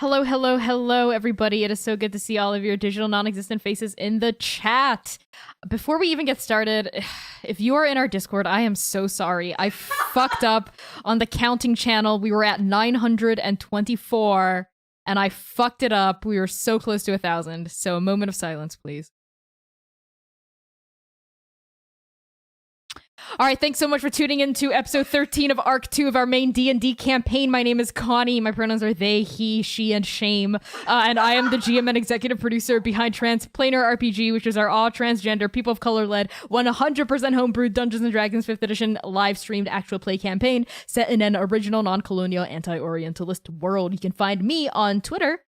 Hello, hello, hello, everybody. It is so good to see all of your digital non-existent faces in the chat. Before we even get started, if you are in our Discord, I am so sorry. I fucked up on the counting channel. We were at 924, and I fucked it up. We were so close to 1,000. So a moment of silence, please. All right, thanks so much for tuning in to episode 13 of Arc 2 of our main D&D campaign. My name is Connie. My pronouns are they, he, she, and shame. And I am the GM and executive producer behind Transplanar RPG, which is our all-transgender, people of color-led, 100% homebrewed Dungeons & Dragons 5th edition live-streamed actual play campaign set in an original non-colonial anti-orientalist world. You can find me on Twitter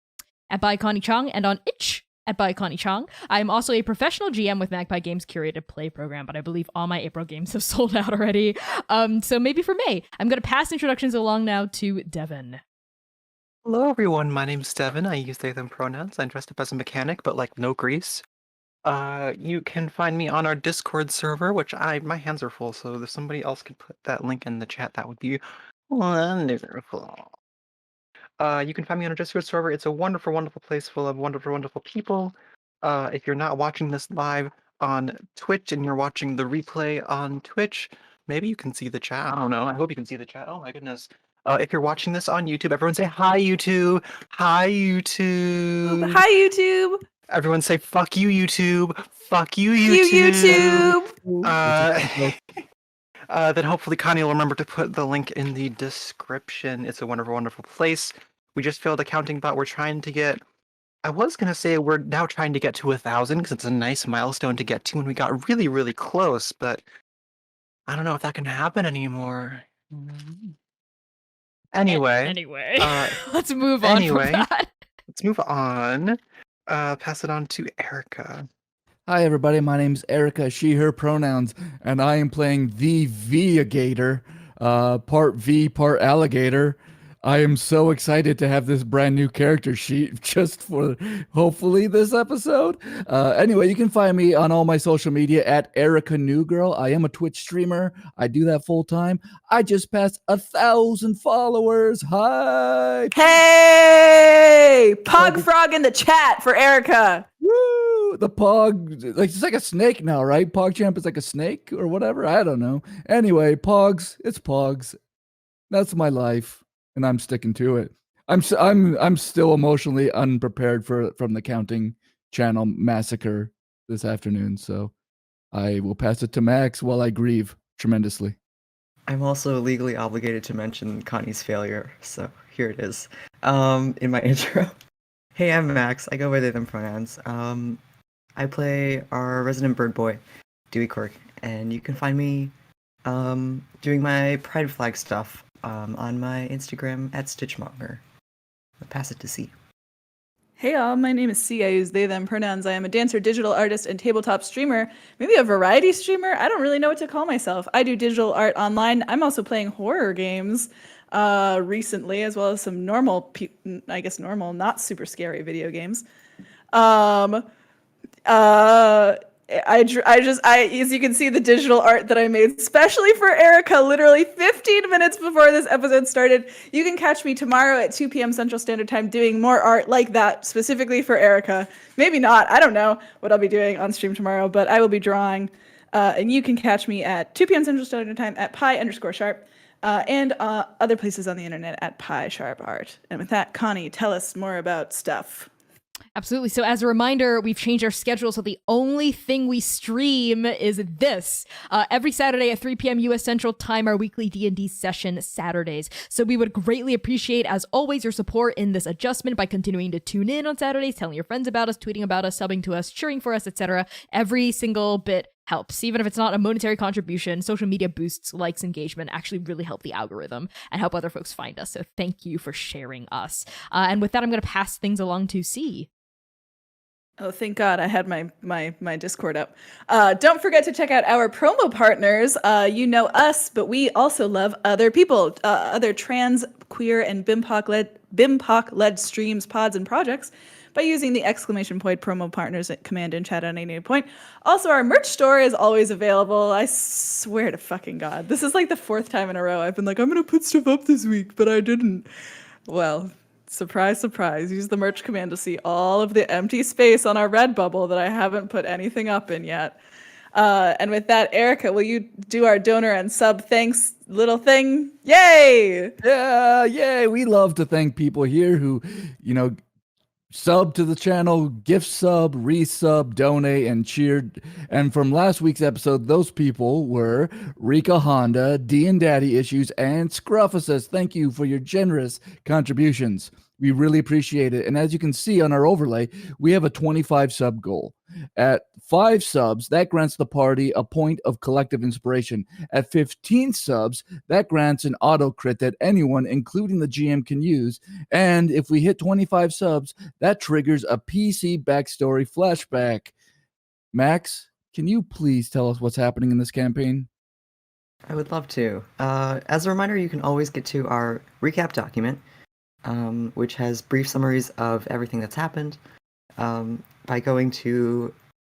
at @ByConnieChong and on itch at @ByConnieChong. I am also a professional GM with Magpie Games' curated play program, but I believe all my April games have sold out already. So maybe for May. I'm going to pass introductions along now to Devin. Hello everyone, my name's Devin. I use they, them pronouns. I'm dressed up as a mechanic, but like no grease. You can find me on our Discord server, which my hands are full, so if somebody else could put that link in the chat, that would be wonderful. You can find me on our Discord server. It's a wonderful, wonderful place full of wonderful, wonderful people. If you're not watching this live on Twitch and you're watching the replay on Twitch, maybe you can see the chat. I don't know. I hope you can see the chat. Oh my goodness. If you're watching this on YouTube, everyone say hi, YouTube. Hi, YouTube. Hi, YouTube. Everyone say fuck you, YouTube. Fuck you, YouTube. Then hopefully Connie will remember to put the link in the description. It's a wonderful, wonderful place. We just failed a counting bot. We're trying to get... I was going to say we're now trying to get to 1,000 because it's a nice milestone to get to, and we got really, really close, but I don't know if that can happen anymore. Anyway. Let's move on from that. Let's move on. Pass it on to Erica. Hi everybody, my name's Erica, she, her pronouns, and I am playing the Viagator, part V, part alligator. I am so excited to have this brand new character sheet just for hopefully this episode. Anyway, you can find me on all my social media at Erica Newgirl. I am a Twitch streamer. I do that full time. I just passed 1,000 followers. Hi! Hey! Pog Frog in the chat for Erica. Woo! The Pog, like it's like a snake now, right? PogChamp is like a snake or whatever. I don't know. Anyway, Pogs, it's Pogs. That's my life, and I'm sticking to it. I'm still emotionally unprepared from the counting channel massacre this afternoon, so I will pass it to Max while I grieve tremendously. I'm also legally obligated to mention Connie's failure, so here it is. In my intro. Hey, I'm Max. I go by they, them pronouns. I play our resident bird boy, Dewey Quirk, and you can find me doing my pride flag stuff on my Instagram at Stitchmonger. I'll pass it to C. Hey all, my name is C. I use they, them pronouns. I am a dancer, digital artist, and tabletop streamer. Maybe a variety streamer? I don't really know what to call myself. I do digital art online. I'm also playing horror games recently, as well as some normal, not super scary video games. As you can see, the digital art that I made especially for Erica literally 15 minutes before this episode started. You can catch me tomorrow at 2 p.m. Central Standard Time doing more art like that specifically for Erica. Maybe not. I don't know what I'll be doing on stream tomorrow, but I will be drawing. And you can catch me at 2 p.m. Central Standard Time at pi_sharp and other places on the internet at pi_sharp_art. And with that, Connie, tell us more about stuff. Absolutely. So as a reminder, we've changed our schedule. So the only thing we stream is this. Every Saturday at 3 p.m. U.S. Central Time, our weekly D&D session Saturdays. So we would greatly appreciate, as always, your support in this adjustment by continuing to tune in on Saturdays, telling your friends about us, tweeting about us, subbing to us, cheering for us, etc. Every single bit helps. Even if it's not a monetary contribution, social media boosts, likes, engagement actually really help the algorithm and help other folks find us. So thank you for sharing us. And with that, I'm going to pass things along to C. Oh, thank God I had my Discord up. Don't forget to check out our promo partners. You know us, but we also love other people, other trans, queer, and BIMPOC-led streams, pods, and projects by using the ! promo partners at command in chat on any point. Also, our merch store is always available. I swear to fucking God. This is like the 4th time in a row I've been like, I'm going to put stuff up this week, but I didn't. Well, Surprise, surprise. Use the merch command to see all of the empty space on our Redbubble that I haven't put anything up in yet. And with that, Erica, will you do our donor and sub thanks little thing? Yay! Yeah, yay. We love to thank people here who, sub to the channel, gift sub, resub, donate, and cheered. And from last week's episode, those people were Rika Honda, D and Daddy Issues, and Scruffusus. Thank you for your generous contributions. We really appreciate it. And as you can see on our overlay, we have a 25 sub goal. At 5 subs, that grants the party a point of collective inspiration. At 15 subs, that grants an auto crit that anyone, including the GM, can use. And if we hit 25 subs, that triggers a PC backstory flashback. Max, can you please tell us what's happening in this campaign? I would love to. As a reminder, you can always get to our recap document, which has brief summaries of everything that's happened,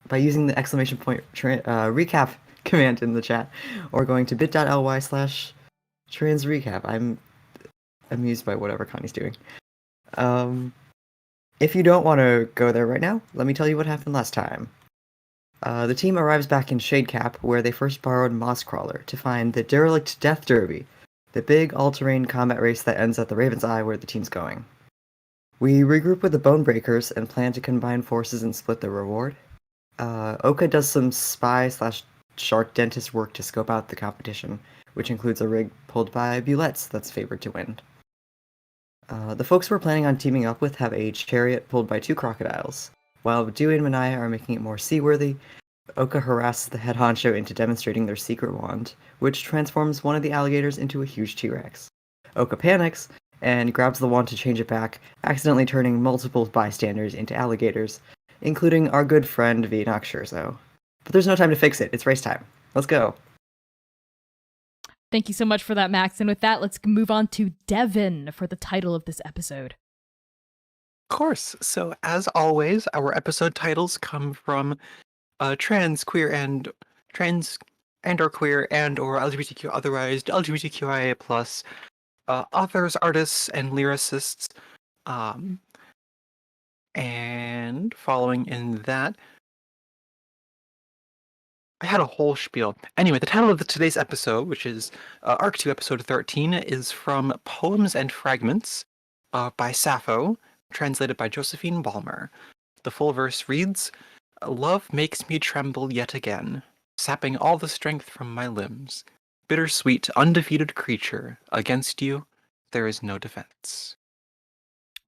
by using the exclamation point recap command in the chat, or going to bit.ly/transrecap. I'm amused by whatever Connie's doing. If you don't want to go there right now, let me tell you what happened last time. The team arrives back in Shadecap, where they first borrowed Mosscrawler to find the derelict Death Derby, the big all-terrain combat race that ends at the Raven's Eye where the team's going. We regroup with the Bonebreakers and plan to combine forces and split the reward. Oka does some spy/shark dentist work to scope out the competition, which includes a rig pulled by Bulettes that's favored to win. The folks we're planning on teaming up with have a chariot pulled by 2 crocodiles. While Dewey and Manaya are making it more seaworthy, Oka harasses the head honcho into demonstrating their secret wand, which transforms one of the alligators into a huge T-Rex. Oka panics and grabs the wand to change it back, accidentally turning multiple bystanders into alligators, including our good friend Vinox Scherzo. But there's no time to fix it. It's race time. Let's go. Thank you so much for that, Max. And with that, let's move on to Devin for the title of this episode. Of course. So as always, our episode titles come from trans, queer, and or queer and or LGBTQ otherized, LGBTQIA plus authors, artists, and lyricists. And following in that, I had a whole spiel. Anyway, the title of today's episode, which is Arc 2, Episode 13, is from Poems and Fragments by Sappho, translated by Josephine Balmer. The full verse reads, "Love makes me tremble yet again, sapping all the strength from my limbs. Bittersweet, undefeated creature, against you there is no defense."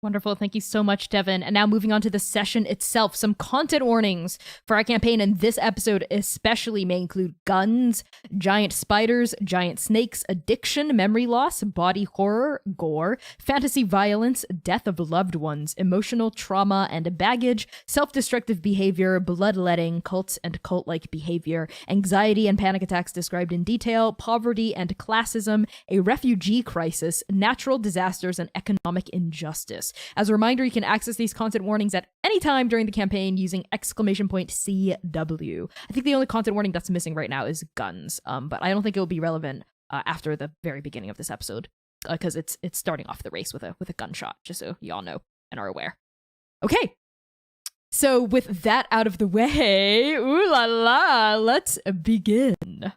Wonderful. Thank you so much, Devin. And now moving on to the session itself, some content warnings for our campaign. And this episode especially may include guns, giant spiders, giant snakes, addiction, memory loss, body horror, gore, fantasy violence, death of loved ones, emotional trauma and baggage, self-destructive behavior, bloodletting, cults and cult-like behavior, anxiety and panic attacks described in detail, poverty and classism, a refugee crisis, natural disasters, and economic injustice. As a reminder, you can access these content warnings at any time during the campaign using !CW. I think the only content warning that's missing right now is guns, but I don't think it will be relevant after the very beginning of this episode, because it's starting off the race with a gunshot, just so y'all know and are aware. Okay, so with that out of the way, ooh la la, let's begin.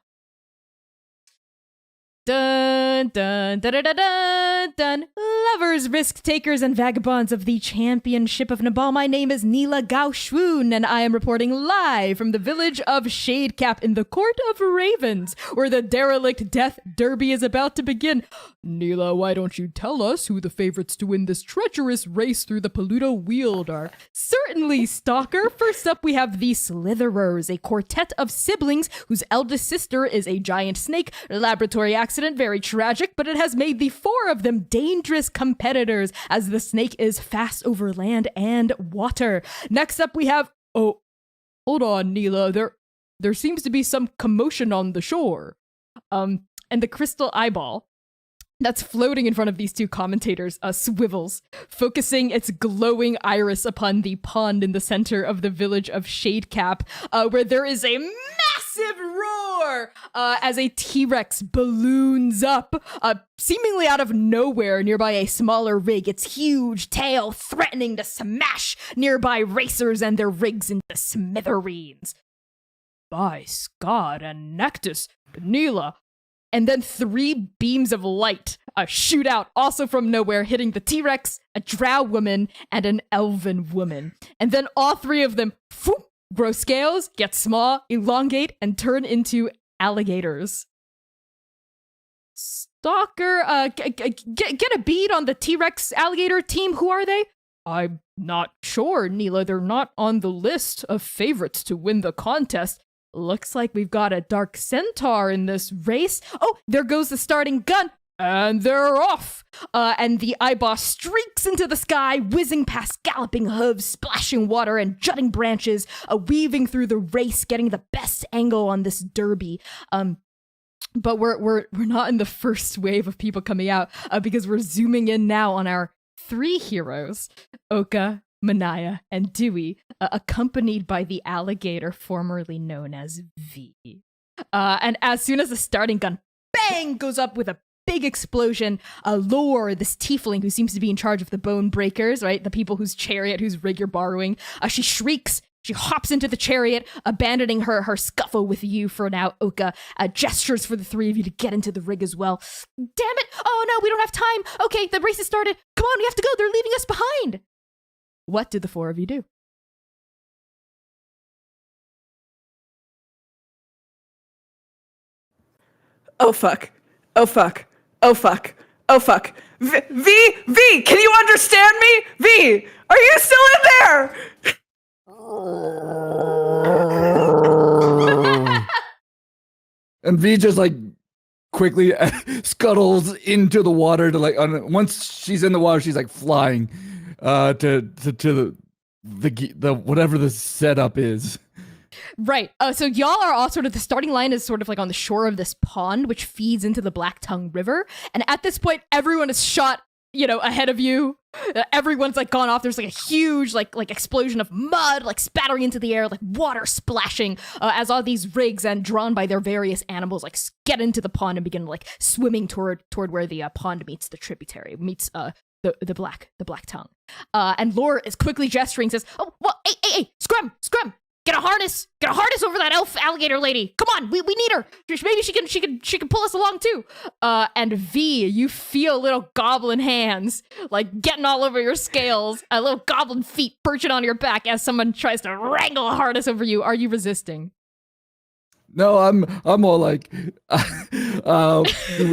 Dun dun dun dun dun dun. Lovers, risk takers, and vagabonds of the championship of Nabal. My name is Neela Gaushwoon, and I am reporting live from the village of Shadecap in the Court of Ravens, where the derelict Death Derby is about to begin. Neela, why don't you tell us who the favorites to win this treacherous race through the Paluto Weald are? Certainly, Stalker. First up, we have the Slitherers, a quartet of siblings whose eldest sister is a giant snake. Laboratory accident, very tragic, but it has made the 4 of them dangerous competitors, as the snake is fast over land and water. Next up, we have... Oh, hold on, Neela. There seems to be some commotion on the shore. And the crystal eyeball that's floating in front of these 2 commentators swivels, focusing its glowing iris upon the pond in the center of the village of Shadecap, where there is a massive roar roar as a T-Rex balloons up, seemingly out of nowhere nearby a smaller rig, its huge tail threatening to smash nearby racers and their rigs into smithereens. By Scott and Nectus, Neela, and then 3 beams of light shoot out, also from nowhere, hitting the T-Rex, a drow woman, and an elven woman. And then all 3 of them grow scales, get small, elongate, and turn into alligators. Stalker, get a bead on the T-Rex alligator team. Who are they? I'm not sure, Neela. They're not on the list of favorites to win the contest. Looks like we've got a dark centaur in this race. Oh, there goes the starting gun. And they're off. And the eyeboss streaks into the sky, whizzing past galloping hooves, splashing water and jutting branches, weaving through the race, getting the best angle on this derby. But we're not in the first wave of people coming out because we're zooming in now on our 3 heroes, Oka, Manaya, and Dewey, accompanied by the alligator formerly known as V. And as soon as the starting gun bang goes up with a big explosion, Lore, this tiefling who seems to be in charge of the bone breakers, right? The people whose chariot, whose rig you're borrowing, she shrieks. She hops into the chariot, abandoning her scuffle with you for now, Oka, gestures for the 3 of you to get into the rig as well. Damn it! Oh no, we don't have time! Okay, the race has started! Come on, we have to go! They're leaving us behind! What do the 4 of you do? Oh fuck. Oh fuck. Oh fuck. Oh fuck. V, can you understand me? V, are you still in there? And V just like quickly scuttles into the water to like once she's in the water, she's like flying to the whatever the setup is. Right. So y'all are all sort of, the starting line is sort of like on the shore of this pond, which feeds into the Black Tongue River. And at this point, everyone is shot, ahead of you. Everyone's like gone off. There's like a huge like explosion of mud, like spattering into the air, like water splashing as all these rigs and drawn by their various animals like get into the pond and begin like swimming toward where the pond meets the tributary, meets the black tongue. And Lore is quickly gesturing, says, "Oh, well, hey, scrum! Get a harness over that elf alligator lady. Come on, we need her. Maybe she can pull us along too." And V, you feel little goblin hands like getting all over your scales, little goblin feet perching on your back as someone tries to wrangle a harness over you. Are you resisting? No, I'm all like, do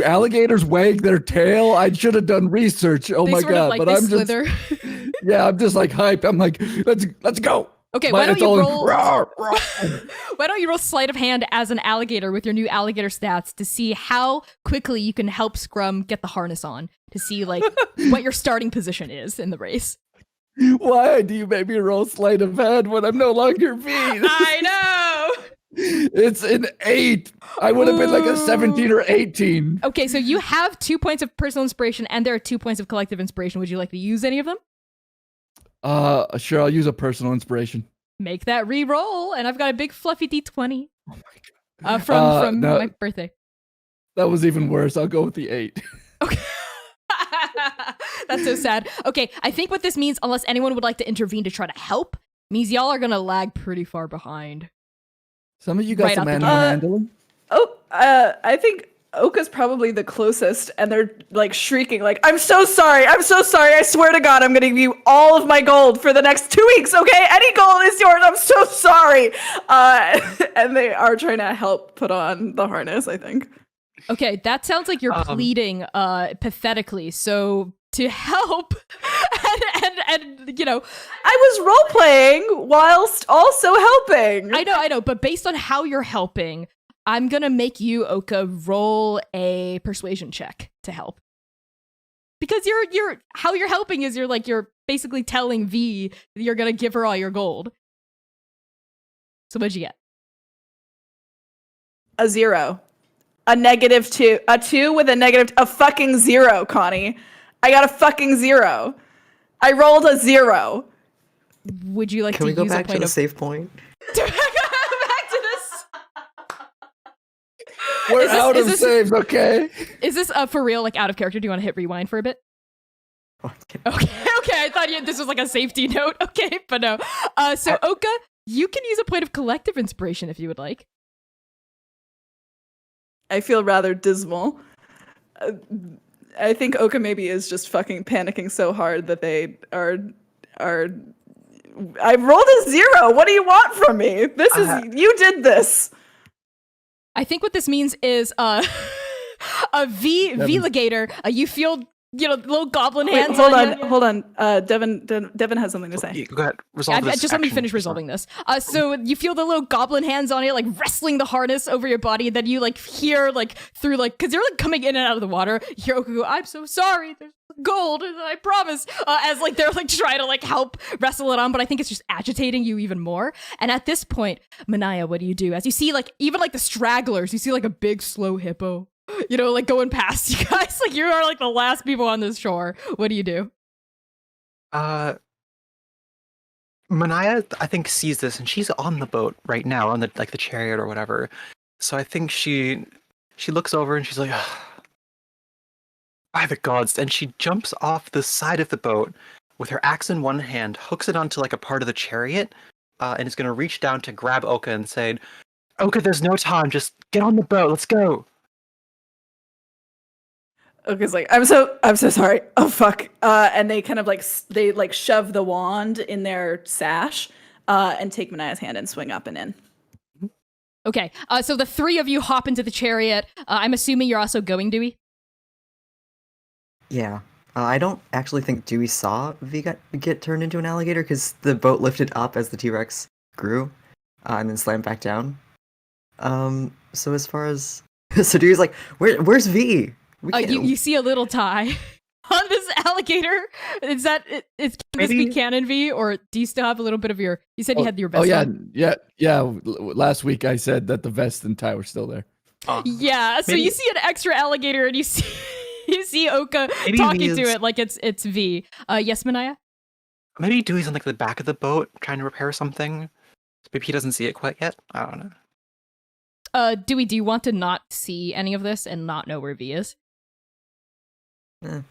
alligators wag their tail? I should have done research. Oh They my sort of, god! like, But they I'm slither. just, yeah, I'm just like hyped. I'm like, let's go. Okay, why don't you roll? Why don't you roll sleight of hand as an alligator with your new alligator stats to see how quickly you can help Scrum get the harness on, to see like what your starting position is in the race. Why do you make me roll sleight of hand when I'm no longer V? I know. It's an 8. I would have been like a 17 or 18. Okay, so you have 2 points of personal inspiration and there are 2 points of collective inspiration. Would you like to use any of them? Sure, I'll use a personal inspiration. Make that re-roll, and I've got a big fluffy D20. Oh my god. From no, my birthday. That was even worse. I'll go with the 8. Okay. That's so sad. Okay, I think what this means, unless anyone would like to intervene to try to help, means y'all are gonna lag pretty far behind. Some of you got Right some out the animal gate. handling? I think Oka's probably the closest, and they're like shrieking, like, I'm so sorry, I swear to God, I'm gonna give you all of my gold for the next 2 weeks, okay? Any gold is yours, I'm so sorry. And they are trying to help put on the harness, I think. Okay, that sounds like you're pleading pathetically. So to help, and I was role playing whilst also helping. I know, but based on how you're helping, I'm gonna make you, Oka, roll a persuasion check to help. Because how you're helping is you're basically telling V that you're gonna give her all your gold. So what'd you get? A 0. A -2. A 2 with a negative, a fucking 0, Connie. I got a fucking 0. I rolled a 0. Would you like Can to we go use back a to point the of save point? back to this? We're Is this- out is of this- saves, okay? Is this for real, like out of character? Do you want to hit rewind for a bit? Oh, okay. Okay. I thought this was like a safety note. Okay, but no. So Oka, you can use a point of collective inspiration if you would like. I feel rather dismal. I think Oka maybe is just fucking panicking so hard that they are. I rolled a 0. What do you want from me? This is you did this. I think what this means is a V-legator. You feel little goblin Wait, hands. hold on. Devin has something to say. Go ahead. Resolve this. Just let me action. finish resolving this. So you feel the little goblin hands on it, like wrestling the harness over your body. Then you like hear like through like because you're like coming in and out of the water. You hear Oka go, "I'm so sorry. There's gold, I promise." As like they're like trying to like help wrestle it on, but I think it's just agitating you even more. And at this point, Manaya, what do you do? As you see like even like the stragglers, you see like a big slow hippo. Like going past you guys. Like you are like the last people on this shore. What do you do? Manaya, I think, sees this, and she's on the boat right now, on the chariot or whatever. So I think she looks over and she's like, by the gods, and she jumps off the side of the boat with her axe in one hand, hooks it onto like a part of the chariot, and is going to reach down to grab Oka and say, "Oka, there's no time. Just get on the boat. Let's go." Oka's like, I'm so sorry. Oh fuck. And they kind of like shove the wand in their sash, and take Manaya's hand and swing up and in. Okay. So the three of you hop into the chariot. I'm assuming you're also going, Dewey? Yeah. I don't actually think Dewey saw V get turned into an alligator because the boat lifted up as the T-Rex grew, and then slammed back down. So as far as so Dewey's like, where's V? You see a little tie on this alligator. Is that is this be canon V, or do you still have a little bit of your? You said you had your vest. Oh yeah, on. yeah. Last week I said that the vest and tie were still there. Yeah. So you see an extra alligator, and you see Oka talking to it like it's V. Yes, Manaya. Maybe Dewey's on like the back of the boat trying to repair something. Maybe he doesn't see it quite yet. I don't know. Dewey, do you want to not see any of this and not know where V is? I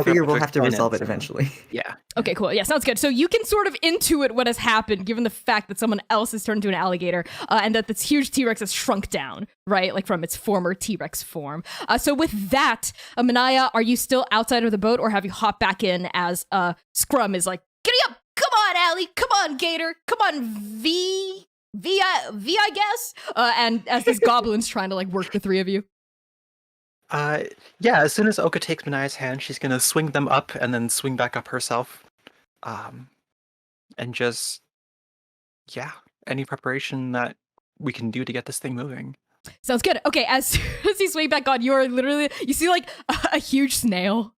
figure we'll have to resolve it eventually. Yeah. Okay, cool. Yeah, sounds good. So you can sort of intuit what has happened, given the fact that someone else has turned into an alligator, and that this huge T-Rex has shrunk down, right? Like from its former T-Rex form. So with that, Manaya, are you still outside of the boat, or have you hopped back in as Scrum is like, "Giddy up! Come on, Allie! Come on, Gator! Come on, V, I guess." And as this goblin's trying to like work the three of you. Yeah, as soon as Oka takes Manaya's hand, she's gonna swing them up and then swing back up herself. And just, yeah, any preparation that we can do to get this thing moving. Sounds good. Okay, as soon as you swing back on, you see like a huge snail,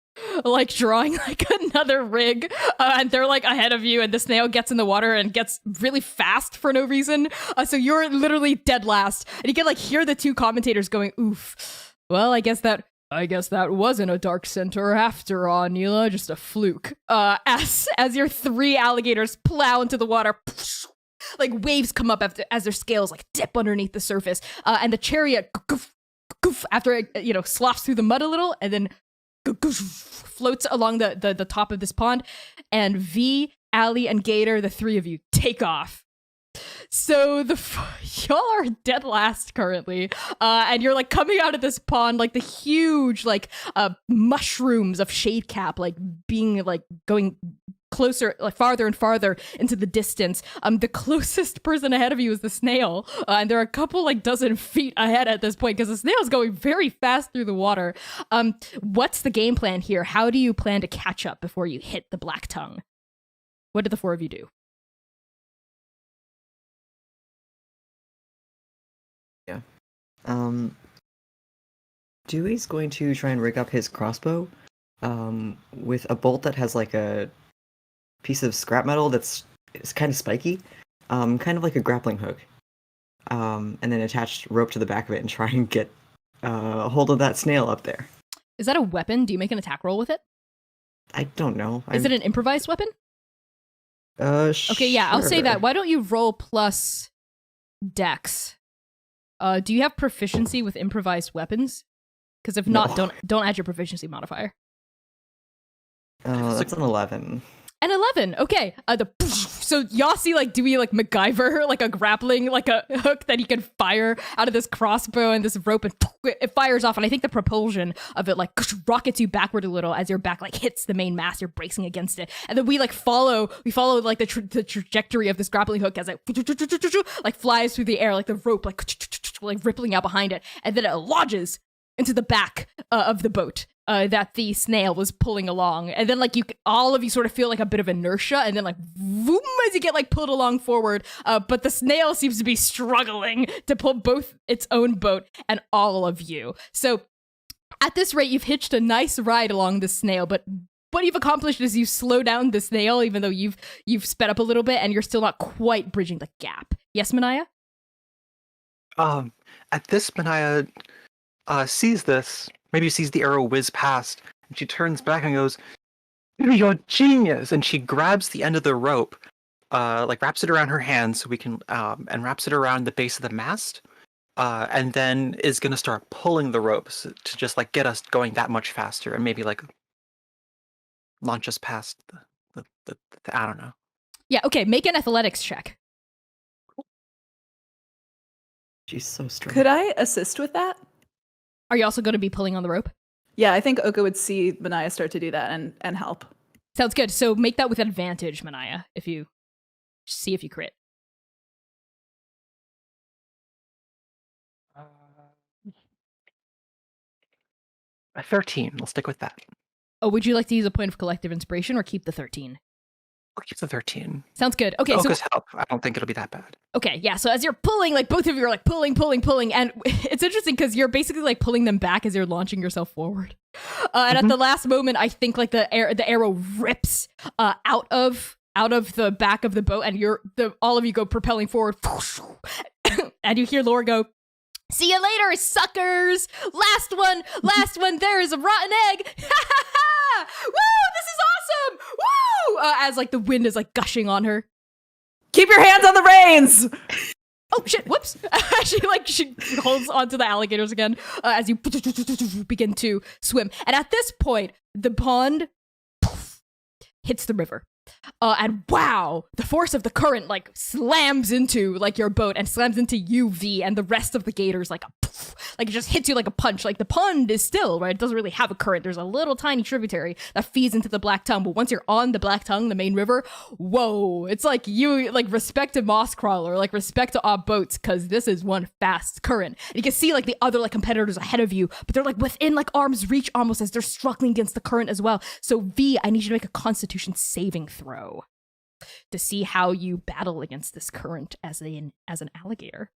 like drawing like another rig, and they're like ahead of you, and the snail gets in the water and gets really fast for no reason. So you're literally dead last, and you can like hear the two commentators going, "Oof. Well, I guess that wasn't a dark center after all, Neela. Just a fluke." As your three alligators plow into the water, like waves come up as their scales like dip underneath the surface, and the chariot after it sloughs through the mud a little, and then floats along the top of this pond, and V, Allie, and Gator, the three of you, take off. So y'all are dead last currently, and you're like coming out of this pond, like the huge like mushrooms of shade cap, like being like going closer, like farther and farther into the distance. The closest person ahead of you is the snail, and they're a couple like dozen feet ahead at this point because the snail's going very fast through the water. What's the game plan here? How do you plan to catch up before you hit the black tongue? What did the four of you do? Yeah. Dewey's going to try and rig up his crossbow with a bolt that has like a piece of scrap metal it's kind of spiky, kind of like a grappling hook, and then attach rope to the back of it and try and get a hold of that snail up there. Is that a weapon? Do you make an attack roll with it? I don't know. Is it an improvised weapon? Okay, yeah, I'll say that. Why don't you roll plus Dex? Do you have proficiency with improvised weapons? Because if No. not, don't add your proficiency modifier. That's an 11. An 11. Okay. So Yossi like doing like MacGyver, like a grappling, like a hook that he can fire out of this crossbow and this rope, and it fires off. And I think the propulsion of it like rockets you backward a little as your back like hits the main mast. You're bracing against it, and then we follow like the trajectory of this grappling hook as it like flies through the air, like the rope like rippling out behind it, and then it lodges into the back of the boat that the snail was pulling along. And then like all of you sort of feel like a bit of inertia, and then like boom as you get like pulled along forward. But the snail seems to be struggling to pull both its own boat and all of you. So at this rate, you've hitched a nice ride along the snail, but what you've accomplished is you slow down the snail, even though you've sped up a little bit, and you're still not quite bridging the gap. Yes, Manaya? At this, Manaya sees this, maybe sees the arrow whiz past, and she turns back and goes, "You're genius!" And she grabs the end of the rope, like wraps it around her hand so we can, and wraps it around the base of the mast, and then is gonna start pulling the ropes to just like get us going that much faster, and maybe like launch us past the I don't know. Yeah, okay, make an athletics check. She's so strong. Could I assist with that? Are you also going to be pulling on the rope? Yeah, I think Oka would see Manaya start to do that and help. Sounds good. So make that with advantage, Manaya, if you see if you crit. A 13. We'll stick with that. Oh, would you like to use a point of collective inspiration or keep the 13? We'll keep the 13. Sounds good. Okay, Oka's so help. I don't think it'll be that bad. okay, yeah. So as you're pulling, like both of you are like pulling, and it's interesting because you're basically like pulling them back as you're launching yourself forward. And at the last moment, I think like the arrow rips out of the back of the boat, and all of you go propelling forward, and you hear Laura go, "See you later, suckers! Last one. There is a rotten egg. Woo! This is awesome! Woo!" As like the wind is like gushing on her. Keep your hands on the reins! Oh shit! Whoops! she holds onto the alligators again as you begin to swim. And at this point, the pond hits the river. And wow, the force of the current like slams into like your boat and slams into you, V, and the rest of the gators like it just hits you like a punch. Like the pond is still, right? It doesn't really have a current. There's a little tiny tributary that feeds into the Black Tongue. But once you're on the Black Tongue, the main river, whoa, it's like you like respect to Mosscrawler, like respect to all boats, because this is one fast current. And you can see like the other like competitors ahead of you, but they're like within like arm's reach almost as they're struggling against the current as well. So V, I need you to make a Constitution saving throw to see how you battle against this current as an alligator.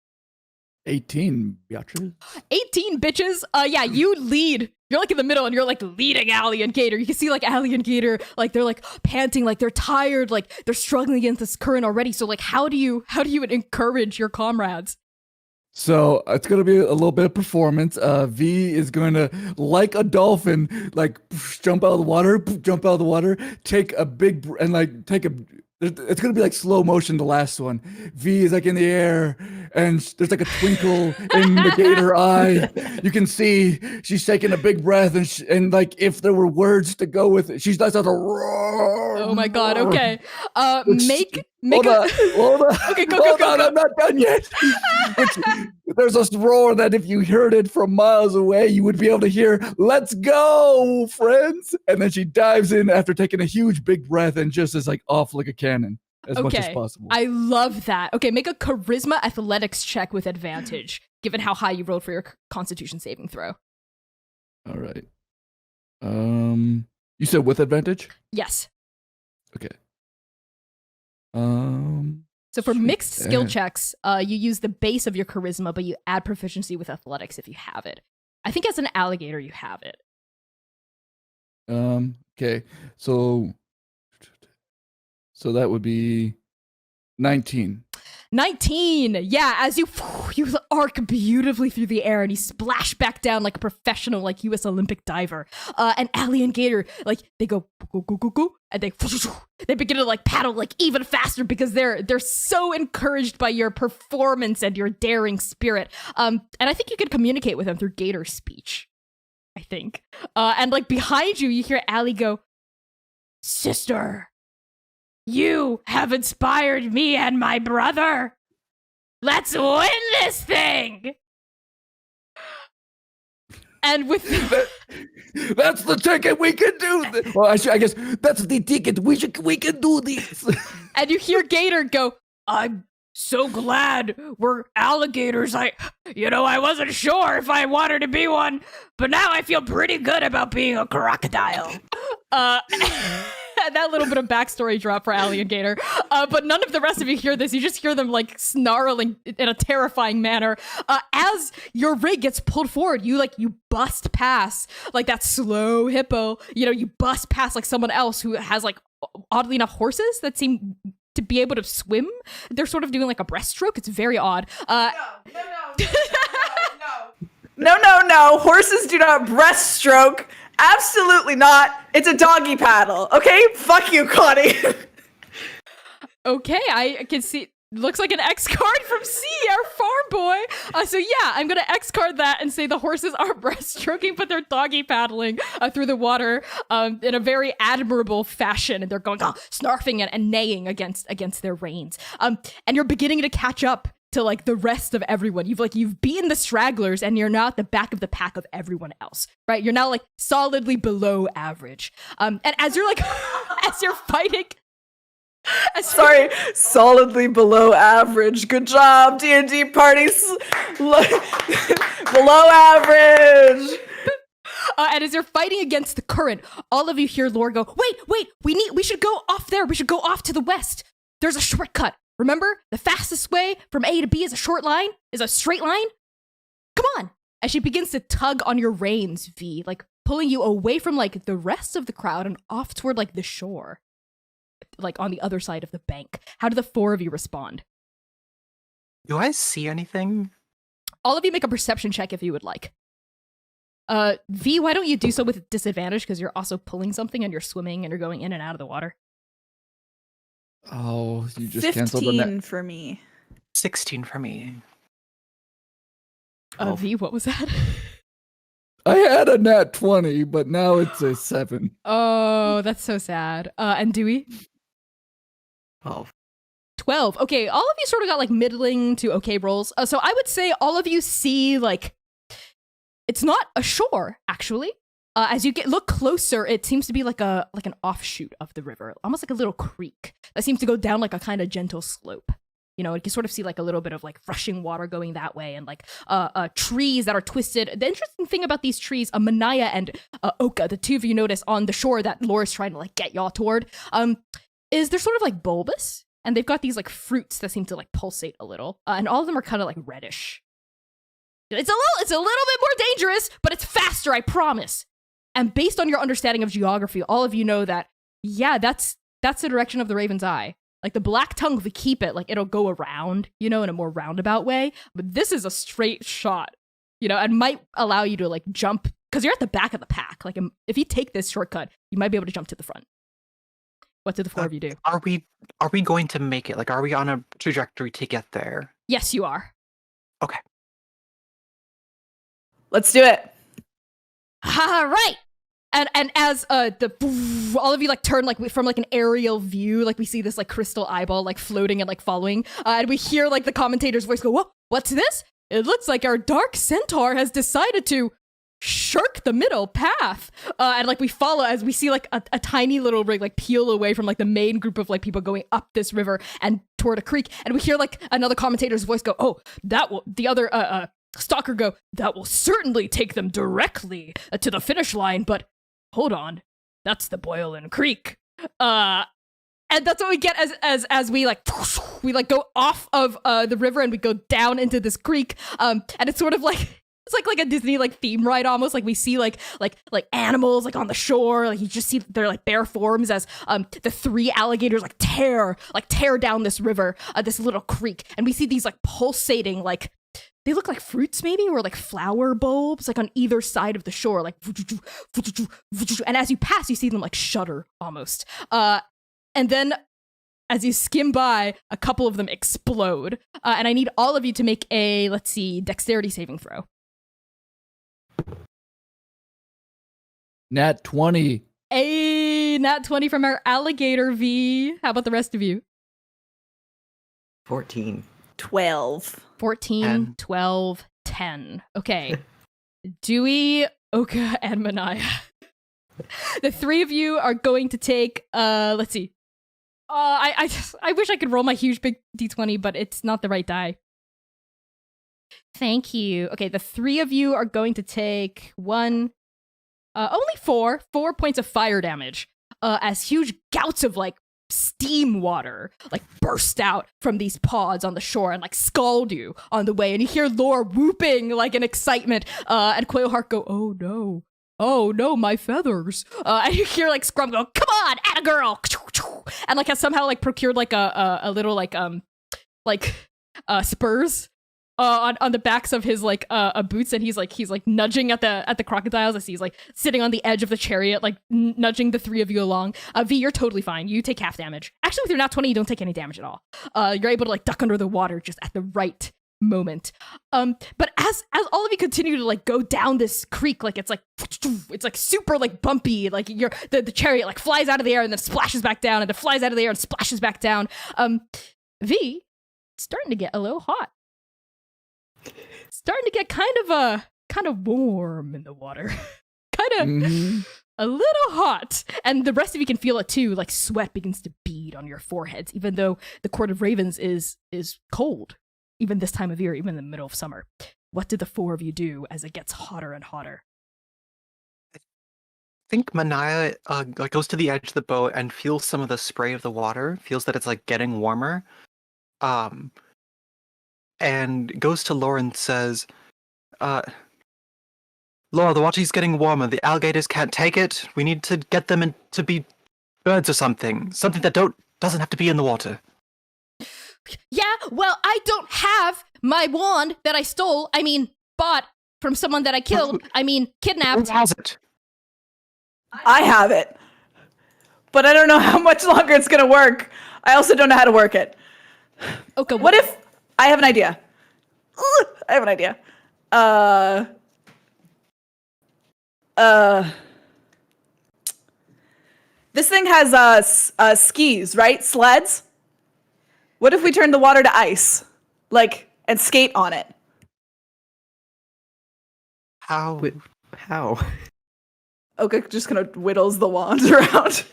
18, Beatrice. 18, bitches. Yeah, you lead. You're like in the middle, and you're like leading Allie and Gator. You can see like Allie and Gator, like they're like panting, like they're tired, like they're struggling against this current already. So like, how do you encourage your comrades? So it's going to be a little bit of performance. V is going to, like a dolphin, like jump out of the water, take a big, and like take a, it's going to be like slow motion, the last one. V is like in the air, and there's like a twinkle in the gator eye. You can see she's taking a big breath, and like if there were words to go with it, she's like a roar. Oh my god, okay. Make Hold on. Okay, go. I'm not done yet. There's a roar that if you heard it from miles away, you would be able to hear, "Let's go, friends!" And then she dives in after taking a huge big breath and just is like off like a cannon as much as possible. I love that. Okay, make a charisma athletics check with advantage, given how high you rolled for your Constitution saving throw. All right. You said with advantage? Yes. Okay. So for mixed skill checks, you use the base of your charisma, but you add proficiency with athletics if you have it. I think as an alligator, you have it. Okay. So that would be 19. 19. Yeah, as you arc beautifully through the air and you splash back down like a professional, like U.S. Olympic diver. And Allie and Gator, like they go go go go go, and they begin to like paddle like even faster because they're so encouraged by your performance and your daring spirit. And I think you can communicate with them through Gator speech. I think. And like behind you, you hear Allie go, "Sister, you have inspired me and my brother. Let's win this thing." And with That's the ticket. We can do this. Well, I guess that's the ticket. We can do this. and you hear Gator go, "I'm so glad we're alligators. I wasn't sure if I wanted to be one, but now I feel pretty good about being a crocodile." That little bit of backstory drop for Allie and Gator. But none of the rest of you hear this. You just hear them like snarling in a terrifying manner. As your rig gets pulled forward, you bust past like that slow hippo. You bust past like someone else who has like oddly enough horses that seem to be able to swim. They're sort of doing like a breaststroke. It's very odd. No. Horses do not breaststroke. Absolutely not. It's a doggy paddle. Okay? Fuck you, Connie. Okay, I can see. Looks like an X card from C, our farm boy. So yeah, I'm gonna X card that and say the horses are breaststroking, but they're doggy paddling through the water in a very admirable fashion, and they're going snarfing and neighing against their reins. And you're beginning to catch up to like the rest of everyone. You've beaten the stragglers, and you're now at the back of the pack of everyone else, right? You're now like solidly below average. And as you're like, as you're fighting. Sorry, solidly below average. Good job, D&D parties. Below average. And as you're fighting against the current, all of you hear Lore go, wait, we should go off there. We should go off to the west. There's a shortcut. Remember, the fastest way from A to B is a straight line. Come on. As she begins to tug on your reins, V, like pulling you away from like the rest of the crowd and off toward like the shore. Like on the other side of the bank. How do the four of you respond? Do I see anything? All of you make a perception check if you would like. V, why don't you do so with disadvantage because you're also pulling something and you're swimming and you're going in and out of the water. Oh, you just canceled the 15 net. for me. 16 for me. V, what was that? I had a nat 20, but now it's a 7. Oh, that's so sad. And Dewey? 12. Okay, all of you sort of got like middling to okay rolls. So I would say all of you see like it's not a shore actually. As you look closer, it seems to be like an offshoot of the river, almost like a little creek that seems to go down like a kind of gentle slope. You can sort of see like a little bit of like rushing water going that way, and like trees that are twisted. The interesting thing about these trees, Manaya and Oka, the two of you notice on the shore that Laura's trying to like get y'all toward, is they're sort of like bulbous, and they've got these like fruits that seem to like pulsate a little, and all of them are kind of like reddish. It's a little bit more dangerous, but it's faster, I promise. And based on your understanding of geography, all of you know that, yeah, that's the direction of the Raven's Eye. Like the black tongue, if we keep it, like it'll go around, in a more roundabout way. But this is a straight shot, and might allow you to like jump because you're at the back of the pack. Like if you take this shortcut, you might be able to jump to the front. What did the four of you do? Are we going to make it? Like, are we on a trajectory to get there? Yes, you are. Okay. Let's do it. Right. And as all of you like turn like from like an aerial view, like we see this like crystal eyeball like floating and like following, and we hear like the commentator's voice go, what's this? It looks like our dark centaur has decided to shirk the middle path. And like we follow as we see like a tiny little rig like peel away from like the main group of like people going up this river and toward a creek, and we hear like another commentator's voice go, the other stalker go, that will certainly take them directly to the finish line, but hold on, that's the Boiling Creek. And that's what we get as we go off of the river and we go down into this creek. And it's sort of like It's like a Disney like theme ride almost. Like we see like animals like on the shore. Like you just see their like bare forms as the 3 alligators like tear down this river, this little creek, and we see these like pulsating like. They look like fruits, maybe, or like flower bulbs, like on either side of the shore, like. And as you pass, you see them like shudder almost. And then, as you skim by, a couple of them explode. And I need all of you to make a, let's see, dexterity saving throw. Nat 20. A nat 20 from our alligator V. How about the rest of you? 14. 12. 14, 10. 12, 10. Okay. Dewey, Oka, and Manaya. The 3 of you are going to take, let's see. I wish I could roll my huge big d20, but it's not the right die. Thank you. Okay, the 3 of you are going to take only 4 points of fire damage as huge gouts of like steam water like burst out from these pods on the shore and like scald you on the way, and you hear Lore whooping like in excitement, and Quailheart go, oh no, my feathers, and you hear like Scrum go, come on, atta girl, and like has somehow like procured like a little like spurs on the backs of his like boots, and he's like nudging at the crocodiles as he's like sitting on the edge of the chariot, like nudging the 3 of you along. V, you're totally fine. You take half damage. Actually, with your nat 20, you don't take any damage at all. You're able to like duck under the water just at the right moment. But as all of you continue to like go down this creek, like it's like super like bumpy, like the chariot like flies out of the air and then splashes back down, and then flies out of the air and splashes back down. V, it's starting to get a little hot. Starting to get kind of warm in the water. A little hot. And the rest of you can feel it too, like sweat begins to bead on your foreheads, even though the Court of Ravens is cold, even this time of year, even in the middle of summer. What did the 4 of you do as it gets hotter and hotter? I think Manaya like goes to the edge of the boat and feels some of the spray of the water, feels that it's like getting warmer. And goes to Lore and says, Lore, the water's getting warmer. The alligators can't take it. We need to get them to be birds or something. Something that doesn't have to be in the water. Yeah, well, I don't have my wand that I stole. I mean, bought from someone that I killed. I mean, kidnapped. Who has it? I have it. But I don't know how much longer it's going to work. I also don't know how to work it. Okay, What if... I have an idea. This thing has skis, right? Sleds. What if we turn the water to ice, like, and skate on it? How? How? Oka just kind of whittles the wand around.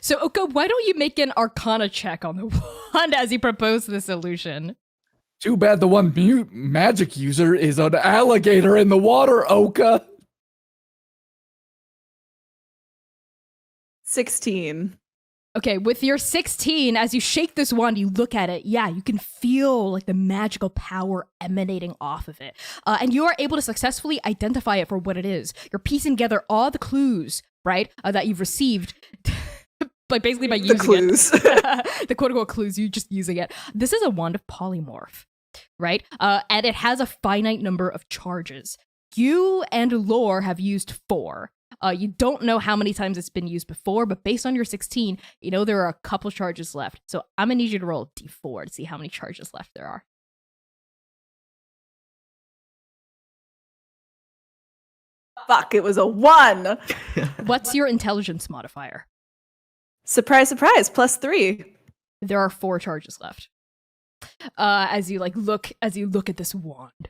So, Oka, why don't you make an Arcana check on the wand as you propose the solution? Too bad the one magic user is an alligator in the water, Oka. 16. Okay, with your 16, as you shake this wand, you look at it. Yeah, you can feel like the magical power emanating off of it. And you are able to successfully identify it for what it is. You're piecing together all the clues, right, that you've received. Like basically by using clues. it. The quote-unquote clues, you just using it. This is a wand of polymorph, right? And it has a finite number of charges. You and Lore have used 4. You don't know how many times it's been used before, but based on your 16, you know there are a couple charges left. So I'm gonna need you to roll a d4 to see how many charges left there are. Fuck, it was a 1. What's your intelligence modifier? Surprise, surprise, +3. There are 4 charges left. As you look at this wand.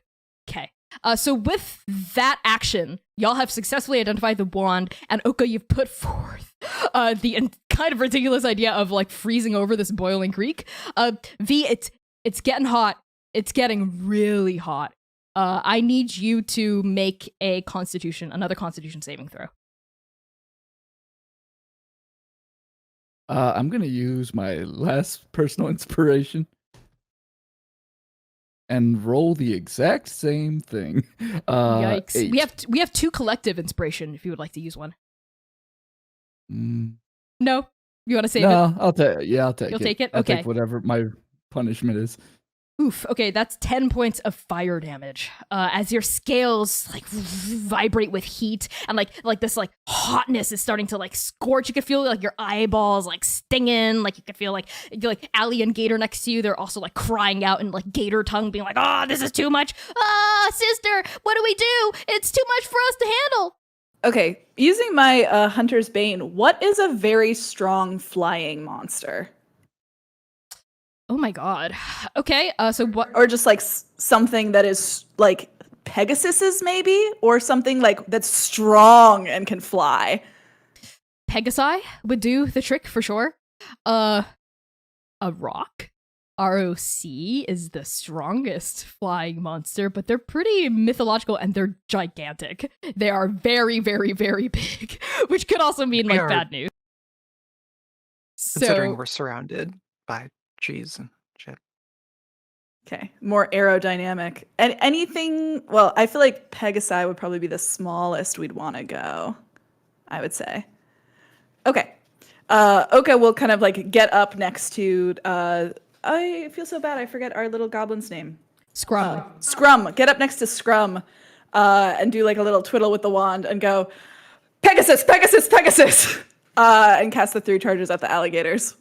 Okay. So with that action, y'all have successfully identified the wand, and Oka, you've put forth the kind of ridiculous idea of like freezing over this boiling creek. V, it's getting hot. It's getting really hot. I need you to make another Constitution saving throw. I'm gonna use my last personal inspiration. and roll the exact same thing. Yikes. 8. We have 2 collective inspiration if you would like to use one. Mm, No? You want to save it? no, I'll take. Yeah, I'll take You'll it. take it? I'll Okay. take whatever my punishment is. Oof. Okay, that's 10 points of fire damage. As your scales like vibrate with heat and like this like hotness is starting to like scorch. You can feel like your eyeballs like stinging. Like you can feel like Allie and Gator next to you. They're also like crying out in like Gator tongue, being like, "Oh, this is too much. Ah, sister, what do we do? It's too much for us to handle." Okay, using my Hunter's Bane, what is a very strong flying monster? Oh my god. Okay. So what? Or just like something that is like Pegasus's maybe, or something like that's strong and can fly. Pegasi would do the trick for sure. A rock. ROC is the strongest flying monster, but they're pretty mythological and they're gigantic. They are very, very, very big, which could also mean We like are- bad news. Considering So we're surrounded by trees and shit. Okay, more aerodynamic. And anything, well, I feel like Pegasi would probably be the smallest we'd want to go, I would say. Okay. Oka will kind of like get up next to, I feel so bad, I forget our little goblin's name. Scrum. Scrum. Get up next to Scrum and do like a little twiddle with the wand and go, Pegasus, Pegasus, Pegasus! And cast the 3 charges at the alligators.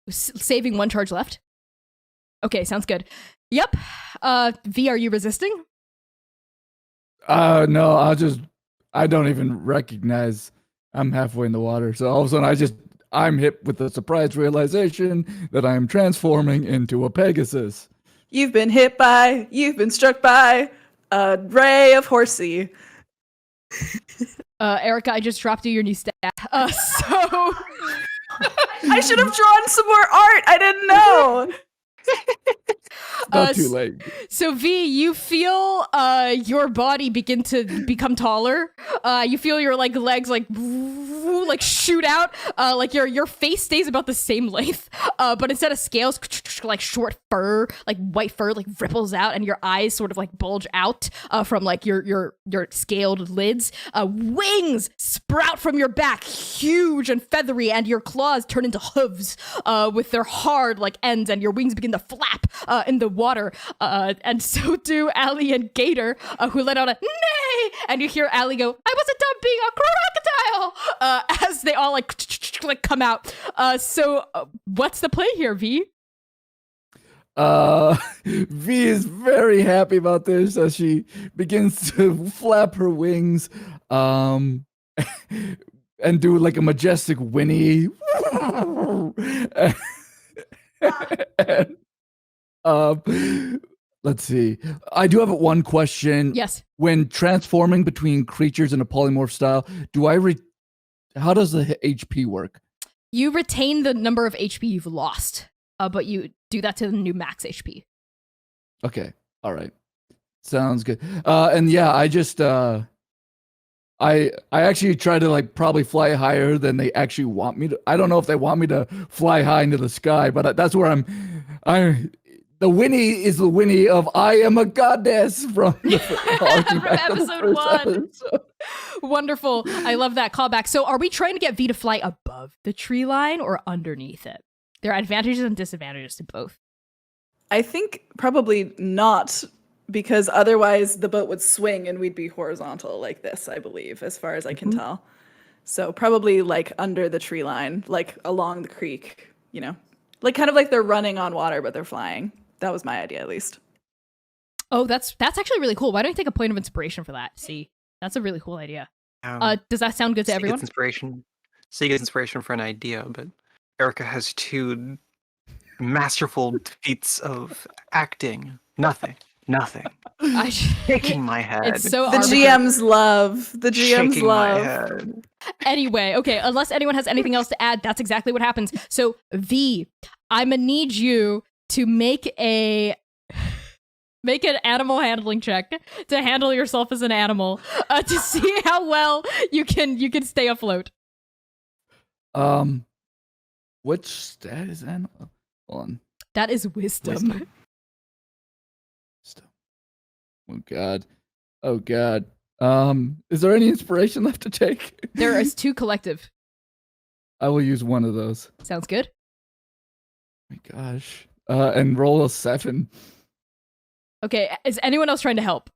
Saving 1 charge left. Okay, sounds good. Yep. V, are you resisting? No, I don't even recognize I'm halfway in the water. So all of a sudden I'm hit with the surprise realization that I'm transforming into a Pegasus. You've been struck by a ray of horsey. Erica, I just dropped you your new stat. So I should have drawn some more art. I didn't know. Not too late. So V, you feel your body begin to become taller. You feel your like legs like shoot out. Like your face stays about the same length, but instead of scales, like short fur, like white fur, like ripples out, and your eyes sort of like bulge out from like your scaled lids. Wings sprout from your back, huge and feathery, and your claws turn into hooves with their hard like ends, and your wings begin to flap in the water. And so do Allie and Gator, who let out a nay, and you hear Allie go, "I wasn't done being a crocodile," as they all like come out. So what's the play here, V? V is very happy about this as she begins to flap her wings and do like a majestic whinny. Let's see. I do have one question. Yes. When transforming between creatures in a polymorph style, how does the HP work? You retain the number of HP you've lost, but you do that to the new max HP. Okay. All right. Sounds good. And yeah, I just I actually try to like probably fly higher than they actually want me to. I don't know if they want me to fly high into the sky, but that's where the whinny is the whinny of "I am a goddess" from episode 1. Wonderful. I love that callback. So are we trying to get V to fly above the tree line or underneath it? There are advantages and disadvantages to both. I think probably not, because otherwise the boat would swing and we'd be horizontal like this, I believe, as far as I can tell. So probably like under the tree line, like along the creek, you know, like kind of like they're running on water, but they're flying. That was my idea, at least. Oh, that's actually really cool. Why don't you take a point of inspiration for that? See, that's a really cool idea. Does that sound good to everyone? C gets inspiration for an idea, but Erica has 2 masterful feats of acting. Nothing. Shaking my head. It's so The arbitrary. GM's love. The GM's Shaking my love. head. Anyway, okay, unless anyone has anything else to add, that's exactly what happens. So, V, I'm gonna need you to make an animal handling check to handle yourself as an animal to see how well you can stay afloat. Which stat is animal? Hold on. That is wisdom. Oh God. Oh God. Is there any inspiration left to take? There is 2 collective. I will use one of those. Sounds good. My gosh. And roll a 7. Okay, is anyone else trying to help?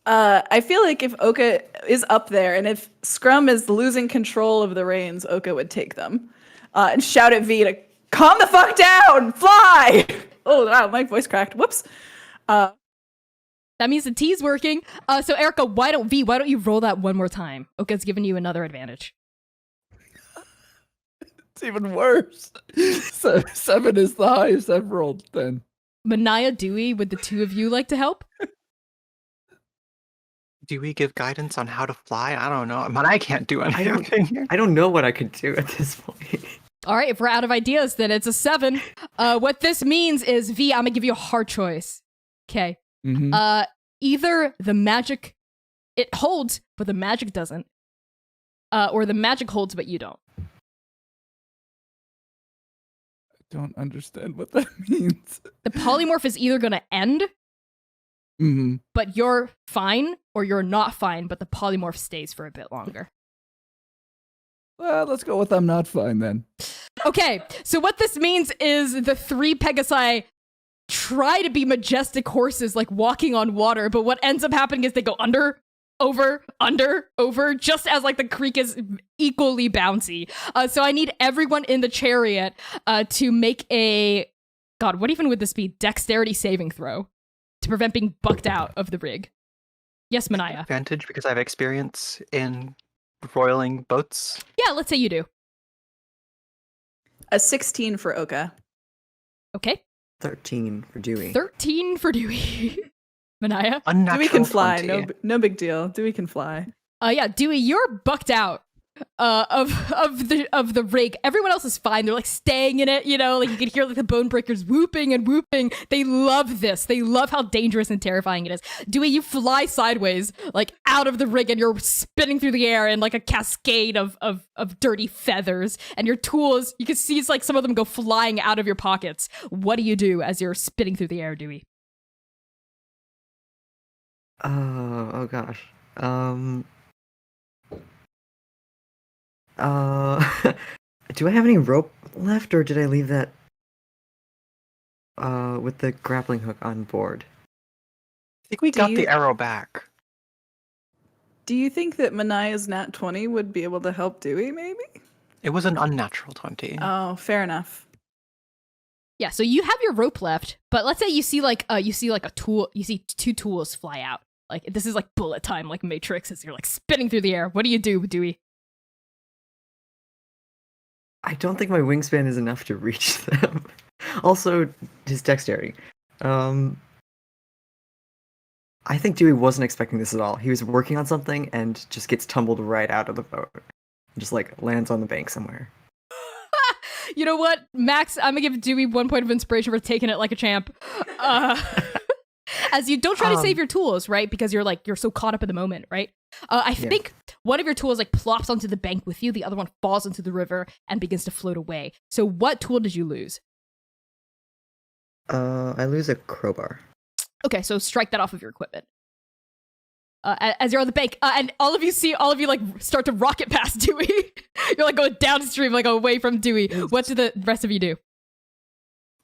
I feel like if Oka is up there and if Scrum is losing control of the reins, Oka would take them and shout at V to calm the fuck down, fly. Oh wow, my voice cracked. Whoops. That means the T's working. So Erica, why don't you roll that one more time? Oka's giving you another advantage. It's even worse. 7 is the highest I've rolled then. Manaya, Dewey, would the 2 of you like to help? Do we give guidance on how to fly? I don't know. I can't do anything here. I don't know what I could do at this point. All right, if we're out of ideas, then it's a 7. What this means is, V, I'm gonna give you a hard choice. Okay. Mhm. Either the magic, it holds, but the magic doesn't. Or the magic holds, but you don't. I don't understand what that means. The polymorph is either gonna end, but you're fine, or you're not fine, but the polymorph stays for a bit longer. Well, let's go with I'm not fine then. Okay, so what this means is the 3 Pegasi try to be majestic horses, like walking on water, but what ends up happening is they go under, over, just as like the creek is equally bouncy. So I need everyone in the chariot to make a, God, what even would this be? Dexterity saving throw to prevent being bucked out of the rig. Yes, Manaya. Advantage because I have experience in roiling boats. Yeah, let's say you do. A 16 for Oka. Okay. 13 for Dewey. 13 for Dewey. Manaya. Unnatural Dewey can fly. 20. No big deal. Dewey can fly. Yeah, Dewey, you're bucked out of the rig. Everyone else is fine. They're like staying in it, you know, like you can hear like the bone breakers whooping and whooping. They love this. They love how dangerous and terrifying it is. Dewey, you fly sideways, like out of the rig, and you're spinning through the air in like a cascade of dirty feathers. And your tools, you can see it's like some of them go flying out of your pockets. What do you do as you're spinning through the air, Dewey? Oh gosh. Do I have any rope left, or did I leave that with the grappling hook on board? I think we Do got you- the arrow back. Do you think that Manaya's nat 20 would be able to help Dewey, maybe? It was an unnatural 20. Oh, fair enough. Yeah, so you have your rope left, but let's say you see like a tool, you see 2 tools fly out. Like this is like bullet time, like Matrix, as you're like spinning through the air. What do you do, Dewey? I don't think my wingspan is enough to reach them. Also, his dexterity. I think Dewey wasn't expecting this at all. He was working on something and just gets tumbled right out of the boat. Just like lands on the bank somewhere. You know what, Max? I'm gonna give Dewey 1 point of inspiration for taking it like a champ. As you don't try to save your tools, right? Because you're so caught up in the moment, right? I think one of your tools like plops onto the bank with you. The other one falls into the river and begins to float away. So what tool did you lose? I lose a crowbar. Okay, so strike that off of your equipment. As you're on the bank, and all of you like start to rocket past Dewey. You're like going downstream, like away from Dewey. What do the rest of you do?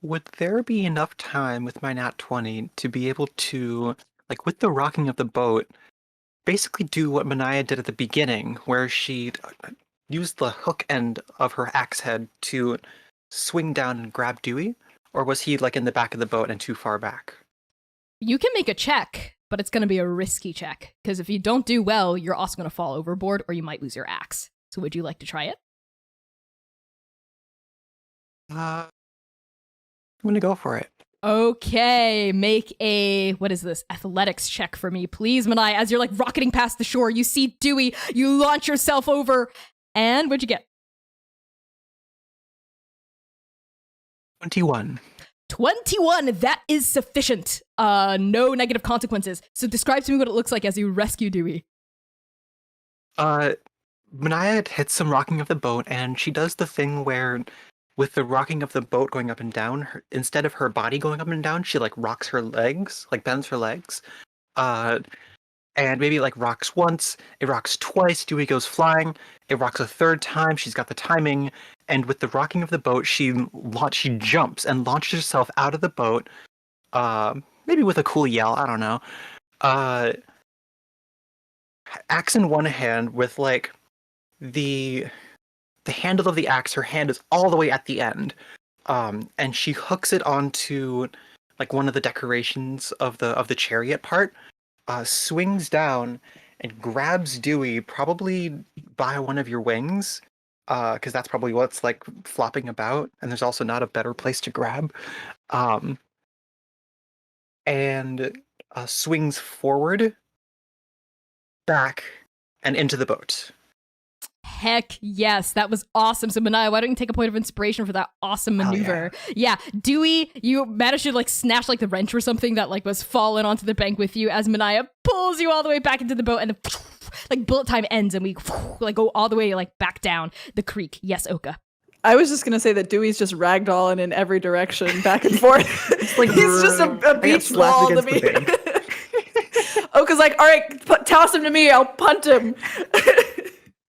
Would there be enough time with my nat 20 to be able to, like with the rocking of the boat, basically do what Manaya did at the beginning, where she used the hook end of her axe head to swing down and grab Dewey? Or was he like in the back of the boat and too far back? You can make a check, but it's going to be a risky check. Because if you don't do well, you're also going to fall overboard or you might lose your axe. So would you like to try it? I'm gonna go for it. Okay, make a, what is this, athletics check for me, please, Manai. As you're like rocketing past the shore, you see Dewey, you launch yourself over, and what'd you get? 21. 21, that is sufficient. No negative consequences. So describe to me what it looks like as you rescue Dewey. Manaya hits some rocking of the boat, and she does the thing where with the rocking of the boat going up and down, instead of her body going up and down, she like rocks her legs, like bends her legs. And maybe like rocks once, it rocks twice, Dewey goes flying, it rocks a third time, she's got the timing, and with the rocking of the boat, she jumps and launches herself out of the boat, maybe with a cool yell, I don't know. Axe in one hand with like the handle of the axe, her hand is all the way at the end. And she hooks it onto like one of the decorations of the chariot part. Swings down and grabs Dewey probably by one of your wings, because that's probably what's like flopping about, and there's also not a better place to grab. And swings forward, back, and into the boat. Heck yes, that was awesome. So Manaya, why don't you take a point of inspiration for that awesome maneuver? Yeah, Dewey, you managed to like snatch like the wrench or something that like was falling onto the bank with you as Manaya pulls you all the way back into the boat, and then like bullet time ends and we like go all the way like back down the creek. Yes, Oka. I was just gonna say that Dewey's just ragdolling in every direction, back and forth. like He's just a beach ball to me. Oka's like, all right, toss him to me. I'll punt him.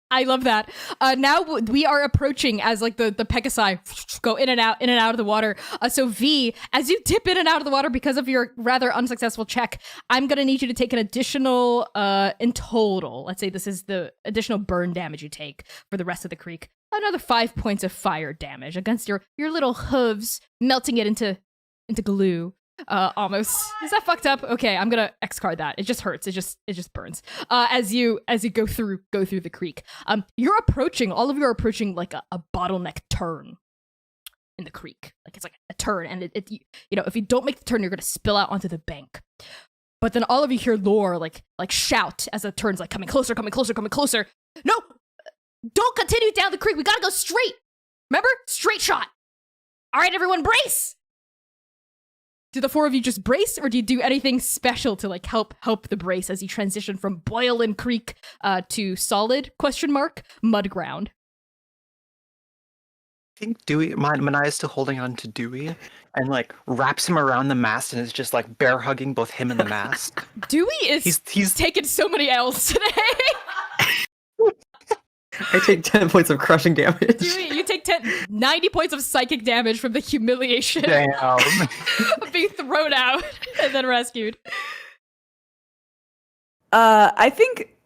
I love that. Now we are approaching as like the Pegasi go in and out of the water. So V, as you dip in and out of the water because of your rather unsuccessful check, I'm going to need you to take an additional, in total, let's say this is the additional burn damage you take for the rest of the creek. Another 5 points of fire damage against your little hooves, melting it into glue. Almost. Is that fucked up? Okay, I'm gonna X-card that. It just hurts. It just burns. As you go through the creek. All of you are approaching like a bottleneck turn in the creek. Like it's like a turn, and it you know, if you don't make the turn, you're gonna spill out onto the bank. But then all of you hear Lore like shout as the turn's like coming closer. No! Don't continue down the creek. We gotta go straight. Remember? Straight shot. All right, everyone, brace. Do the four of you just brace, or do you do anything special to like help the brace as you transition from Boiling Creek to solid mud ground? I think Dewey, Manaya's still holding on to Dewey and like wraps him around the mast and is just like bear hugging both him and the mast. Dewey is he's taken so many L's today. I take 10 points of crushing damage. Dewey, you take 90 points of psychic damage from the humiliation Damn. of being thrown out and then rescued. I think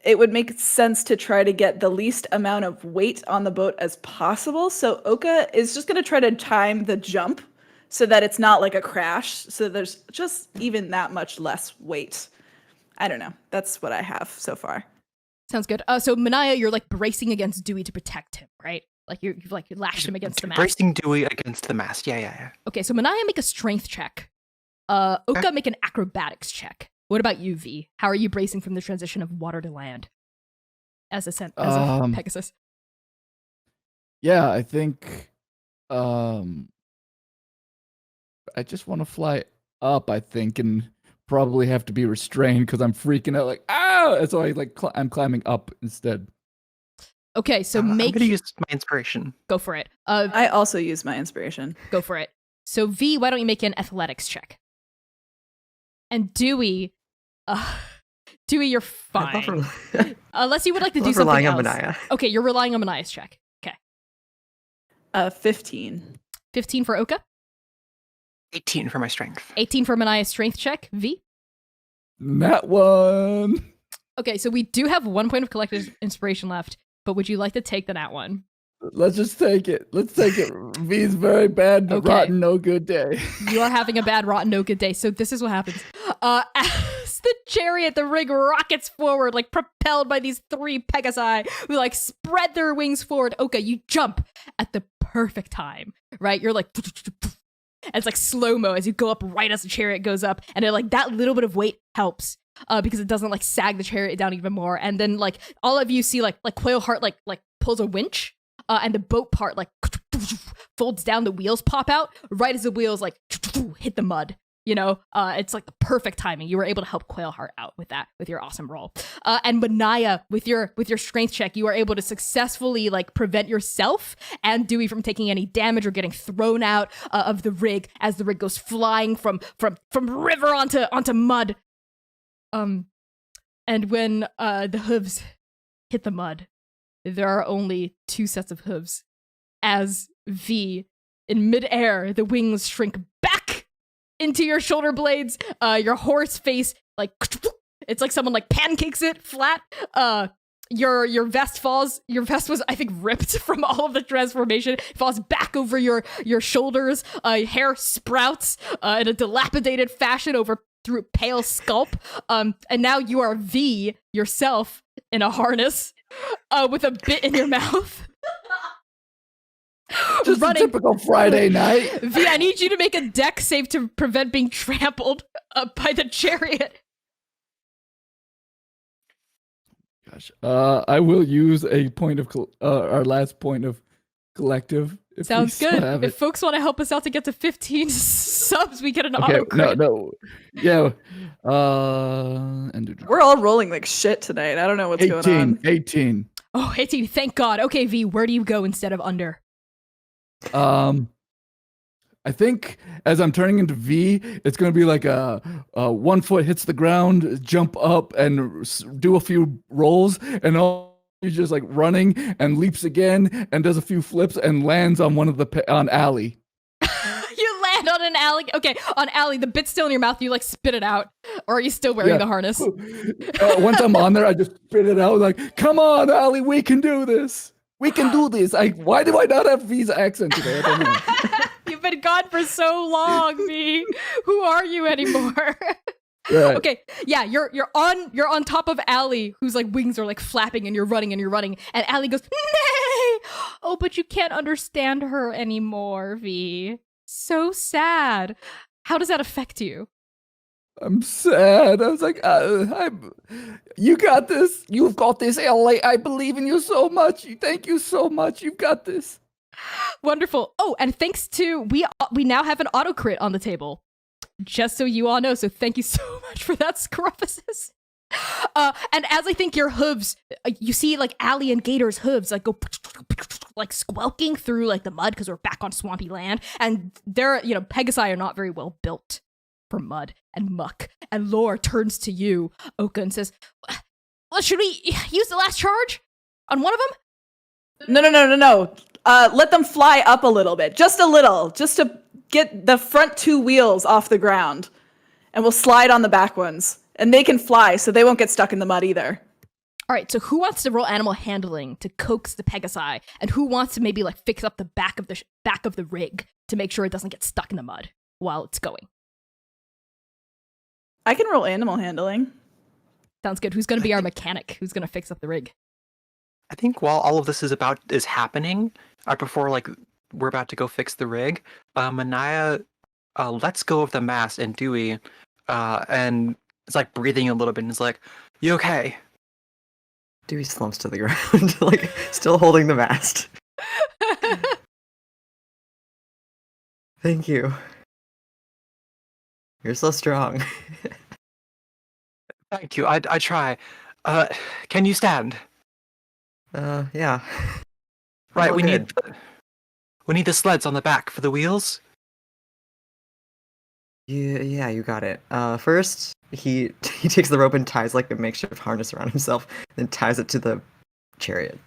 it would make sense to try to get the least amount of weight on the boat as possible. So Oka is just going to try to time the jump so that it's not like a crash. So there's just even that much less weight. I don't know. That's what I have so far. Sounds good. So Manaya, you're like bracing against Dewey to protect him, right? Like you've lashed him against the mast. Bracing Dewey against the mast. Yeah. Okay, so Manaya, make a strength check. Oka, make an acrobatics check. What about you, V? How are you bracing from the transition of water to land as a Pegasus? Yeah, I think I just want to fly up, I think, and probably have to be restrained because I'm freaking out like, ah! So I'm climbing up instead. Okay, so I'm going to use my inspiration. Go for it. I also use my inspiration. Go for it. So V, why don't you make an athletics check? And Dewey, you're fine. Unless you would like to do something relying else. On Manaya. Okay, you're relying on Manaya's check. Okay. 15. 15 for Oka? 18 for my strength. 18 for Manaya's strength check. V? That one. Okay, so we do have 1 point of collective inspiration left, but would you like to take the nat one? Let's just take it. Let's take it. V's very bad, Okay. rotten, no good day. You are having a bad, rotten, no good day. So this is what happens. As the chariot, the rig rockets forward, like propelled by these three Pegasi who like spread their wings forward. Oka, you jump at the perfect time, right? You're like, and it's like slow-mo as you go up right as the chariot goes up. And it, like that little bit of weight helps because it doesn't like sag the chariot down even more. And then like all of you see like Quailheart like pulls a winch. And the boat part like folds down, the wheels pop out right as the wheels like hit the mud. It's like the perfect timing. You were able to help Quailheart out with that, with your awesome roll. And Manaya, with your strength check, you are able to successfully like prevent yourself and Dewey from taking any damage or getting thrown out of the rig as the rig goes flying from river onto mud. And when the hooves hit the mud, there are only 2 sets of hooves. As V, in midair, the wings shrink back into your shoulder blades. Your horse face, like, it's like someone like pancakes it flat. Your vest falls. Your vest was, I think, ripped from all of the transformation. It falls back over your shoulders. Hair sprouts in a dilapidated fashion through pale scalp. And now you are V yourself in a harness with a bit in your mouth. Just a typical Friday night. V, I need you to make a deck save to prevent being trampled by the chariot. Gosh, I will use a point of our last point of collective. If Sounds we still good. have If it. folks want to help us out to get to 15 subs, we get an auto crit. No, yeah. And We're all rolling like shit tonight. I don't know what's going on. 18. Oh, 18, thank God. Okay, V, where do you go instead of under? I think as I'm turning into V, it's going to be like a 1 foot hits the ground, jump up and do a few rolls, and all he's just like running and leaps again and does a few flips and lands on on Allie. You land on an alley. Okay, on Allie, the bit's still in your mouth. You like spit it out, or are you still wearing the harness? Once I'm on there, I just spit it out like, "Come on, Allie, we can do this. We can do this." Why do I not have V's accent today? I don't know. You've been gone for so long, V. Who are you anymore? Right. Okay, yeah, you're on top of Allie, whose like wings are like flapping, and you're running, and Allie goes, "Nay!" Oh, but you can't understand her anymore, V. So sad. How does that affect you? I'm sad. I was like, you got this. You've got this, Ellie. I believe in you so much. Thank you so much. You've got this. Wonderful. Oh, and thanks to we now have an auto crit on the table. Just so you all know. So thank you so much for that, Scruffus. And as I think your hooves, you see like Allie and Gator's hooves like go like squelking through like the mud because we're back on swampy land, and they're Pegasi are not very well built for mud and muck. And Lore turns to you, Oka, and says, "Well, should we use the last charge on one of them?" No. Let them fly up a little bit, just a little, just to get the front 2 wheels off the ground, and we'll slide on the back ones, and they can fly, so they won't get stuck in the mud either. All right, so who wants to roll animal handling to coax the Pegasi, and who wants to maybe like fix up the back of the rig to make sure it doesn't get stuck in the mud while it's going? I can roll animal handling. Sounds good. Who's going to be our mechanic? Who's going to fix up the rig? I think while all of this is happening, before like we're about to go fix the rig, Manaya lets go of the mast, and Dewey and it's like breathing a little bit and is like, "You okay?" Dewey slumps to the ground, like still holding the mast. Thank you. You're so strong. Thank you. I try. Can you stand? Yeah. Right. all We good. need the sleds on the back for the wheels. Yeah, you got it. First, he takes the rope and ties like a makeshift harness around himself, then ties it to the chariot.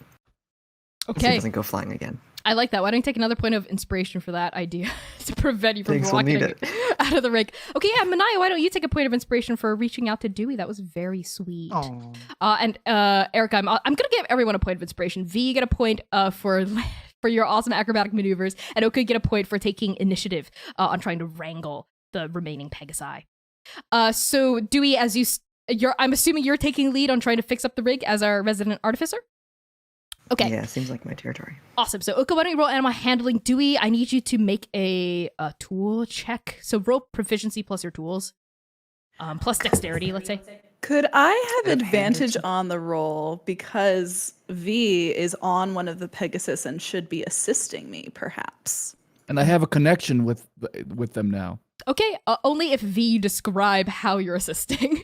So he Okay, doesn't go flying again. I like that. Why don't you take another point of inspiration for that idea to prevent you from Thanks, we'll need rocketing out of the rig? Okay, yeah, Manaya, why don't you take a point of inspiration for reaching out to Dewey? That was very sweet. Oh. And Erica, I'm gonna give everyone a point of inspiration. V, you get a point for your awesome acrobatic maneuvers, and Oka, you get a point for taking initiative on trying to wrangle the remaining Pegasi. So Dewey, as I'm assuming you're taking lead on trying to fix up the rig as our resident artificer. Okay. Yeah, seems like my territory. Awesome. So Oka, why don't you roll animal handling? Dewey, I need you to make a tool check. So roll proficiency plus your tools, plus dexterity, let's say. Could I have Good advantage hand or on the roll because V is on one of the Pegasus and should be assisting me, perhaps? And I have a connection with them now. Okay, only if V describe how you're assisting.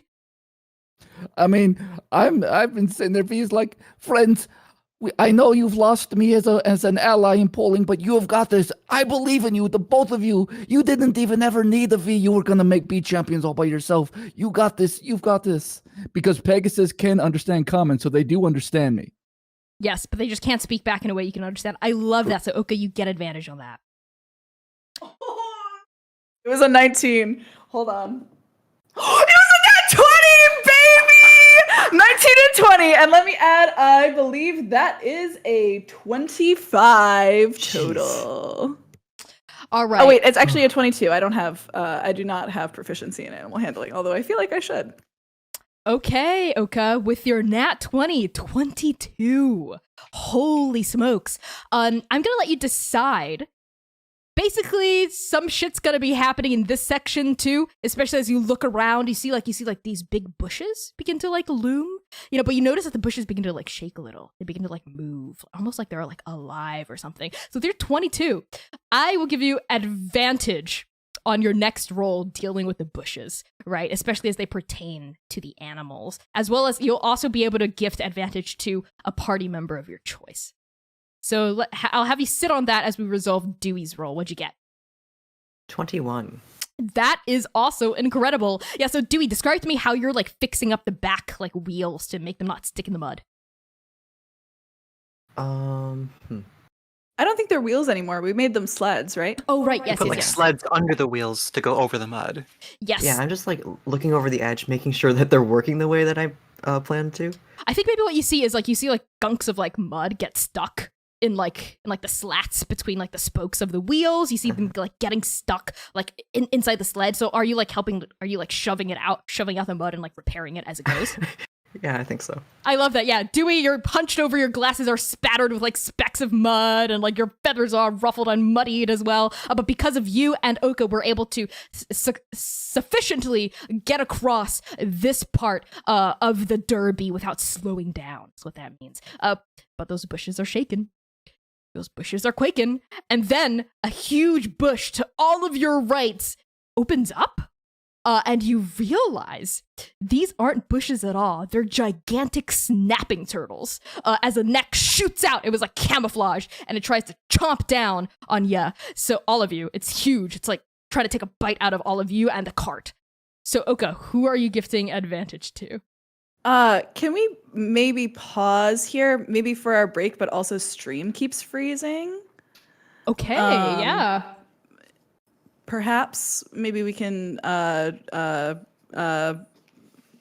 I mean, I've been sitting there. V's like, friends, I know you've lost me as an ally in polling, but you have got this. I believe in you, the both of you. You didn't even ever need a V. You were gonna make B champions all by yourself. You got this. You've got this. Because Pegasus can understand common, so they do understand me. Yes, but they just can't speak back in a way you can understand. I love that. So Oka, you get advantage on that. It was a 19. Hold on. It was a net 20, baby! 19 and 20. And let me add, I believe that is a 25 total. All right. Oh, wait, it's actually a 22. I do not have proficiency in animal handling, although I feel like I should. Okay, Oka, with your nat 20, 22. Holy smokes. I'm gonna let you decide. Basically, some shit's gonna be happening in this section too, especially as you look around. You see these big bushes begin to like loom, but you notice that the bushes begin to like shake a little. They begin to like move, almost like they're like alive or something. So they're 22. I will give you advantage on your next roll dealing with the bushes, right? Especially as they pertain to the animals, as well as you'll also be able to gift advantage to a party member of your choice. So I'll have you sit on that as we resolve Dewey's roll. What'd you get? 21. That is also incredible. Yeah, so Dewey, describe to me how you're like fixing up the back like wheels to make them not stick in the mud. I don't think they're wheels anymore. We made them sleds, right? Oh, right. Yes, Put yes, like yes. sleds under the wheels to go over the mud. Yes. Yeah, I'm just like looking over the edge, making sure that they're working the way that I planned to. I think maybe what you see is like gunks of like mud get stuck in the slats between like the spokes of the wheels. You see them like getting stuck like inside the sled. So are you like shoving out the mud and like repairing it as it goes? Yeah, I think so. I love that. Yeah, Dewey, you're hunched over, your glasses are spattered with like specks of mud, and like your feathers are ruffled and muddied as well. But because of you and Oka, we're able to sufficiently get across this part of the derby without slowing down. That's what that means. But those bushes are shaking. Those bushes are quaking. And then a huge bush to all of your rights opens up. And you realize these aren't bushes at all. They're gigantic snapping turtles. As a neck shoots out, it was like camouflage, and it tries to chomp down on ya. So all of you, it's huge. It's like trying to take a bite out of all of you and the cart. So Oka, who are you gifting advantage to? Can we maybe pause here, maybe for our break, but also stream keeps freezing? Okay, yeah. Perhaps maybe we can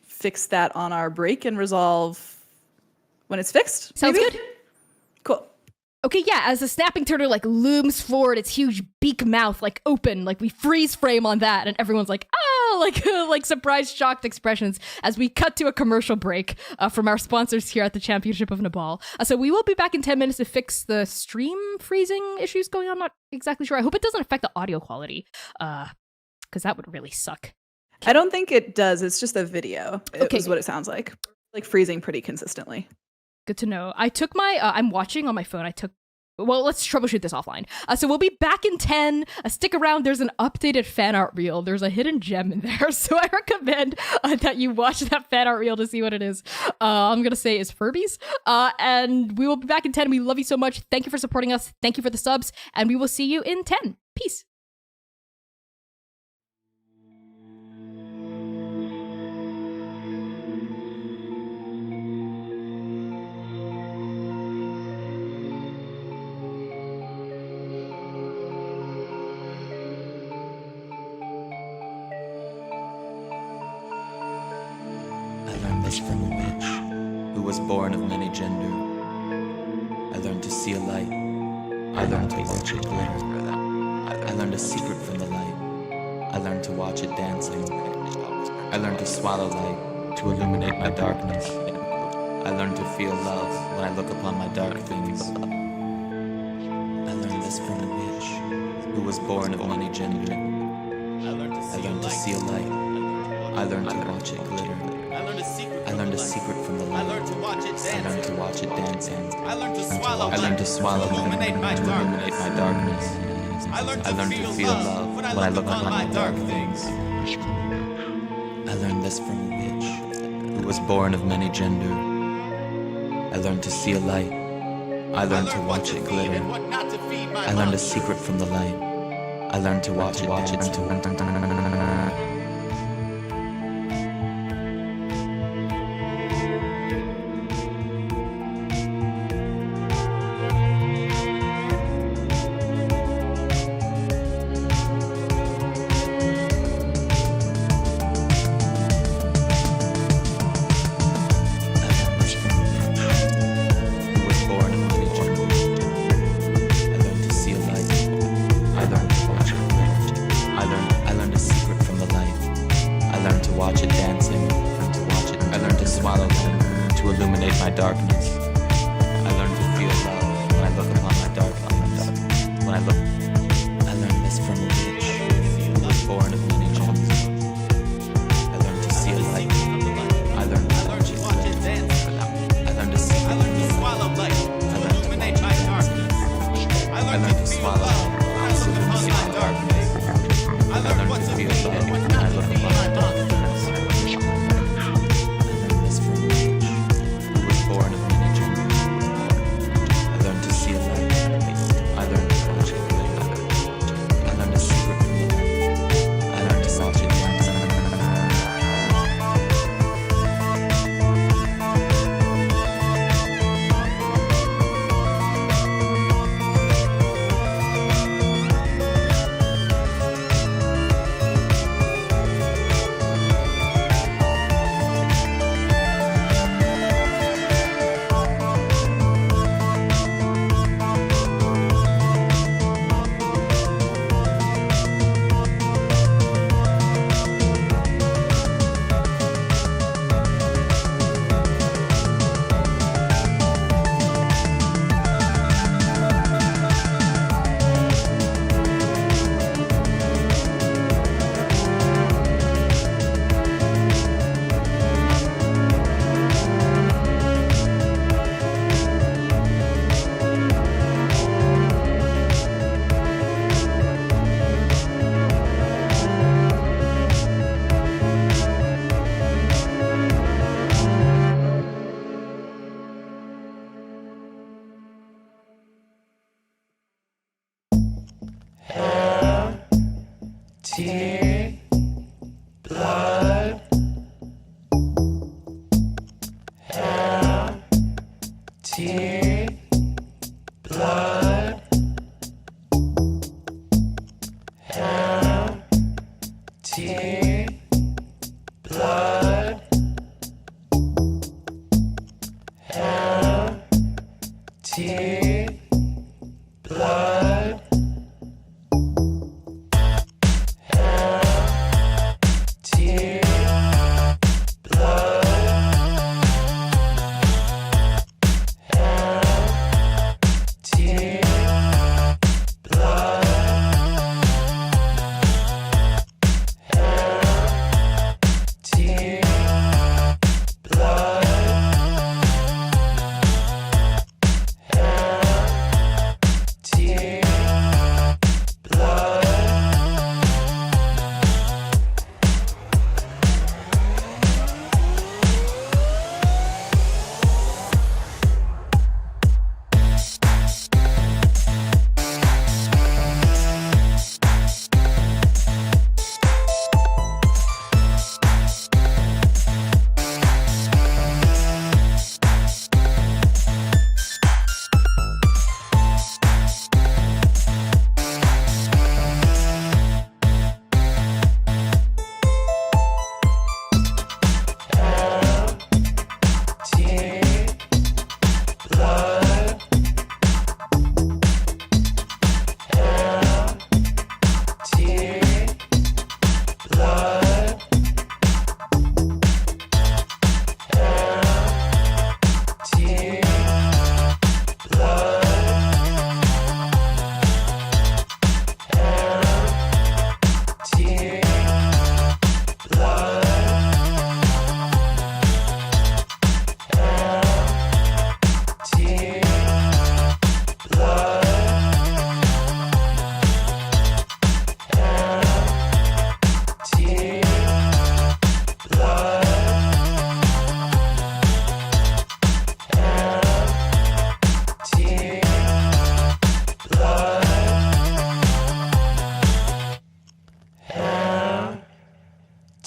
fix that on our break and resolve when it's fixed. Sounds maybe? good. Cool. Okay, yeah, as the snapping turtle like looms forward, its huge beak mouth like open, like we freeze frame on that, and everyone's like, oh, like surprised, shocked expressions as we cut to a commercial break from our sponsors here at the Championship of Nepal. So we will be back in 10 minutes to fix the stream freezing issues going on. Not exactly sure. I hope it doesn't affect the audio quality, because that would really suck. I don't think it does. It's just a video. Okay. Is what it sounds like freezing pretty consistently. Good to know. I took my, I'm watching on my phone. Well, let's troubleshoot this offline. So we'll be back in 10. Stick around. There's an updated fan art reel. There's a hidden gem in there. So I recommend that you watch that fan art reel to see what it is. I'm going to say it's Furbies. And we will be back in 10. We love you so much. Thank you for supporting us. Thank you for the subs. And we will see you in 10. Peace. From a witch who was born of many gender. I learned to see a light. I learned to watch it glitter. I learned a secret from the light. I learned to watch it dancing. I learned to swallow light to illuminate my darkness. I learned to feel love when I look upon my dark things. I learned this from a witch who was born of many gender. I learned to see a light. I learned to watch it glitter. I learned a secret from the light. I learned to watch it dancing. I learned to swallow light to illuminate my darkness. I learned to feel love when I look upon my dark things. I learned this from a witch who was born of many gender. I learned to see a light. I learned to watch it glitter. I learned a secret from the light. I learned to watch it.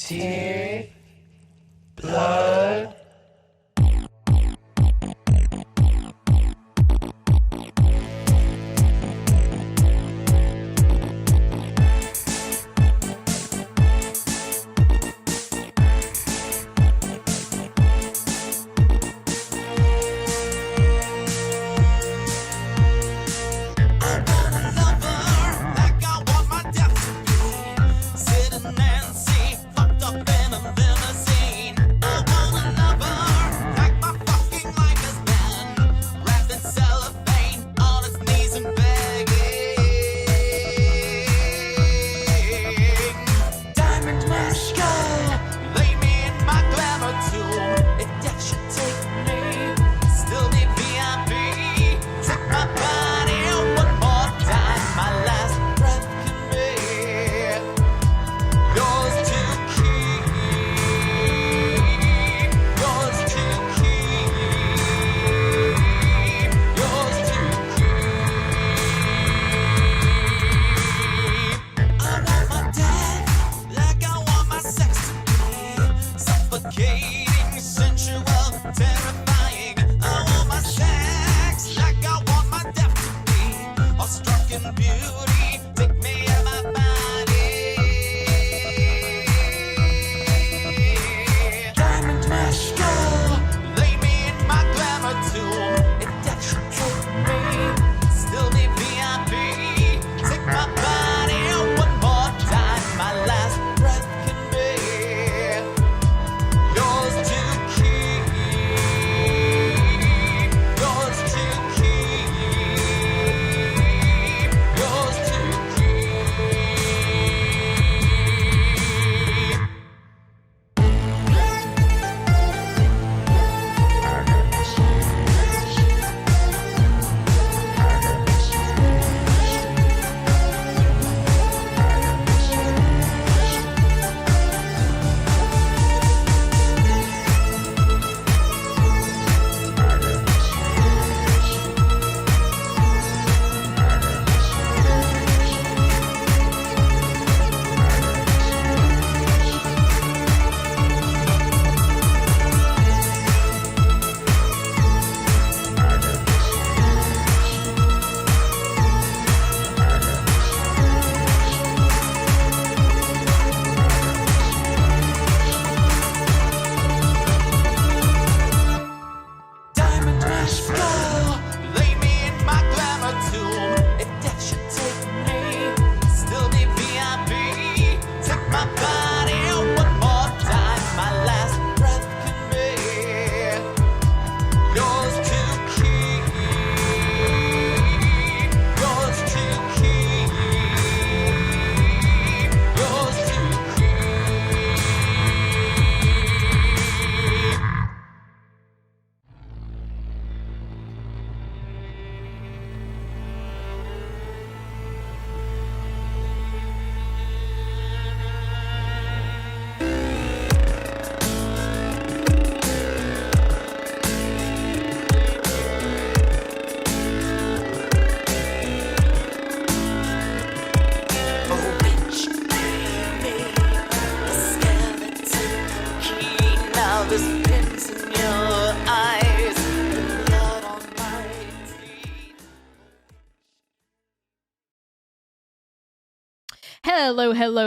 Tea. Blood.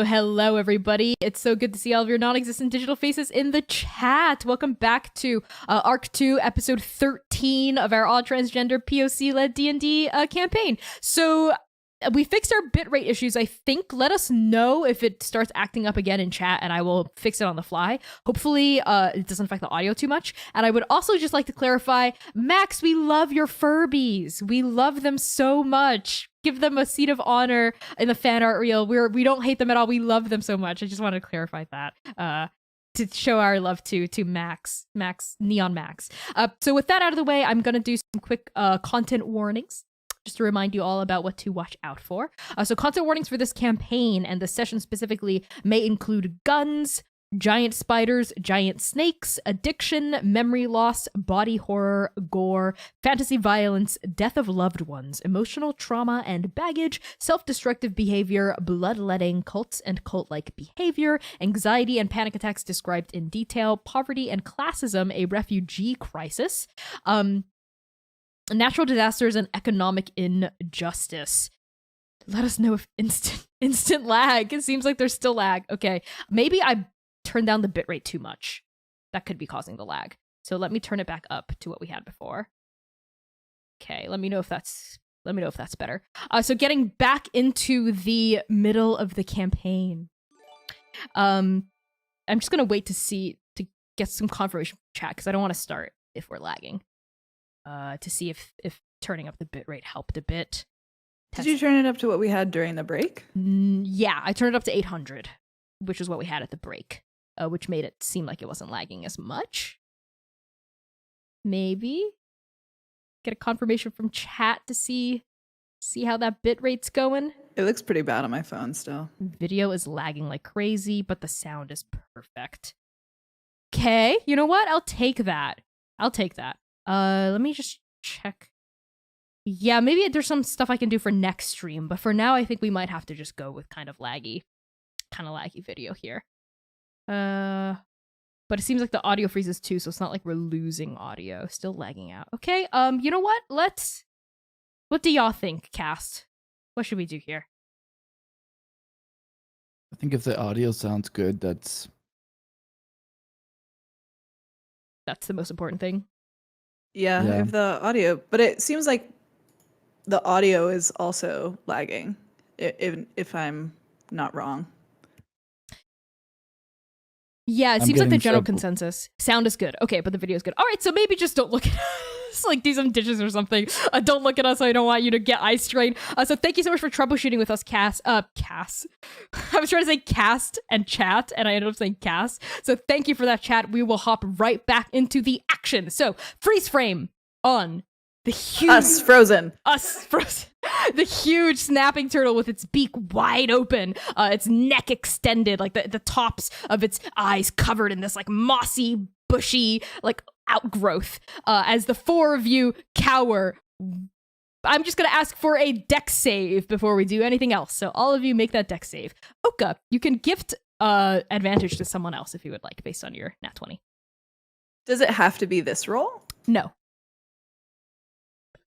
Hello, everybody. It's so good to see all of your non-existent digital faces in the chat. Welcome back to Arc 2, Episode 13 of our all-transgender POC-led D&D campaign. So we fixed our bitrate issues, I think. Let us know if it starts acting up again in chat, and I will fix it on the fly. Hopefully, it doesn't affect the audio too much. And I would also just like to clarify, Max, we love your Furbies. We love them so much. Give them a seat of honor in the fan art reel. We don't hate them at all. We love them so much. I just wanted to clarify that to show our love to Max, Neon Max. So with that out of the way, I'm gonna do some quick content warnings, just to remind you all about what to watch out for. So content warnings for this campaign and the session specifically may include guns, giant spiders, giant snakes, addiction, memory loss, body horror, gore, fantasy violence, death of loved ones, emotional trauma and baggage, self-destructive behavior, bloodletting, cults and cult-like behavior, anxiety and panic attacks described in detail, poverty and classism, a refugee crisis, natural disasters and economic injustice. Let us know if instant lag. It seems like there's still lag. Okay, maybe I turned down the bitrate too much. That could be causing the lag. So let me turn it back up to what we had before. Okay, let me know if that's better. So getting back into the middle of the campaign. I'm just gonna wait to get some confirmation from chat because I don't want to start if we're lagging. To see if turning up the bitrate helped a bit. Did you turn it up to what we had during the break? Yeah, I turned it up to 800, which is what we had at the break, which made it seem like it wasn't lagging as much. Maybe get a confirmation from chat to see how that bitrate's going. It looks pretty bad on my phone still. Video is lagging like crazy, but the sound is perfect. Okay, you know what? I'll take that. Let me just check. Yeah, maybe there's some stuff I can do for next stream, but for now I think we might have to just go with kind of laggy video here. But it seems like the audio freezes too, so it's not like we're losing audio. Still lagging out. Okay, you know what? What do y'all think, cast? What should we do here? I think if the audio sounds good, that's the most important thing. Yeah, if the audio, but it seems like the audio is also lagging, if I'm not wrong. Yeah, it I'm seems like the getting general trouble. consensus. Sound is good. Okay, but the video is good. All right, so maybe just don't look at us. Like, do some dishes or something. Don't look at us. I don't want you to get eye strain. So thank you so much for troubleshooting with us, Cass. I was trying to say cast and chat, and I ended up saying Cass. So thank you for that, chat. We will hop right back into the action. So freeze frame on the huge... Us frozen. The huge snapping turtle with its beak wide open, its neck extended, like the tops of its eyes covered in this like mossy, bushy, like outgrowth. As the four of you cower, I'm just gonna ask for a dex save before we do anything else. So all of you make that dex save. Oka, you can gift advantage to someone else if you would like, based on your nat 20. Does it have to be this roll? No.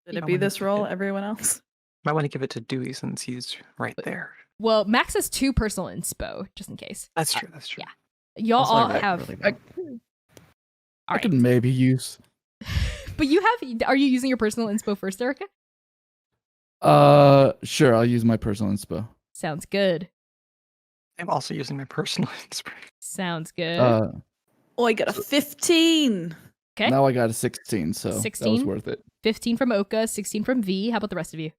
Did it be this roll, everyone else? Might want to give it to Dewey since he's right there. Well, Max has 2 personal inspo, just in case. That's true. That's true. Yeah. Y'all Also, all I have... really don't. I could maybe use. But you have... Are you using your personal inspo first, Erica? Sure, I'll use my personal inspo. Sounds good. I'm also using my personal inspiration. Sounds good. Oh, I got a 15. Okay. Now I got a 16, so that was 16? worth it. 15 from Oka, 16 from V. How about the rest of you?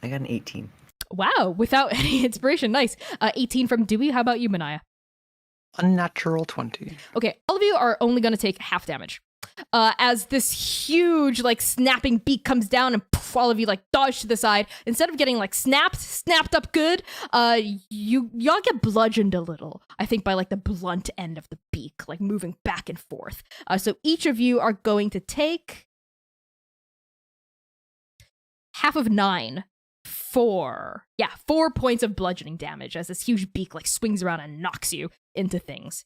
I got an 18. Wow, without any inspiration. Nice. 18 from Dewey. How about you, Manaya? Unnatural 20. Okay, all of you are only going to take half damage. As this huge, like, snapping beak comes down and poof, all of you, like, dodge to the side. Instead of getting, like, snapped up good, y'all get bludgeoned a little, I think, by, like, the blunt end of the beak, like, moving back and forth. So each of you are going to take half of 9. 4 points of bludgeoning damage as this huge beak, like, swings around and knocks you into things.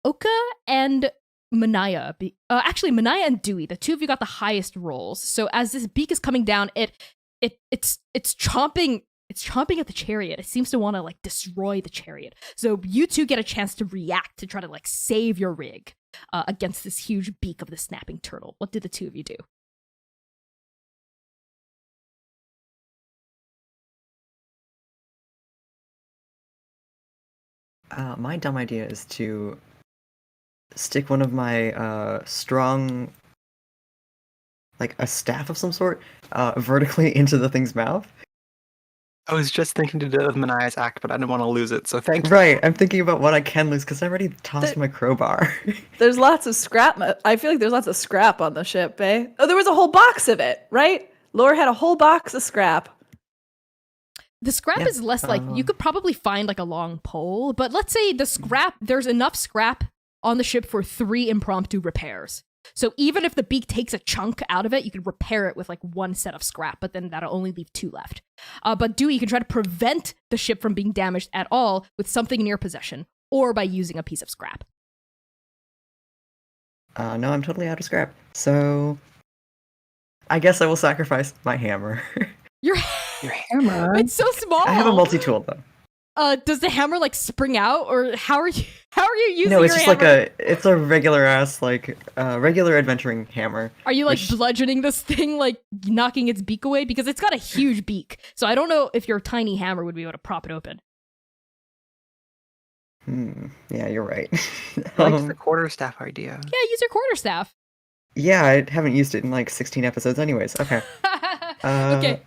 Oka and Manaya, actually Manaya and Dewey, the two of you got the highest rolls. So as this beak is coming down, it's chomping at the chariot. It seems to want to, like, destroy the chariot. So you two get a chance to react to try to, like, save your rig against this huge beak of the snapping turtle. What did the two of you do? My dumb idea is to stick one of my strong, like a staff of some sort, vertically into the thing's mouth. I was just thinking to do it with Manaya's act, but I didn't want to lose it, so thank you. Right, I'm thinking about what I can lose because I already tossed my crowbar. There's lots of scrap. I feel like there's lots of scrap on the ship, eh? Oh, there was a whole box of it, right? Laura had a whole box of scrap. The scrap Yeah, is less like, you could probably find like a long pole, but let's say the scrap, there's enough scrap on the ship for 3 impromptu repairs. So even if the beak takes a chunk out of it, you can repair it with like 1 set of scrap, but then that'll only leave 2 left. But Dewey, you can try to prevent the ship from being damaged at all with something in your possession or by using a piece of scrap. No, I'm totally out of scrap. So I guess I will sacrifice my hammer. Your hammer. It's so small. I have a multi-tool though. Does the hammer like spring out, or how are you using No, it's your just hammer? it's a regular ass regular adventuring hammer. Are you like bludgeoning this thing, like knocking its beak away? Because it's got a huge beak. So I don't know if your tiny hammer would be able to prop it open. Yeah, you're right. I like the quarterstaff idea. Yeah, use your quarterstaff. Yeah, I haven't used it in like 16 episodes anyways. Okay. Okay.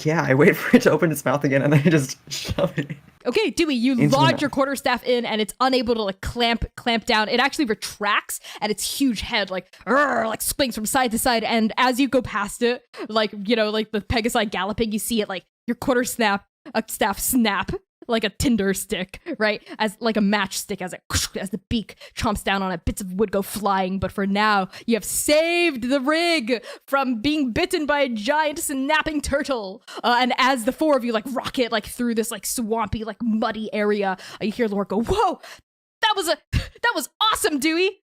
Yeah, I wait for it to open its mouth again and then I just shove it. Okay, Dewey, you Into the lodge mouth. your quarterstaff in and it's unable to like clamp down. It actually retracts and its huge head like swings from side to side. And as you go past it, like, you know, like the Pegasi galloping, you see it like your staff snap like a tinder stick, right? As like a matchstick as the beak chomps down on it, bits of wood go flying. But for now, you have saved the rig from being bitten by a giant snapping turtle. And as the 4 of you like rocket like through this like swampy, like muddy area, you hear Lord go, "Whoa, that was awesome, Dewey."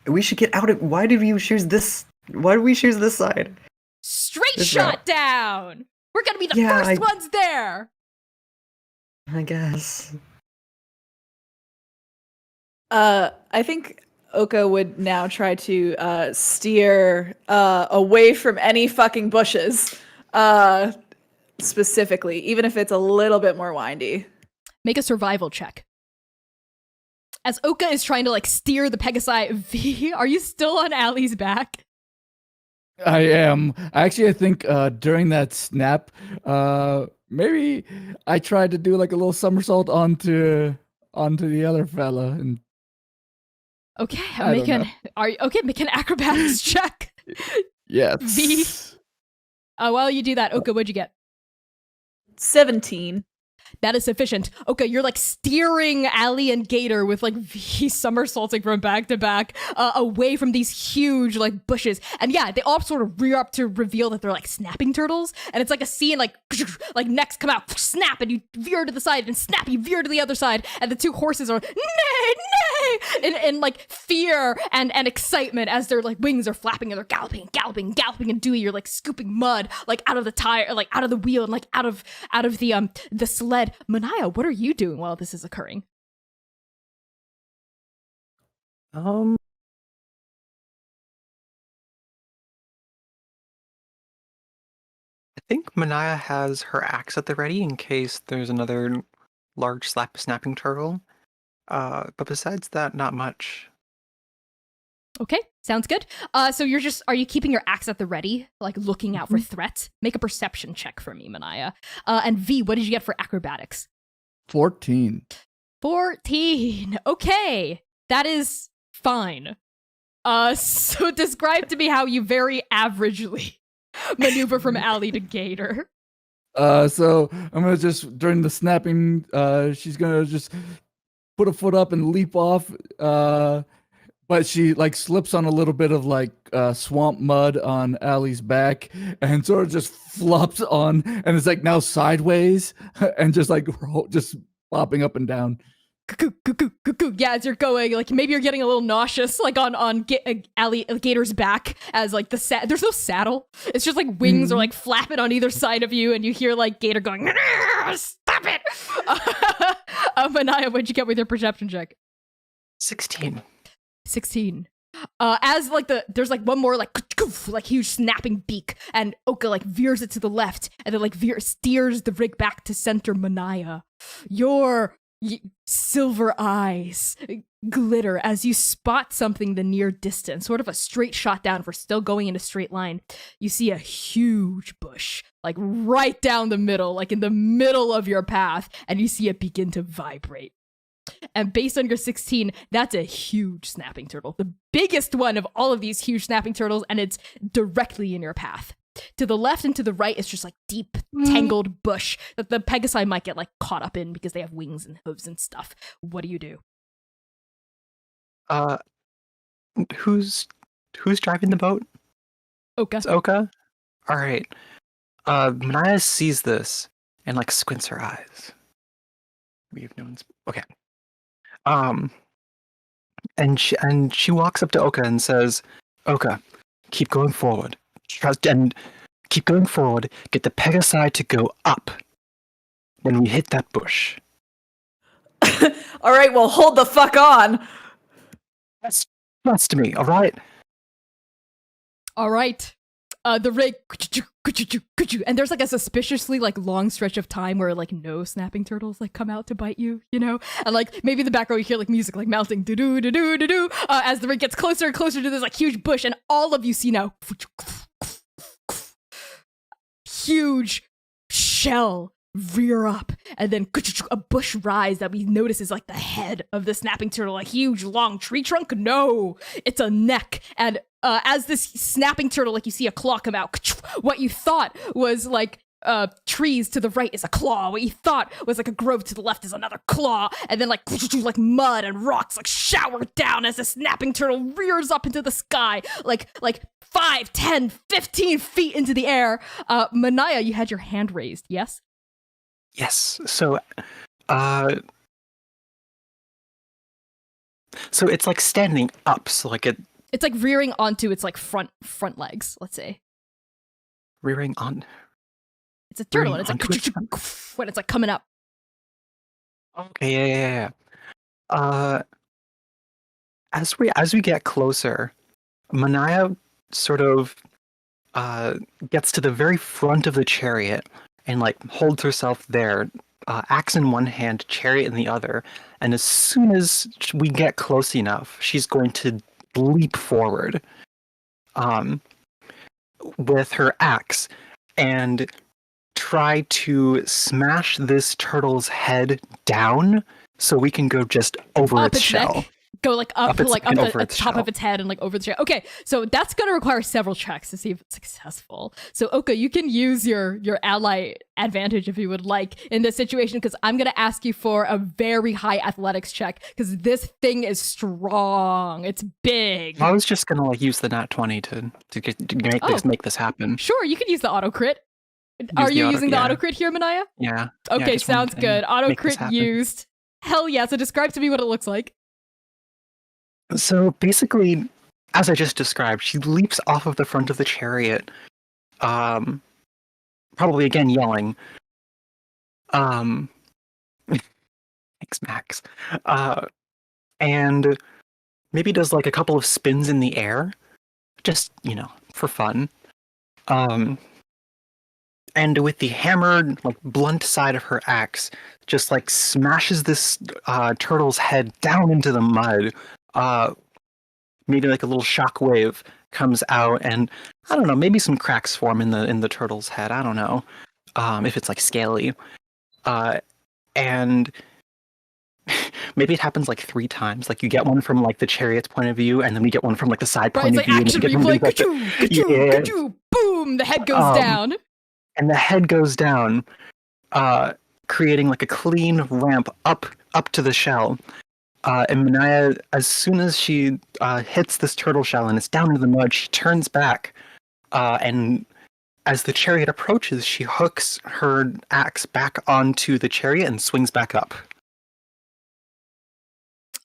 We should get out of. Why did we choose this? Why did we choose this side? Straight This shot route. down. We're gonna be the Yeah, first ones there. I guess. I think Oka would now try to steer away from any fucking bushes, specifically, even if it's a little bit more windy. Make a survival check. As Oka is trying to like steer the Pegasi, V, are you still on Allie's back? I am. Actually, I think during that snap, maybe I tried to do like a little somersault onto the other fella, and Okay, I don't know. make an acrobatics check. yes. V. While you do that, Oka, what'd you get? 17. That is sufficient. Okay, you're like steering Allie and Gator with like V somersaulting from back to back away from these huge like bushes. And yeah, they all sort of rear up to reveal that they're like snapping turtles. And it's like a scene like necks come out, snap, and you veer to the side, and snap, you veer to the other side. And the 2 horses are nay, in like fear and excitement as their like wings are flapping and they're galloping. And Dewey, you're like scooping mud like out of the tire, like out of the wheel, and like out of the sled. Manaya, what are you doing while this is occurring? I think Manaya has her axe at the ready in case there's another large snapping turtle. But besides that, not much. Okay, sounds good. So are you keeping your axe at the ready, like looking out for threats? Make a perception check for me, Manaya. And V, what did you get for acrobatics? 14. 14. Okay, that is fine. So describe to me how you very averagely maneuver from Allie to Gator. So I'm gonna just during the snapping, she's gonna just put a foot up and leap off. But she like slips on a little bit of like swamp mud on Allie's back and sort of just flops on, and it's like now sideways and just like just bopping up and down. Yeah, as you're going, like maybe you're getting a little nauseous, like on Alligator's back, as like there's no saddle. It's just like wings are like flapping on either side of you, and you hear like Gator going, "Stop it!" Manaya, what'd you get with your perception check? 16. 16. As like there's like one more like huge snapping beak, and Oka like veers it to the left, and then like steers the rig back to center. Manaya, your silver eyes glitter as you spot something in the near distance, sort of a straight shot down. If we're still going in a straight line, you see a huge bush like right down the middle, like in the middle of your path, and you see it begin to vibrate. And based on your 16, that's a huge snapping turtle. The biggest one of all of these huge snapping turtles, and it's directly in your path. To the left and to the right is just like deep, tangled bush that the Pegasi might get like caught up in because they have wings and hooves and stuff. What do you do? Who's driving the boat? Oka. It's Oka? Alright. Manaya sees this and like squints her eyes. We've known okay. And she walks up to Oka and says, Oka, keep going forward. Trust and keep going forward. Get the Pegasi to go up when we hit that bush. All right, well, hold the fuck on. Trust me, alright? All right. The rig, and there's like a suspiciously like long stretch of time where like no snapping turtles like come out to bite you, you know, and like maybe in the background you hear like music like mounting do do do do do do as the rig gets closer and closer to this like huge bush, and all of you see now huge shell rear up, and then a bush rise that we notice is like the head of the snapping turtle, a huge long tree trunk. No, it's a neck, and as this snapping turtle, like you see a claw come out. What you thought was like trees to the right is a claw. What you thought was like a grove to the left is another claw, and then like mud and rocks like shower down as the snapping turtle rears up into the sky, like 5, 10, 15 feet into the air. Manaya, you had your hand raised, yes? Yes. So it's like standing up. So like it's like rearing onto its like front legs, let's say. Rearing on. It's a turtle, and it's like when it's like coming up. Okay, yeah. As we get closer, Manaya sort of gets to the very front of the chariot and like holds herself there, axe in one hand, chariot in the other. And as soon as we get close enough, she's going to leap forward with her axe and try to smash this turtle's head down so we can go just over Up its shell. neck. Go like up Up the its top shell. of its head and like over the shell. Okay, so that's gonna require several checks to see if it's successful. So Oka, you can use your ally advantage if you would like in this situation, because I'm gonna ask you for a very high athletics check because this thing is strong. It's big. I was just gonna like use the nat 20 to make this happen. Sure, you can use the auto crit. Are you using the auto crit here, Manaya? Yeah. Okay, just wanted sounds to good. Auto make this crit happen. used. Hell yeah! So describe to me what it looks like. So basically, as I just described, she leaps off of the front of the chariot, probably again yelling, thanks, Max, and maybe does like a couple of spins in the air, just, for fun. And with the hammered, like blunt side of her axe, just like smashes this turtle's head down into the mud. Maybe like a little shockwave comes out, and I don't know, maybe some cracks form in the turtle's head. I don't know if it's like scaly, and maybe it happens like 3 times. Like you get one from like the chariot's point of view, and then we get one from like the side Right, point it's of like view. action And replay. like Ka-choo, ka-choo, yeah. ka-choo, boom! The head goes down. And the head goes down, creating like a clean ramp up to the shell. And Manaya, as soon as she hits this turtle shell and it's down into the mud, she turns back. And as the chariot approaches, she hooks her axe back onto the chariot and swings back up.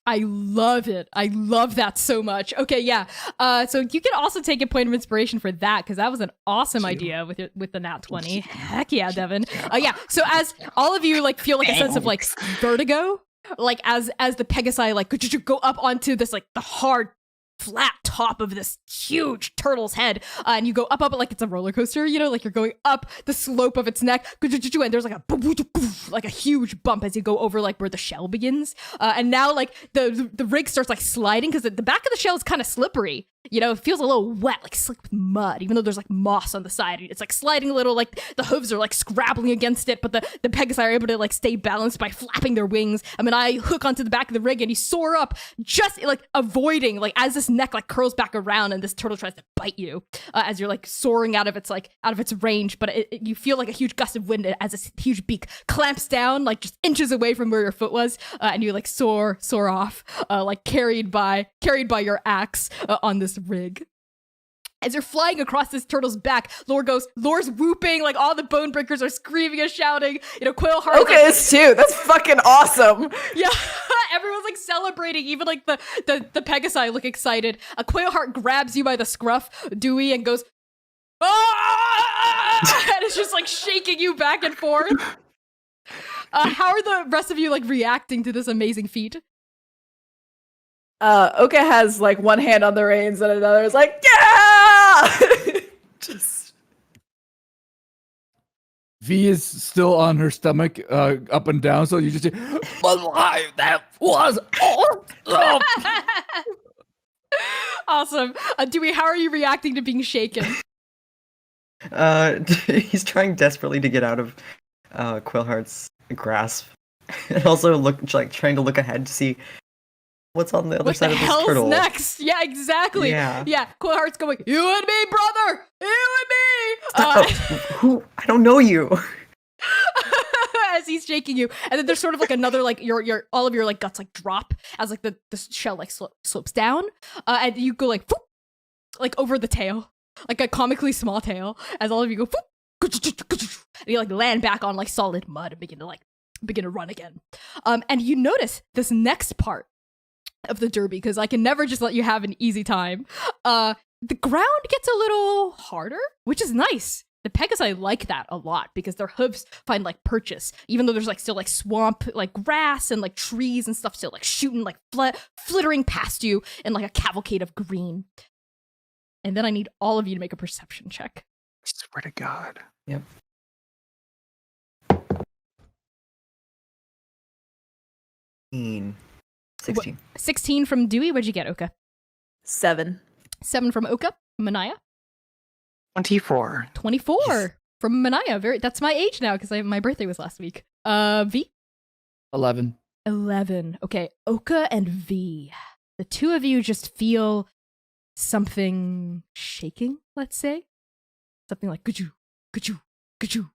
I love it. I love that so much. Okay, yeah. So you can also take a point of inspiration for that, because that was an awesome idea with the nat 20. Heck yeah, Devin. Yeah. So as all of you like feel like a sense of like vertigo, like as the Pegasi like go up onto this like the hard flat top of this huge turtle's head, and you go up like it's a roller coaster, like you're going up the slope of its neck, and there's like a huge bump as you go over like where the shell begins, and now like the rig starts like sliding because the back of the shell is kind of slippery, You know, it feels a little wet, like slick with mud, even though there's like moss on the side. It's like sliding a little, like the hooves are like scrabbling against it, but the Pegasi are able to like stay balanced by flapping their wings. I mean, I hook onto the back of the rig and you soar up, just like avoiding, like as this neck like curls back around and this turtle tries to bite you as you're like soaring out of its range. But you feel like a huge gust of wind as this huge beak clamps down, like just inches away from where your foot was, and you like soar off, like carried by your axe on this rig. As you're flying across this turtle's back, Lore's whooping, like all the bone breakers are screaming and shouting. You know, Quail Heart. Okay, it's too. That's fucking awesome. Yeah, everyone's like celebrating. Even like the Pegasi look excited. A Quail Heart grabs you by the scruff, Dewey, and goes, ah! And it's just like shaking you back and forth. How are the rest of you like reacting to this amazing feat? Oka has like one hand on the reins and another is like, yeah! Just V is still on her stomach, up and down, so you just say, alive, that was awesome! Awesome. Dewey, how are you reacting to being shaken? He's trying desperately to get out of Quillheart's grasp, and also trying to look ahead to see what's on the other side of this turtle. What's next? Yeah, exactly. Yeah. Quillheart's going, you and me, brother! You and me! Stop. Who? I don't know you. As he's shaking you. And then there's sort of like another, like, your all of your, like, guts, like, drop as, like, the shell, like, slopes down. And you go, like, whoop, like, over the tail. Like, a comically small tail. As all of you go, whoop, and you, like, land back on, like, solid mud and begin to run again. And you notice this next part of the derby, because I can never just let you have an easy time. The ground gets a little harder, which is nice. The Pegasi like that a lot because their hooves find like purchase, even though there's like still like swamp, like grass and like trees and stuff still like shooting, like flittering past you in like a cavalcade of green. And then I need all of you to make a perception check. I swear to God. Yep. Mm. 16. 16 from Dewey. What'd you get, Oka? 7. 7 from Oka. Manaya? 24. 24 yes. From Manaya. That's my age now because my birthday was last week. V? 11. 11. Okay, Oka and V. The two of you just feel something shaking, let's say. Something like, gajoo, gajoo, gajoo.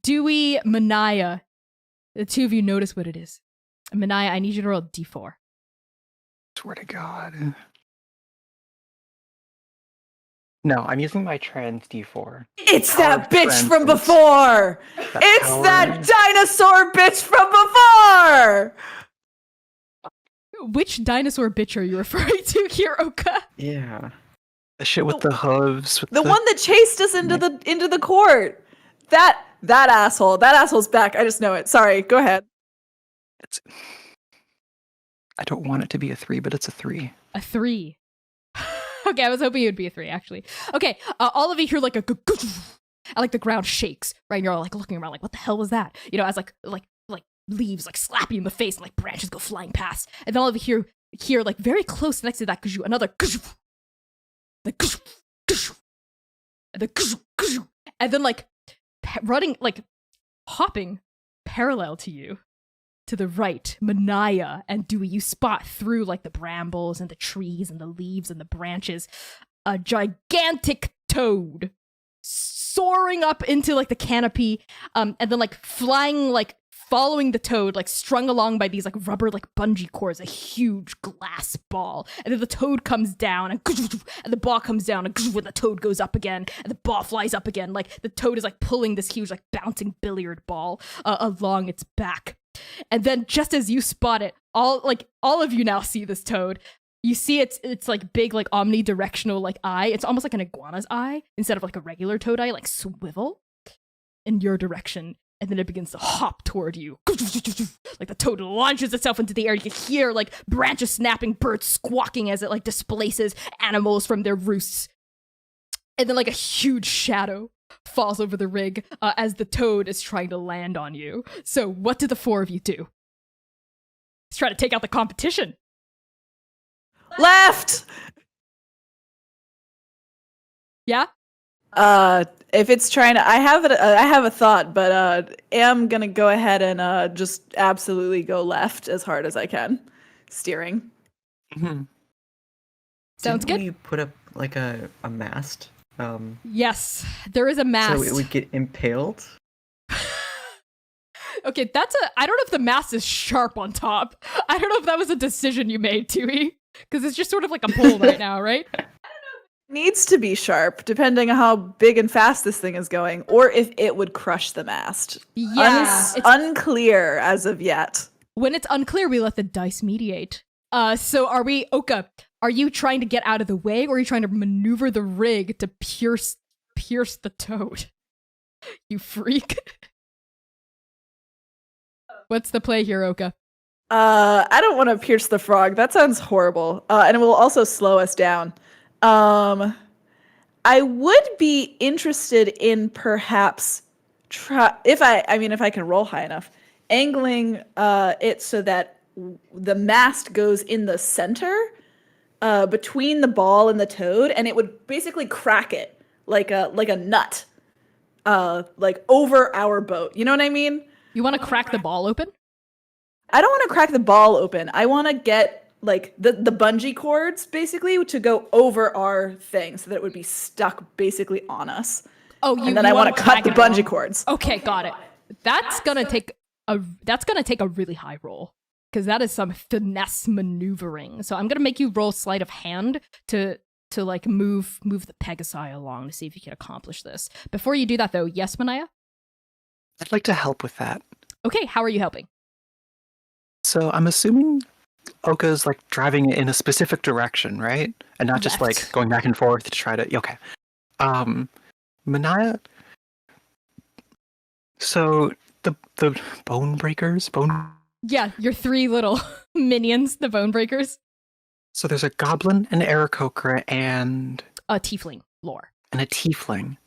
Dewey, Manaya. The two of you notice what it is. Manaya, I need you to roll D4. Swear to God. No, I'm using my trans D4. It's that bitch from before! It's that dinosaur bitch from before! Which dinosaur bitch are you referring to here, Oka? Yeah. The shit with the hooves. The one that chased us into the court. That asshole. That asshole's back. I just know it. Sorry, go ahead. I don't want it to be a 3, but it's a 3. A 3. Okay, I was hoping it would be a 3, actually. Okay, all of you hear like a and like the ground shakes, right? And you're all like looking around like, what the hell was that? You know, as like leaves like slap you in the face and like branches go flying past. And then all of you hear like very close next to that another like and then like running, like hopping parallel to you. To the right, Manaya and Dewey, you spot through like the brambles and the trees and the leaves and the branches a gigantic toad soaring up into like the canopy, and then like flying, like following the toad, like strung along by these like rubber like bungee cords, a huge glass ball. And then the toad comes down and the ball comes down and when the toad goes up again and the ball flies up again. Like the toad is like pulling this huge like bouncing billiard ball along its back. And then just as you spot it, all of you now see this toad. You see it's like big, like omnidirectional like eye. It's almost like an iguana's eye instead of like a regular toad eye, like swivel in your direction. And then it begins to hop toward you. Like the toad launches itself into the air. You can hear like branches snapping, birds squawking as it like displaces animals from their roosts. And then like a huge shadow falls over the rig as the toad is trying to land on you. So what do the four of you do? Let's try to take out the competition. Left! Yeah? If it's trying to, I have a thought, but am gonna go ahead and just absolutely go left as hard as I can, steering. Mhm. Sounds Didn't good. we put up like a mast? Yes, there is a mast. So it would get impaled? Okay, I don't know if the mast is sharp on top. I don't know if that was a decision you made, Tui. Because it's just sort of like a pole right now, right? Needs to be sharp, depending on how big and fast this thing is going, or if it would crush the mast. Yeah. It's Unclear as of yet. when it's unclear, we let the dice mediate. So are we, Oka, are you trying to get out of the way, or are you trying to maneuver the rig to pierce the toad? You freak. What's the play here, Oka? I don't want to pierce the frog. That sounds horrible. And it will also slow us down. I would be interested in perhaps if I can roll high enough, angling it so that the mast goes in the center between the ball and the toad, and it would basically crack it like a nut, like over our boat. You know what I mean? You want to crack the ball open? I don't want to crack the ball open. I want to get like the bungee cords basically to go over our thing so that it would be stuck basically on us. Oh, and then I want to cut the bungee cords. Okay, got it. That's gonna take a really high roll, because that is some finesse maneuvering. So I'm gonna make you roll sleight of hand to like move the Pegasi along to see if you can accomplish this. Before you do that though, yes, Manaya? I'd like to help with that. Okay, how are you helping? So I'm assuming Oka's like driving it in a specific direction, right? And not just Left. like going back and forth to try to. Okay. Manaya. So the bone breakers, Yeah, your three little minions, the bone breakers. So there's a goblin, an Aarakocra, and A tiefling lore. a tiefling.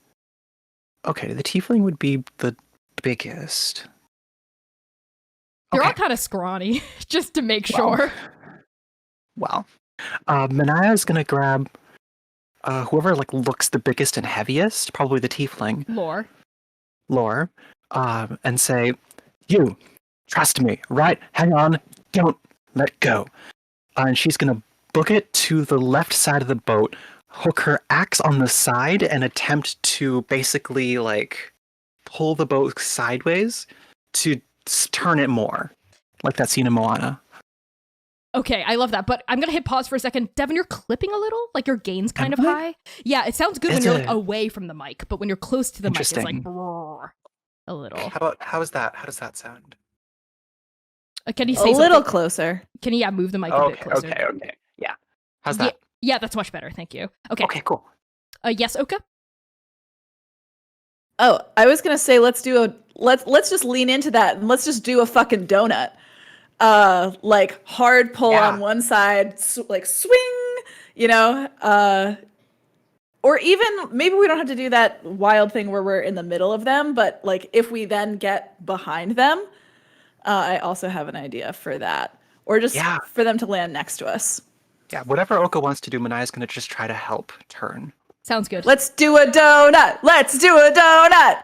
Okay, the tiefling would be the biggest. They're all Okay. kind of scrawny, just to make Well, sure. Well, Manaya's gonna grab whoever like looks the biggest and heaviest, probably the tiefling, Lore. and say, "You, trust me, right? Hang on, don't let go." And she's gonna book it to the left side of the boat, hook her axe on the side, and attempt to basically like pull the boat sideways to turn it more, like that scene in Moana. Okay, I love that, but I'm gonna hit pause for a second. Devin, you're clipping a little, like your gain's kind of Am I? high. Yeah, it sounds good when Is you're like it? away from the mic, but when you're close to the mic, it's like Interesting. brrr, a little. How is that? How does that sound? Can you A say little something? closer. Can you move the mic a bit closer? Okay. Yeah. How's that? Yeah, that's much better. Thank you. Okay. Okay, cool. Yes, Oka. Oh, I was gonna say let's just lean into that and let's just do a fucking donut. Like hard pull Yeah. on one side, like swing, you know. Or even maybe we don't have to do that wild thing where we're in the middle of them, but like if we then get behind them, I also have an idea for that. Or just Yeah. for them to land next to us. Yeah, whatever Oka wants to do, Manaya's gonna just try to help turn. Sounds good. Let's do a donut. Let's do a donut.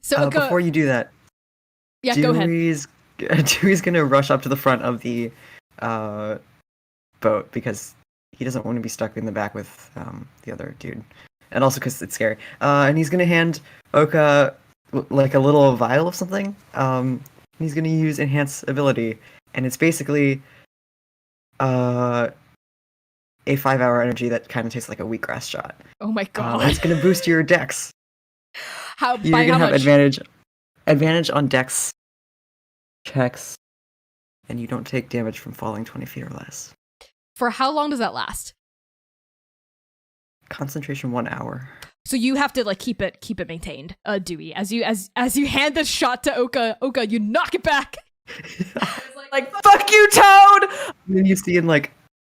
So Oka, Before you do that, yeah, go ahead. Dewey's gonna rush up to the front of the boat because he doesn't want to be stuck in the back with the other dude, and also because it's scary. And he's gonna hand Oka like a little vial of something. He's gonna use enhance ability, and it's basically a 5-hour energy that kind of tastes like a wheatgrass shot. Oh my god. It's gonna boost your dex. How You're by gonna how have much? advantage on dex checks, and you don't take damage from falling 20 feet or less. For how long does that last? Concentration 1 hour. So you have to like keep it maintained, Dewey. As you hand this shot to Oka, you knock it back. Like fuck you, Toad. And then you see in like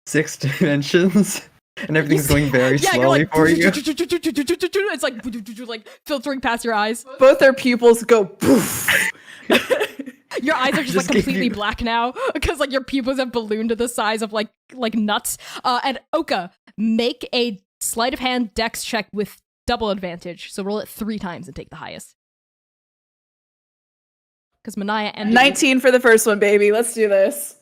6 dimensions, and everything's going very Yeah, you're slowly like, for you. it's like filtering past your eyes. Both their pupils go poof. Your eyes are just like Just gave completely you- black now because like your pupils have ballooned to the size of like nuts. And Oka, make a sleight of hand dex check with double advantage. So roll it 3 times and take the highest. Because Manaya and 19 for the first one, baby. Let's do this.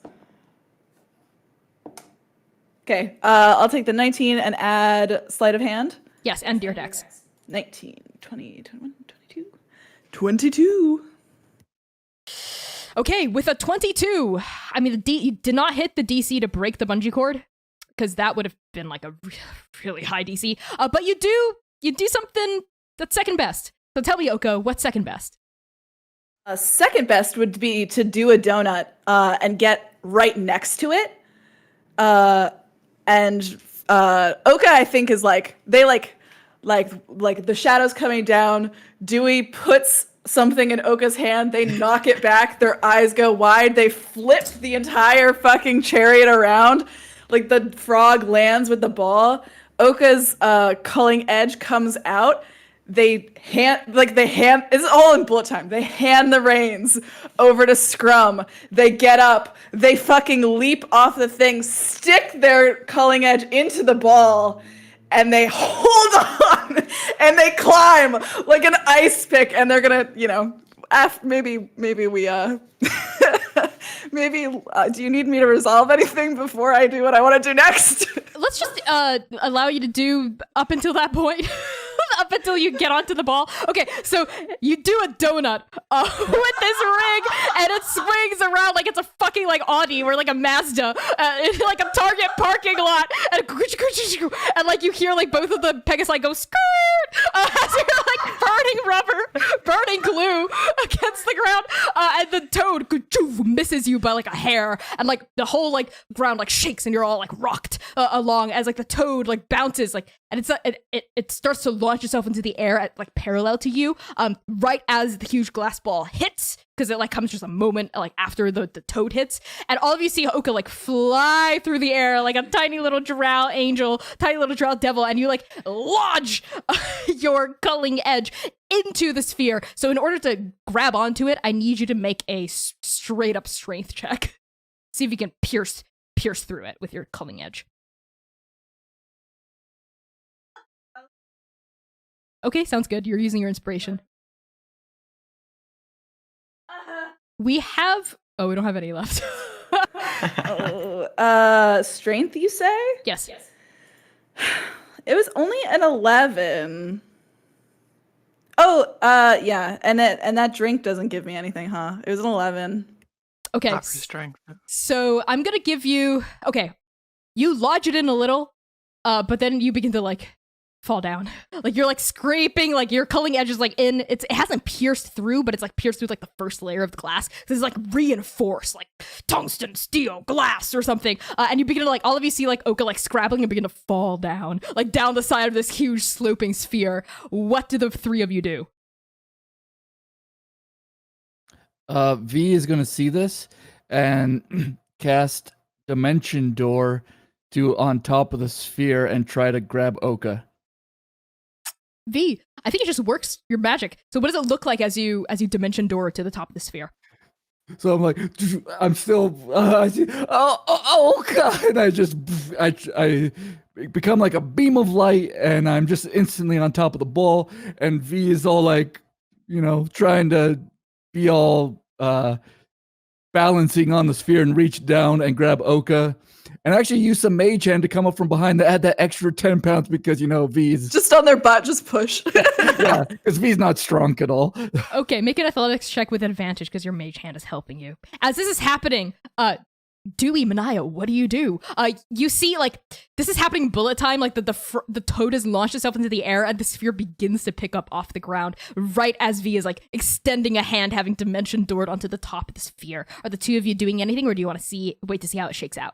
Okay, I'll take the 19 and add sleight of hand. Yes, and Deer Dex. 19, 20, 21, 22. 22. Okay, with a 22, I mean, you did not hit the DC to break the bungee cord, because that would have been like a really high DC. But you do something that's second best. So tell me, Oka, what's second best? Second best would be to do a donut and get right next to it. And Oka, I think, is like the shadows coming down. Dewey puts something in Oka's hand. They knock it back. Their eyes go wide. They flip the entire fucking chariot around. Like the frog lands with the ball. Oka's culling edge comes out. It's all in bullet time. They hand the reins over to Scrum. They get up. They fucking leap off the thing, stick their culling edge into the ball, and they hold on and they climb like an ice pick. And they're gonna, maybe we do you need me to resolve anything before I do what I want to do next? Let's just allow you to do up until that point. Up until you get onto the ball. Okay, so you do a donut with this rig, and it swings around like it's a fucking like Audi or like a Mazda in like a Target parking lot, and like you hear like both of the Pegasus like go skirt as you're like burning glue against the ground, and the toad misses you by like a hair, and like the whole like ground like shakes, and you're all like rocked along as like the toad like bounces like, and it starts to launch itself into the air at like parallel to you, right as the huge glass ball hits, because it like comes just a moment like after the toad hits, and all of you see Oka like fly through the air like a tiny little drow angel, tiny little drow devil, and you like lodge your culling edge into the sphere. So in order to grab onto it, I need you to make a straight up strength check. See if you can pierce through it with your culling edge. Okay, sounds good. You're using your inspiration. We have... Oh, we don't have any left. Strength, you say? Yes. It was only an 11. Oh, yeah. And that drink doesn't give me anything, huh? It was an 11. Okay. Not for strength. So I'm going to give you... Okay. You lodge it in a little, but then you begin to, like, fall down. Like, you're, like, scraping, like, your culling edge is, like, in... It hasn't pierced through, but it's, like, pierced through, like, the first layer of the glass. This is, like, reinforced, like, tungsten, steel, glass, or something. And you begin to, like, all of you see, like, Oka, like, scrabbling and begin to fall down, like, down the side of this huge sloping sphere. What do the three of you do? V is going to see this and cast Dimension Door to on top of the sphere and try to grab Oka. V, I think it just works your magic. So what does it look like as you dimension door to the top of the sphere? So I'm like, I'm still, I see, Oka, and I become like a beam of light, and I'm just instantly on top of the ball, and V is all like, trying to be all balancing on the sphere and reach down and grab Oka. And actually use some mage hand to come up from behind to add that extra 10 pounds because, V's... Just on their butt, just push. Yeah, because V's not strong at all. Okay, make an athletics check with advantage because your mage hand is helping you. As this is happening, Dewey, Manaya, what do? You see, like, this is happening bullet time, like the toad has launched itself into the air and the sphere begins to pick up off the ground right as V is, like, extending a hand, having dimension doored onto the top of the sphere. Are the two of you doing anything, or do you want to wait to see how it shakes out?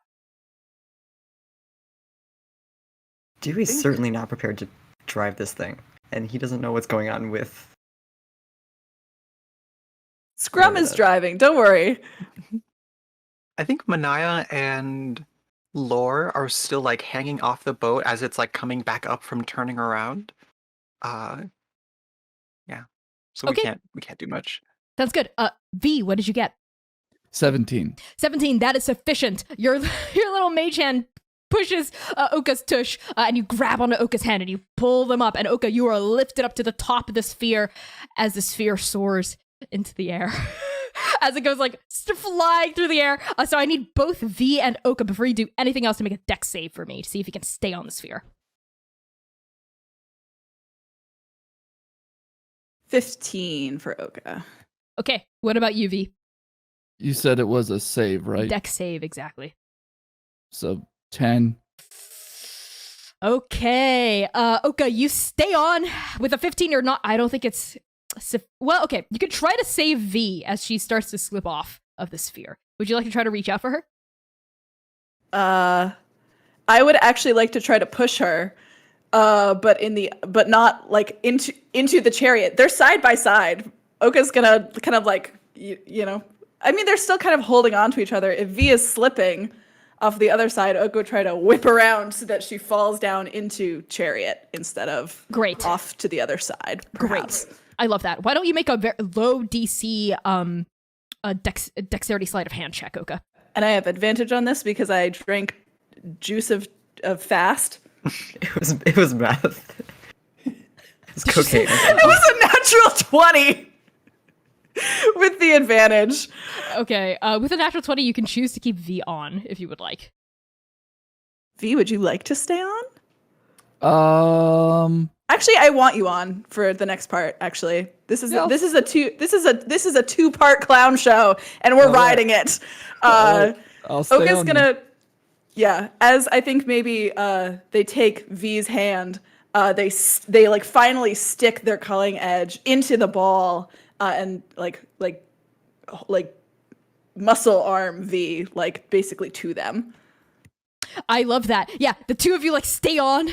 Dewey's certainly not prepared to drive this thing, and he doesn't know what's going on with... Scrum is driving, don't worry. I think Manaya and Lore are still like hanging off the boat as it's like coming back up from turning around. Yeah. So Okay. we can't do much. Sounds good. V, what did you get? 17. 17, that is sufficient. Your little mage hand pushes Oka's tush, and you grab onto Oka's hand and you pull them up. And Oka, you are lifted up to the top of the sphere as the sphere soars into the air. As it goes like flying through the air. So I need both V and Oka before you do anything else to make a dex save for me to see if you can stay on the sphere. 15 for Oka. Okay, what about you, V? You said it was a save, right? Dex save, exactly. So 10. Okay, Oka, you stay on with a 15 or not. I don't think it's... Well, okay, you can try to save V as she starts to slip off of the sphere. Would you like to try to reach out for her? I would actually like to try to push her, but not like into the chariot. They're side by side. Oka's gonna kind of like you know. I mean, they're still kind of holding on to each other. If V is slipping off the other side, Oka would try to whip around so that she falls down into chariot instead of off to the other side. Perhaps. Great. I love that. Why don't you make a very low DC dexterity sleight of hand check, Oka? And I have advantage on this because I drank juice of fast. It was math. It's cocaine. It was a natural 20 with the advantage. Okay, with a natural 20, you can choose to keep V on if you would like. V, would you like to stay on? Actually, I want you on for the next part. Actually, this is a two-part clown show, and we're riding it. I'll stay Oka's on. gonna, yeah. As I think maybe they take V's hand, they like finally stick their culling edge into the ball, and like muscle arm V like basically to them. I love that. Yeah, the two of you like stay on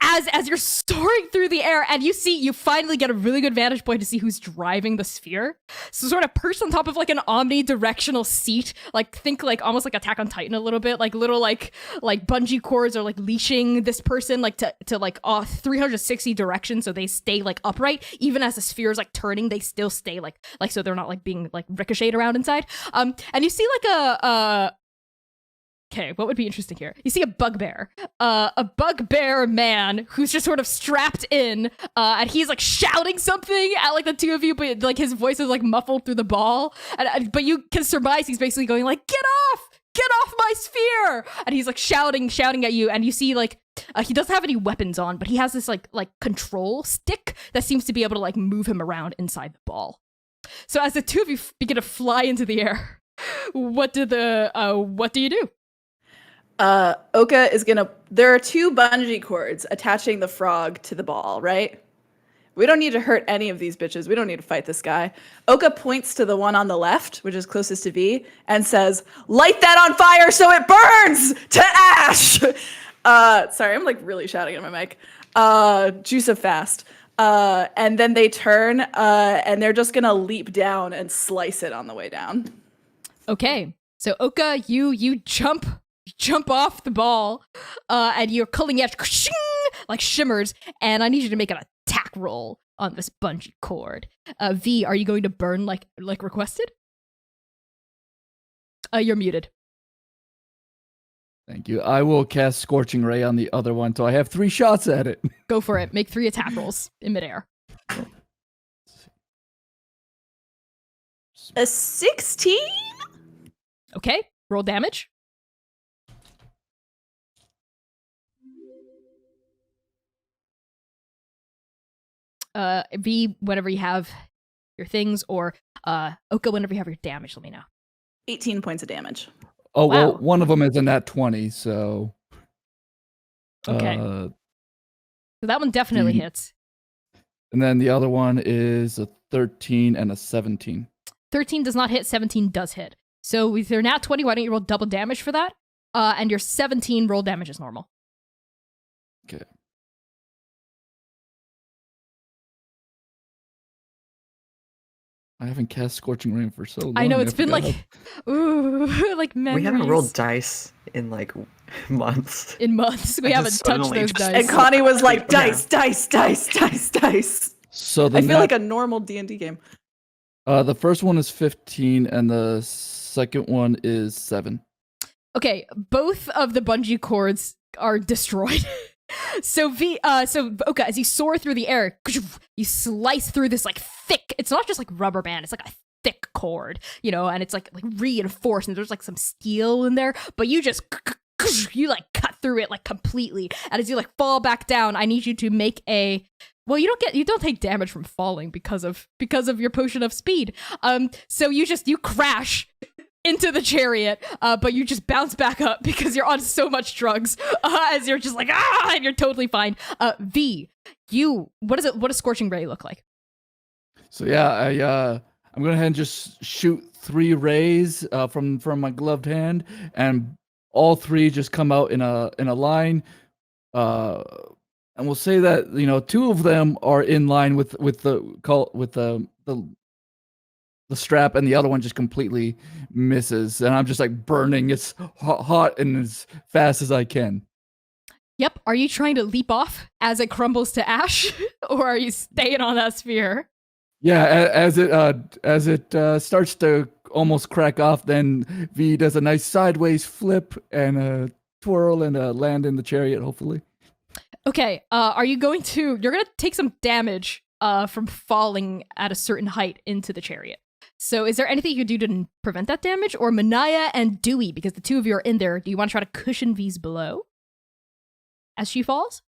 as you're soaring through the air, and you finally get a really good vantage point to see who's driving the sphere. So sort of perched on top of like an omnidirectional seat, like think like almost like Attack on Titan a little bit, like little like bungee cords are like leashing this person like to like 360 directions, so they stay like upright even as the sphere is like turning. They still stay like so they're not like being like ricocheted around inside. And you see like a okay, what would be interesting here? You see a bugbear man who's just sort of strapped in, and he's like shouting something at like the two of you, but like his voice is like muffled through the ball, but you can surmise he's basically going like, get off my sphere, and he's like shouting at you, and you see like he doesn't have any weapons on, but he has this like control stick that seems to be able to like move him around inside the ball. So as the two of you begin to fly into the air, what do you do? Oka is there are two bungee cords attaching the frog to the ball, right? We don't need to hurt any of these bitches. We don't need to fight this guy. Oka points to the one on the left, which is closest to V, and says, light that on fire so it burns to ash! Sorry, I'm like really shouting at my mic. Juice of fast. And then they turn, and they're just gonna leap down and slice it on the way down. Okay, so Oka, you jump off the ball, and your culling edge like shimmers, and I need you to make an attack roll on this bungee cord. V, are you going to burn like requested? You're muted. Thank you. I will cast Scorching Ray on the other one, so I have 3 shots at it. Go for it. Make 3 attack rolls in midair. A 16? Okay, roll damage. V, whenever you have your things, or Oka, whenever you have your damage, let me know. 18 points of damage. Oh, Wow. well, one of them is a nat 20, so... Okay. So that one definitely hits. And then the other one is a 13 and a 17. 13 does not hit, 17 does hit. So with your nat 20, why don't you roll double damage for that? And your 17 roll damage is normal. Okay. I haven't cast Scorching Ray for so long. I know, it's been forgot. like, ooh, like memories. We haven't rolled dice in like months. In months. We I haven't just touched suddenly those just- dice. And Connie was like, Yeah. dice. So the I feel nat- like a normal D&D game. the first one is 15 and the second one is 7. Okay, both of the bungee cords are destroyed. So Oka, as you soar through the air, you slice through this like thick. It's not just like rubber band. It's like a thick cord, and it's like reinforced, and there's like some steel in there. But you just like cut through it like completely. And as you like fall back down, I need you to make a. Well, you don't take damage from falling because of your potion of speed. So you crash into the chariot, but you just bounce back up because you're on so much drugs, as you're just like, and you're totally fine. V, what does Scorching Ray look like? So yeah, I'm going ahead and just shoot 3 rays from my gloved hand, and all 3 just come out in a line. And we'll say that 2 of them are in line with the strap, and the other one just completely misses, and I'm just like burning as hot and as fast as I can. Yep. Are you trying to leap off as it crumbles to ash, or are you staying on that sphere? Yeah, as it starts to almost crack off, then V does a nice sideways flip and a twirl and a land in the chariot, hopefully. Okay. You're going to take some damage from falling at a certain height into the chariot. So is there anything you could do to prevent that damage? Or Manaya and Dewey, because the 2 of you are in there, do you want to try to cushion V's blow as she falls?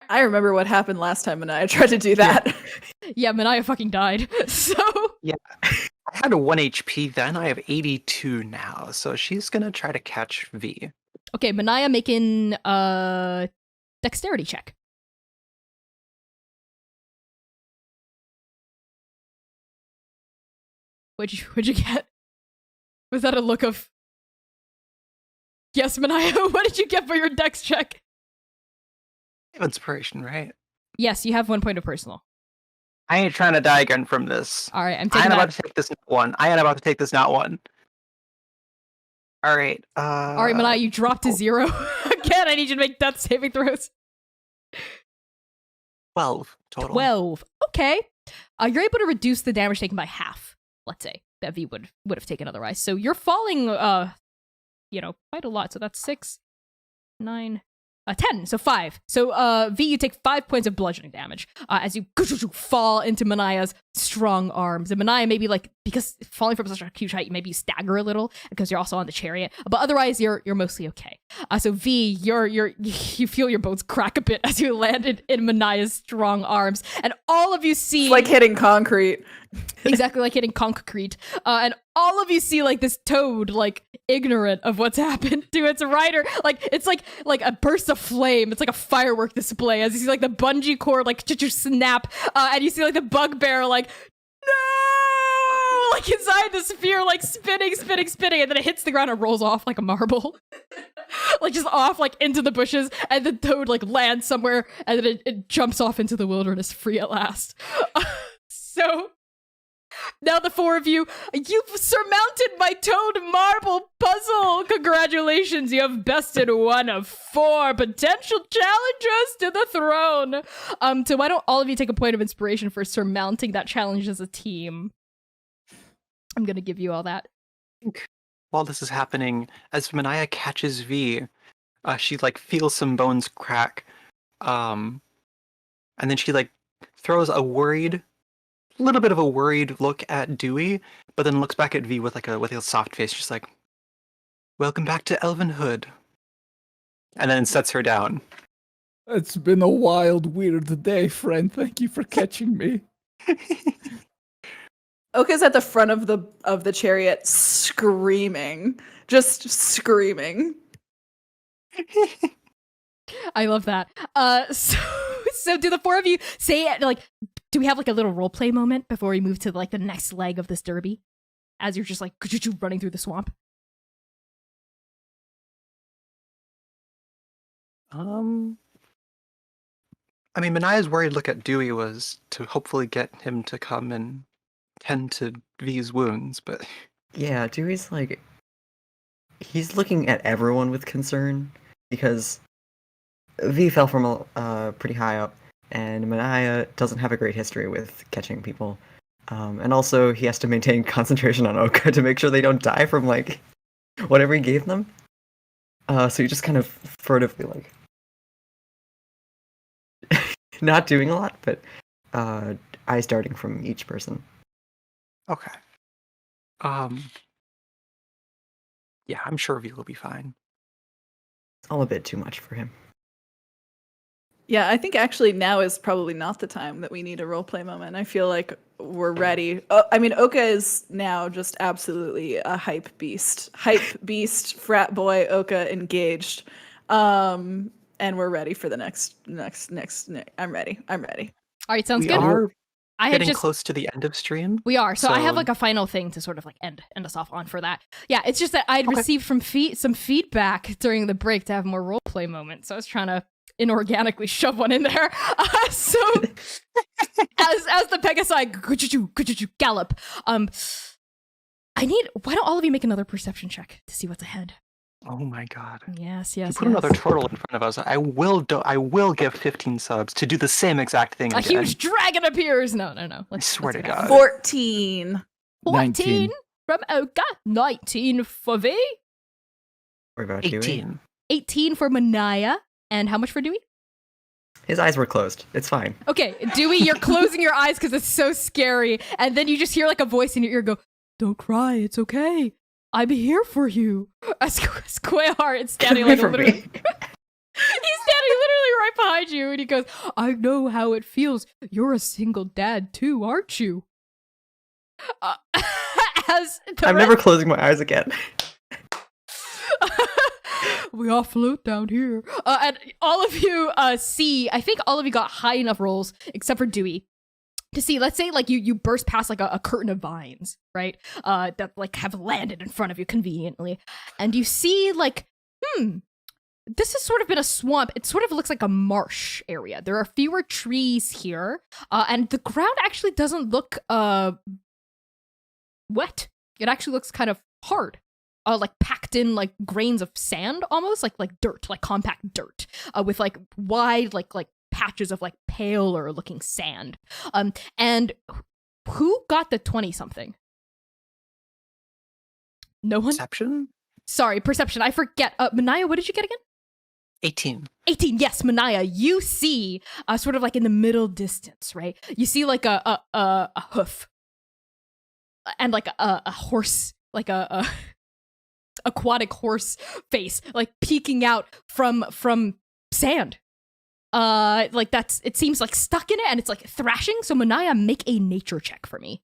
I remember what happened last time when I tried to do that. Yeah, Manaya fucking died. So Yeah. I had a 1 HP then. I have 82 now. So she's going to try to catch V. okay, Manaya making a dexterity check. What'd you get? Was that a look of... Yes, Manaya, what did you get for your dex check? I have inspiration, right? Yes, you have 1 point of personal. I ain't trying to die again from this. All right, I'm I taking ain't that. about to take this not one. I ain't about to take this not one. All right. All right, Manaya, you dropped to 0. Again, I need you to make death saving throws. 12 total. 12. Okay. You're able to reduce the damage taken by half, let's say, that V would have taken otherwise. So you're falling, quite a lot. So that's 6, 9, 10. So 5. So V, you take 5 points of bludgeoning damage as you fall into Manaya's strong arms. And Manaya, maybe like, because falling from such a huge height, maybe you stagger a little because you're also on the chariot. But otherwise, you're mostly okay. So V, you feel your bones crack a bit as you landed in Manaya's strong arms, and all of you see It's like hitting concrete. exactly like hitting concrete. And all of you see like this toad, like ignorant of what's happened to its rider. Like it's like a burst of flame. It's like a firework display as you see like the bungee cord like snap, and you see like the bugbear like no, like inside the sphere, like spinning, and then it hits the ground and rolls off like a marble. Like just off like into the bushes, and the toad like lands somewhere, and then it jumps off into the wilderness free at last. So now the 4 of you, you've surmounted my toad marble puzzle. Congratulations, you have bested 1 of 4 potential challengers to the throne. So why don't all of you take a point of inspiration for surmounting that challenge as a team? I'm gonna give you all that. While this is happening, as Manaya catches V, she like feels some bones crack, and then she like throws a little bit of a worried look at Dewey, but then looks back at V with a soft face, just like, "Welcome back to Elvenhood," and then sets her down. It's been a wild, weird day, friend. Thank you for catching me. Oka's at the front of the chariot screaming. Just screaming. I love that. So do the 4 of you say like, do we have like a little role play moment before we move to like the next leg of this derby? As you're just like running through the swamp. I mean, Manaya's worried look at Dewey was to hopefully get him to come and tend to V's wounds, but Yeah, Dewey's like, he's looking at everyone with concern because V fell from pretty high up, and Manaya doesn't have a great history with catching people. And also, he has to maintain concentration on Oka to make sure they don't die from like whatever he gave them. So he just kind of furtively, like, not doing a lot, but eyes darting from each person. Okay. Yeah, I'm sure V will be fine. It's all a bit too much for him. Yeah, I think actually now is probably not the time that we need a roleplay moment. I feel like we're ready. Oh, I mean, Oka is now just absolutely a hype beast. Hype beast, frat boy, Oka engaged. And we're ready for the next. I'm ready. All right, sounds We good. are I had getting just close to the end of stream. We are. So I have like a final thing to sort of like end us off on for that. Yeah, it's just that I'd received from some feedback during the break to have more roleplay moments. So I was trying to inorganically shove one in there. So as the Pegasi gallop, why don't all of you make another perception check to see what's ahead? Oh my god. Yes. You put another turtle in front of us. I will give 15 subs to do the same exact thing A again. huge dragon appears. No. I swear to God. 14. 14 from Oka, 19 for V, What about Dewey? 18. 18 for Manaya, and how much for Dewey? His eyes were closed. It's fine. Okay, Dewey, you're closing your eyes because it's so scary, and then you just hear like a voice in your ear go, "Don't cry, it's okay. I'm here for you." Square is standing like literally. He's standing literally right behind you, and he goes, "I know how it feels. You're a single dad too, aren't you?" I'm never closing my eyes again. We all float down here. And all of you see, I think all of you got high enough rolls, except for Dewey, to see, let's say like you burst past like a curtain of vines, right? That like have landed in front of you conveniently. And you see like, this has sort of been a swamp. It sort of looks like a marsh area. There are fewer trees here. And the ground actually doesn't look wet. It actually looks kind of hard. Like packed in like grains of sand, almost like dirt, like compact dirt, with like wide like patches of like paler looking sand. And who got the 20 something? No one. Perception? Sorry, perception. I forget. Manaya, what did you get again? 18. 18. Yes, Manaya. You see, sort of like in the middle distance, right? You see like a hoof, and like a horse, like a aquatic horse face, like peeking out from sand. Like it seems like stuck in it, and it's like thrashing. So Manaya, make a nature check for me.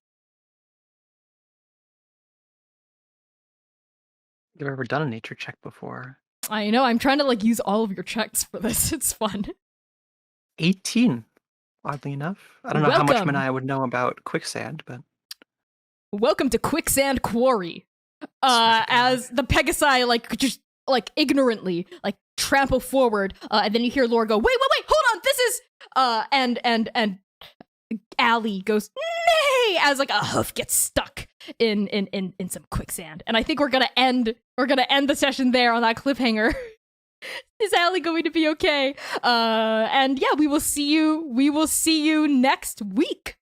You've ever done a nature check before? I know, I'm trying to like use all of your checks for this. It's fun. 18. Oddly enough. I don't know how much Welcome. Manaya would know about quicksand, but Welcome to Quicksand Quarry. As the Pegasi like just like ignorantly like trample forward, and then you hear Laura go, wait, hold on, this is and Allie goes, nay, as like a hoof gets stuck in some quicksand. And I think we're gonna end the session there on that cliffhanger. Is Allie going to be okay? And yeah, we will see you next week.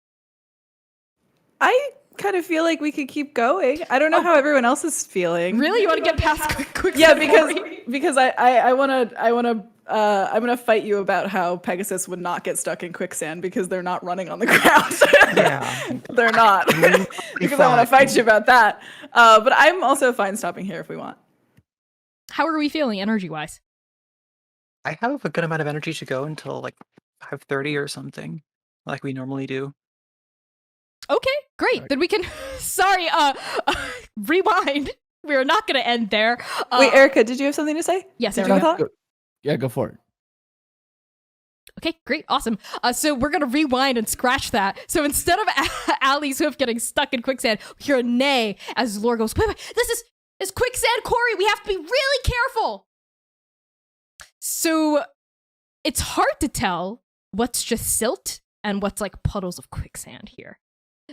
I kind of feel like we could keep going. I don't know how everyone else is feeling. Really? You want to get past quicksand? Yeah, Quarry? because I want to I'm gonna fight you about how Pegasus would not get stuck in quicksand because they're not running on the ground. Yeah. They're not. Because I want to fight you about that. But I'm also fine stopping here if we want. How are we feeling energy-wise? I have a good amount of energy to go until like 5:30 or something, like we normally do. Okay, great. Then we can. Sorry, rewind. We are not going to end there. Wait, Erica, did you have something to say? Yes, Did Erica. you thought? Yeah, go for it. Okay, great, awesome. So we're gonna rewind and scratch that. So instead of Allie's hoof getting stuck in quicksand, we hear a neigh as Laura goes, wait, this is quicksand quarry. We have to be really careful. So it's hard to tell what's just silt and what's like puddles of quicksand here.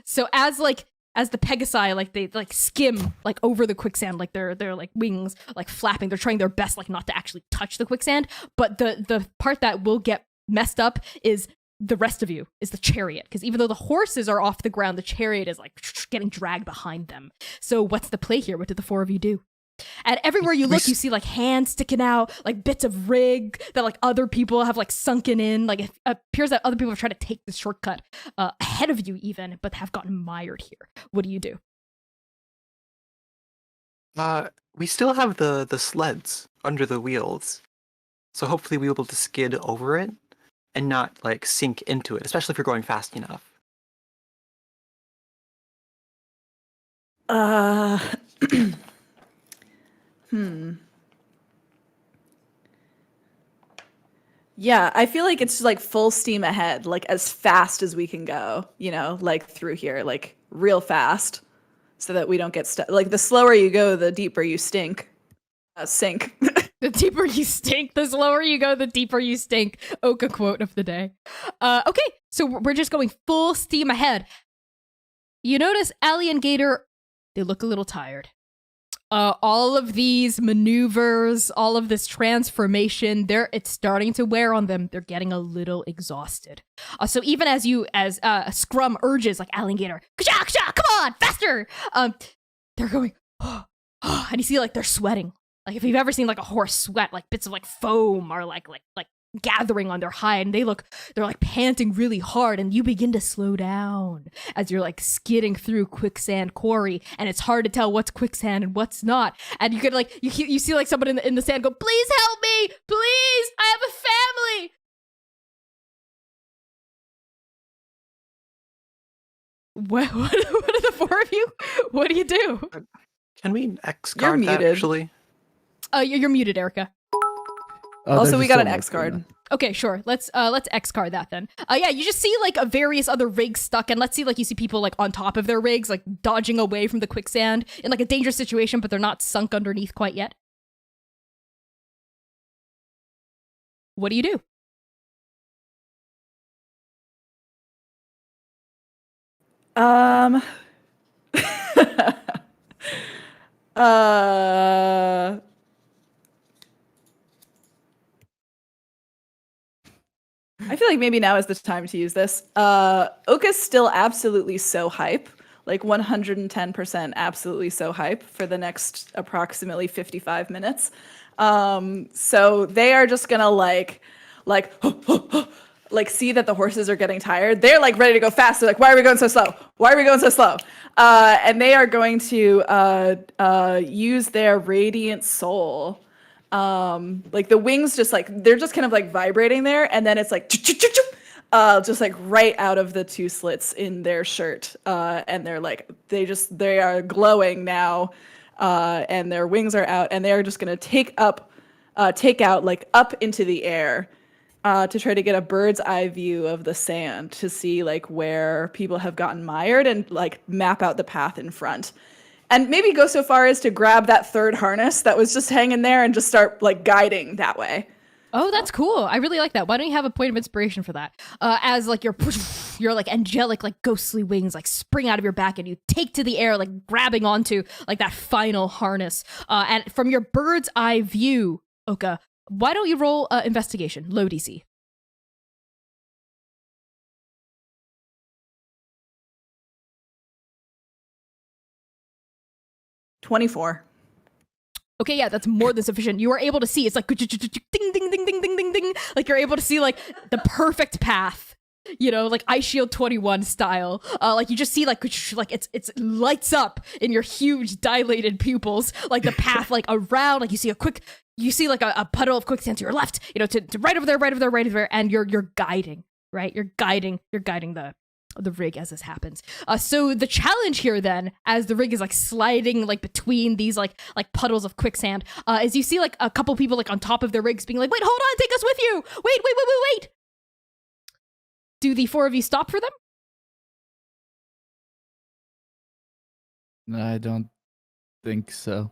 So as the Pegasi, like they like skim like over the quicksand, like their like wings like flapping. They're trying their best like not to actually touch the quicksand. But the part that will get messed up is the rest of you, is the chariot. Because even though the horses are off the ground, the chariot is like getting dragged behind them. So what's the play here? What did the four of you do? And everywhere you We look, you s- see like hands sticking out, like bits of rig that like other people have like sunken in. Like it appears that other people have tried to take this shortcut ahead of you even, but have gotten mired here. What do you do? We still have the sleds under the wheels, so hopefully we'll be able to skid over it and not like sink into it, especially if you're going fast enough. Yeah, I feel like it's like full steam ahead, like as fast as we can go, you know, like through here, like real fast, so that we don't get stuck. Like the slower you go, the deeper you sink. Sink. The deeper you stink, the slower you go, the deeper you stink. Oka quote of the day. Okay, so we're just going full steam ahead. You notice Allie and Gator, they look a little tired. All of these maneuvers, all of this transformation, it's starting to wear on them. They're getting a little exhausted. So even as Scrum urges, like Allie and Gator, come on, faster! They're going, and you see like they're sweating. Like if you've ever seen like a horse sweat, like bits of like foam are like gathering on their hide, and they're like panting really hard, and you begin to slow down as you're like skidding through quicksand quarry, and it's hard to tell what's quicksand and what's not. And you could like you see like someone in the sand go, "Please help me, please! I have a family." What are the four of you? What do you do? Can we X card that muted. actually? You're muted, Erica. Also, we got an X card. Okay, sure. Let's X card that then. Yeah, you just see like various other rigs stuck, and let's see like you see people like on top of their rigs, like dodging away from the quicksand in like a dangerous situation, but they're not sunk underneath quite yet. What do you do? I feel like maybe now is the time to use this. Oka's still absolutely so hype, like 110% absolutely so hype for the next approximately 55 minutes. So they are just gonna like see that the horses are getting tired. They're like ready to go fast. They're like, why are we going so slow? Why are we going so slow? And they are going to use their radiant soul. Like the wings just like they're just kind of like vibrating there, and then it's like just like right out of the two slits in their shirt, and they're like they are glowing now, and their wings are out, and they are just gonna take out like up into the air, to try to get a bird's eye view of the sand to see like where people have gotten mired and like map out the path in front. And maybe go so far as to grab that third harness that was just hanging there and just start like guiding that way. Oh, that's cool. I really like that. Why don't you have a point of inspiration for that? As like your like angelic, like ghostly wings like spring out of your back, and you take to the air, like grabbing onto like that final harness. And from your bird's eye view, Oka, why don't you roll investigation, low DC? $24. Okay, yeah, that's more than sufficient. You are able to see. It's like ding, ding, ding, ding, ding, ding, ding. Like you're able to see like the perfect path. You know, like Ice Shield 21 style. Like you just see like it's lights up in your huge dilated pupils. Like the path like around. Like you see like a puddle of quicksand to your left. You know, to right over there, and you're guiding. Right, you're guiding the rig as this happens. So the challenge here then, as the rig is like sliding like between these like puddles of quicksand, is you see like a couple people like on top of their rigs being like, wait, hold on, take us with you. Wait. Do the four of you stop for them? I don't think so.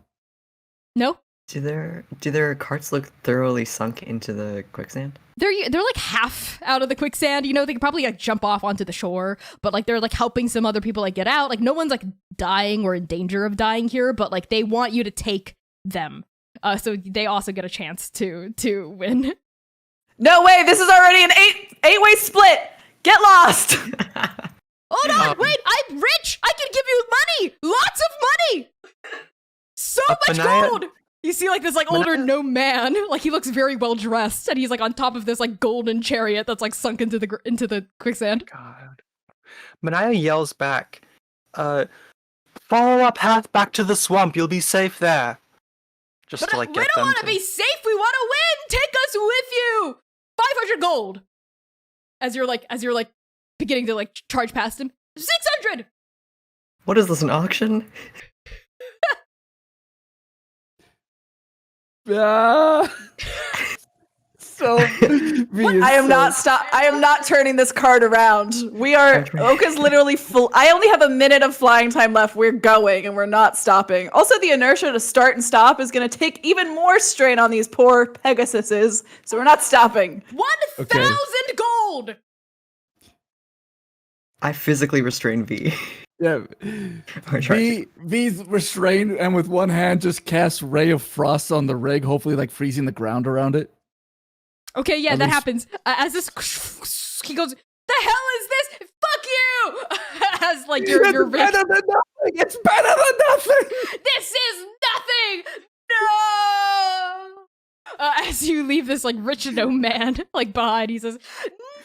No? Do their carts look thoroughly sunk into the quicksand? They're like half out of the quicksand, you know, they could probably like jump off onto the shore, but like they're like helping some other people like get out. Like no one's like dying or in danger of dying here, but like they want you to take them. So they also get a chance to win. No way, this is already an eight-way split. Get lost. Hold on, wait, I'm rich. I can give you money. Lots of money. So much Benaya- gold. You see like this like older gnome man, like he looks very well dressed, and he's like on top of this like golden chariot that's like sunk into the quicksand. God. Manaya yells back, follow our path back to the swamp. You'll be safe there. Just to like we get don't them want to be safe. We want to win. Take us with you. 500 gold. As you're like beginning to like charge past him. 600. What is this, an auction? So I am not turning this card around. Oka's literally full. I only have a minute of flying time left. We're going and we're not stopping. Also, the inertia to start and stop is going to take even more strain on these poor Pegasuses. So we're not stopping. 1,000 gold. I physically restrain V. Yeah. V's restrained and with one hand just casts Ray of Frost on the rig, hopefully like freezing the ground around it. Okay, yeah, At that least- happens. As this, he goes, "The hell is this? Fuck you!" As like your It's better than nothing! It's better than nothing! this is nothing. No. As you leave this like rich gnome man like behind, he says,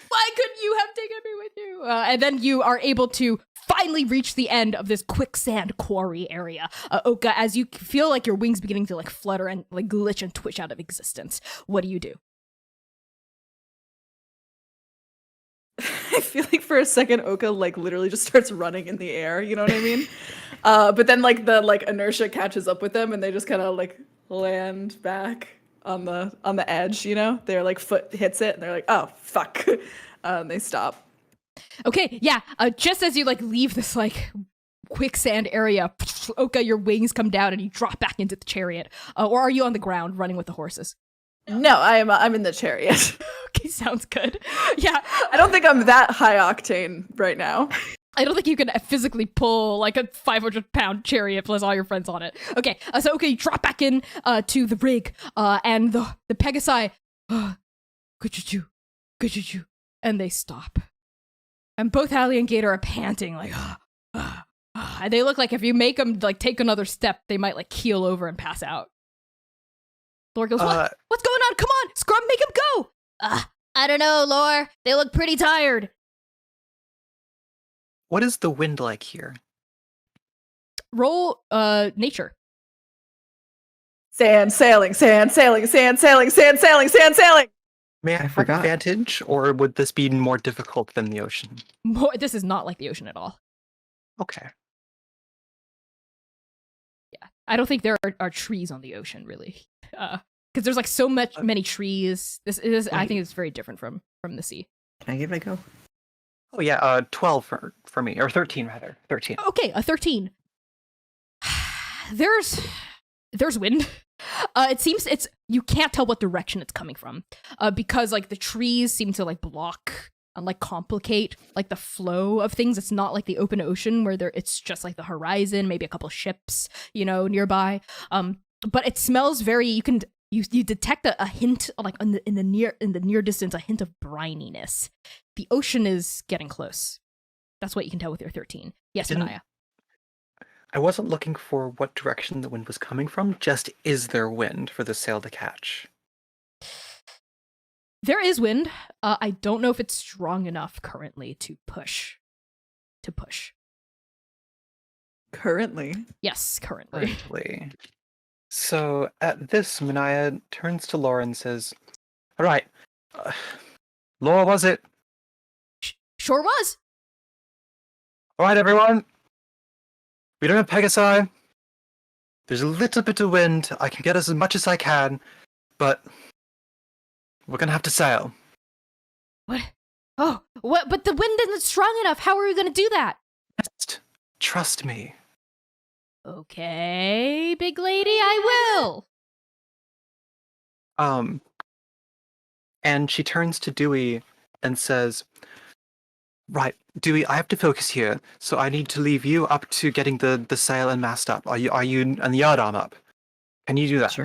"Why couldn't you have taken me with you?" And then you are able to finally reach the end of this quicksand quarry area, Oka. As you feel like your wings beginning to like flutter and like glitch and twitch out of existence, what do you do? I feel like for a second, Oka like literally just starts running in the air. You know what I mean? But then like the like inertia catches up with them, and they just kind of like land back on the edge. You know, their like foot hits it, and they're like, "Oh fuck!" And they stop. Okay, yeah. Just as you like leave this like quicksand area, Oka, your wings come down and you drop back into the chariot. Or are you on the ground running with the horses? No, I'm in the chariot. Okay, sounds good. Yeah, I don't think I'm that high octane right now. I don't think you can physically pull like a 500-pound chariot plus all your friends on it. Okay, so okay, you drop back in to the rig, and the Pegasi, good, and they stop. And both Hallie and Gator are panting like, and they look like if you make them like take another step, they might like keel over and pass out. Lore goes, what's going on? Come on, Scrum, make him go. I don't know, Lore. They look pretty tired. What is the wind like here? Roll nature. Sand sailing, sand sailing, sand sailing, sand sailing, sand sailing. May I have forgot. advantage, or would this be more difficult than the ocean? This is not like the ocean at all. Okay. Yeah, I don't think there are trees on the ocean really, because there's like so many trees. This is, I think, it's very different from the sea. Can I give it a go? Oh yeah, 12 for me, or 13 rather, 13. Okay, a 13. There's wind. It seems you can't tell what direction it's coming from, because like the trees seem to like block and like complicate like the flow of things. It's not like the open ocean where it's just like the horizon, maybe a couple ships, nearby. But it smells very. You detect a hint like in the near distance, a hint of brininess. The ocean is getting close. That's what you can tell with your 13. Yes, Manaya. I wasn't looking for what direction the wind was coming from, just is there wind for the sail to catch? There is wind. I don't know if it's strong enough currently to push. Currently. Yes, currently. Currently. So at this, Manaya turns to Laura and says, all right, Laura, was it? Sure was. All right, everyone. We don't have Pegasi. There's a little bit of wind. I can get us as much as I can, but we're gonna have to sail. What? Oh, what? But the wind isn't strong enough. How are we going to do that? Just trust me. Okay, big lady, I will. And she turns to Dewey and says, right, Dewey, I have to focus here, so I need to leave you up to getting the sail and mast up. Are you and the yardarm up? Can you do that? Sure.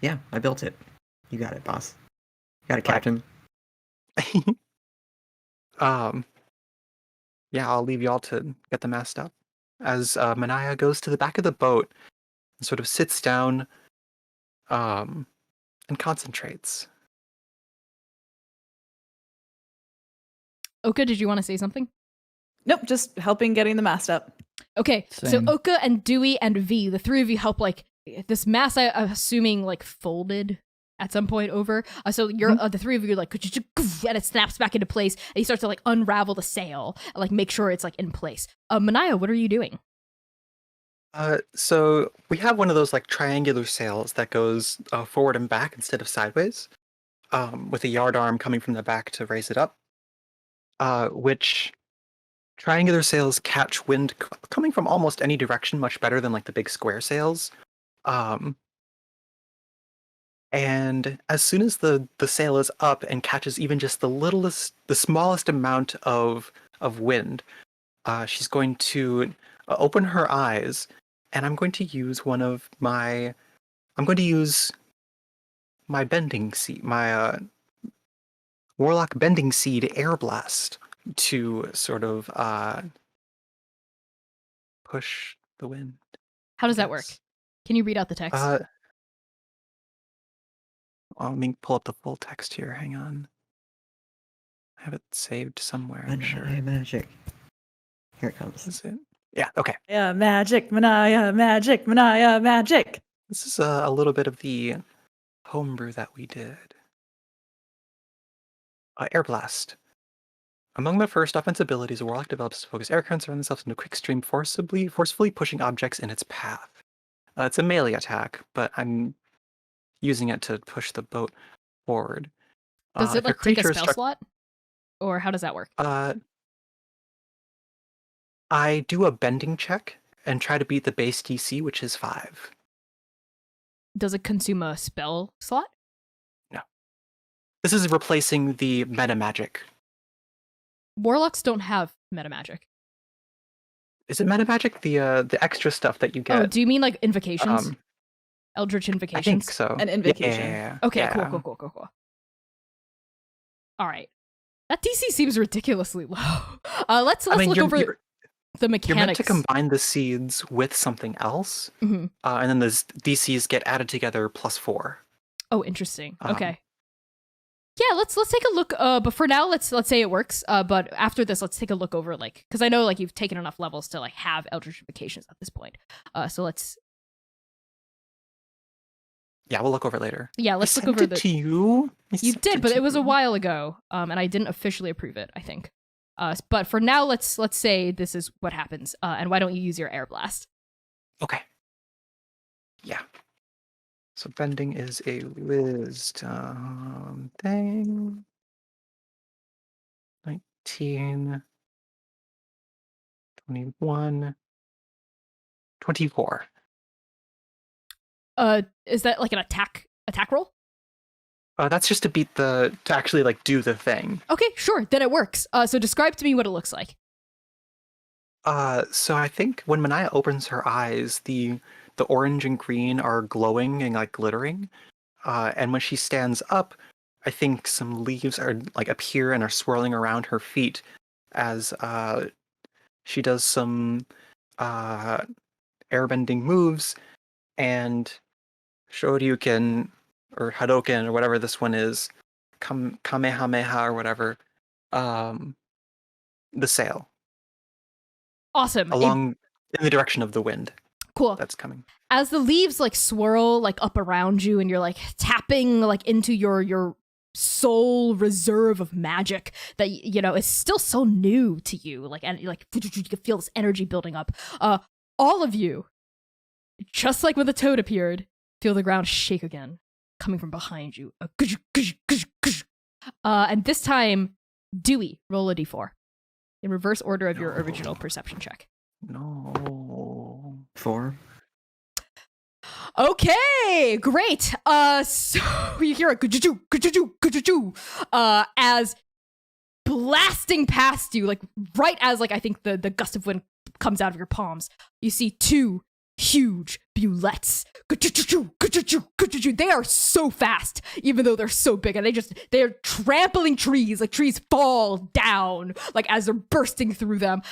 Yeah, I built it. You got it, boss. Got it, Captain. Yeah, I'll leave y'all to get the mast up. As Manaya goes to the back of the boat and sort of sits down and concentrates. Oka, did you want to say something? Nope, just helping getting the mast up. Okay, so Same. Oka and Dewey and V, the three of you help like this mass. I'm assuming like folded at some point over. So you're the three of you are like, and it snaps back into place, and you start to like unravel the sail and like make sure it's like in place. Manaya, what are you doing? So we have one of those like triangular sails that goes forward and back instead of sideways, with a yard arm coming from the back to raise it up. Which triangular sails catch wind coming from almost any direction much better than like the big square sails. And as soon as the sail is up and catches even just the smallest amount of wind, she's going to open her eyes, and I'm going to use my bending seed, my Warlock Bending Seed Air Blast to sort of push the wind. How does that work? Yes. Can you read out the text? Let me pull up the full text here. Hang on. I have it saved somewhere, I'm sure. Magic. Here it comes. Is it? Yeah, okay. Yeah, magic, Manaya, magic, Manaya, magic. This is a little bit of the homebrew that we did. Air Blast. Among the first offensive abilities, a Warlock develops to focus air currents around themselves into a quick stream, forcefully pushing objects in its path. It's a melee attack, but I'm using it to push the boat forward. Does it if your like take a creature is spell struck- slot? Or how does that work? I do a bending check and try to beat the base DC, which is 5. Does it consume a spell slot? No. This is replacing the meta magic. Warlocks don't have meta magic. Is it meta magic? The extra stuff that you get. Oh, do you mean like invocations? Eldritch invocations? I think so. An invocation. Yeah. Okay, yeah. cool. All right. That DC seems ridiculously low. Let's look over the You're mechanics. meant to combine the seeds with something else, Mhm. and then the DCs get added together +4. Oh, interesting. Okay. Yeah, let's take a look. But for now, let's say it works. But after this, let's take a look over because I know like you've taken enough levels to like have Eldritch invocations at this point. So let's. Yeah, we'll look over it later. Yeah, let's I look over sent it to you. You did, but it was a while ago, and I didn't officially approve it, I think. But for now, let's say this is what happens, and why don't you use your air blast? Okay. Yeah. So bending is a wisdom thing. 19, 21, 24. Is that like an attack roll? That's just to actually like do the thing. Okay, sure, then it works. So describe to me what it looks like. So I think when Manaya opens her eyes, the orange and green are glowing and like glittering. And when she stands up, I think some leaves are like appear and are swirling around her feet as she does some airbending moves, and Shoryuken or Hadoken or whatever this one is, Kamehameha or whatever, the sail. Awesome. In the direction of the wind. Cool. That's coming. As the leaves like swirl like up around you, and you're like tapping like into your soul reserve of magic that is still so new to you, like, and like you can feel this energy building up. All of you, just like when the toad appeared, feel the ground shake again, coming from behind you. And this time, Dewey, roll a d4 in reverse order of your original perception check. No. 4. Okay, great. So you hear a as blasting past you, like right as like I think the gust of wind comes out of your palms, you see 2 huge bullets. They are so fast, even though they're so big, and they're trampling trees. Like trees fall down, like as they're bursting through them.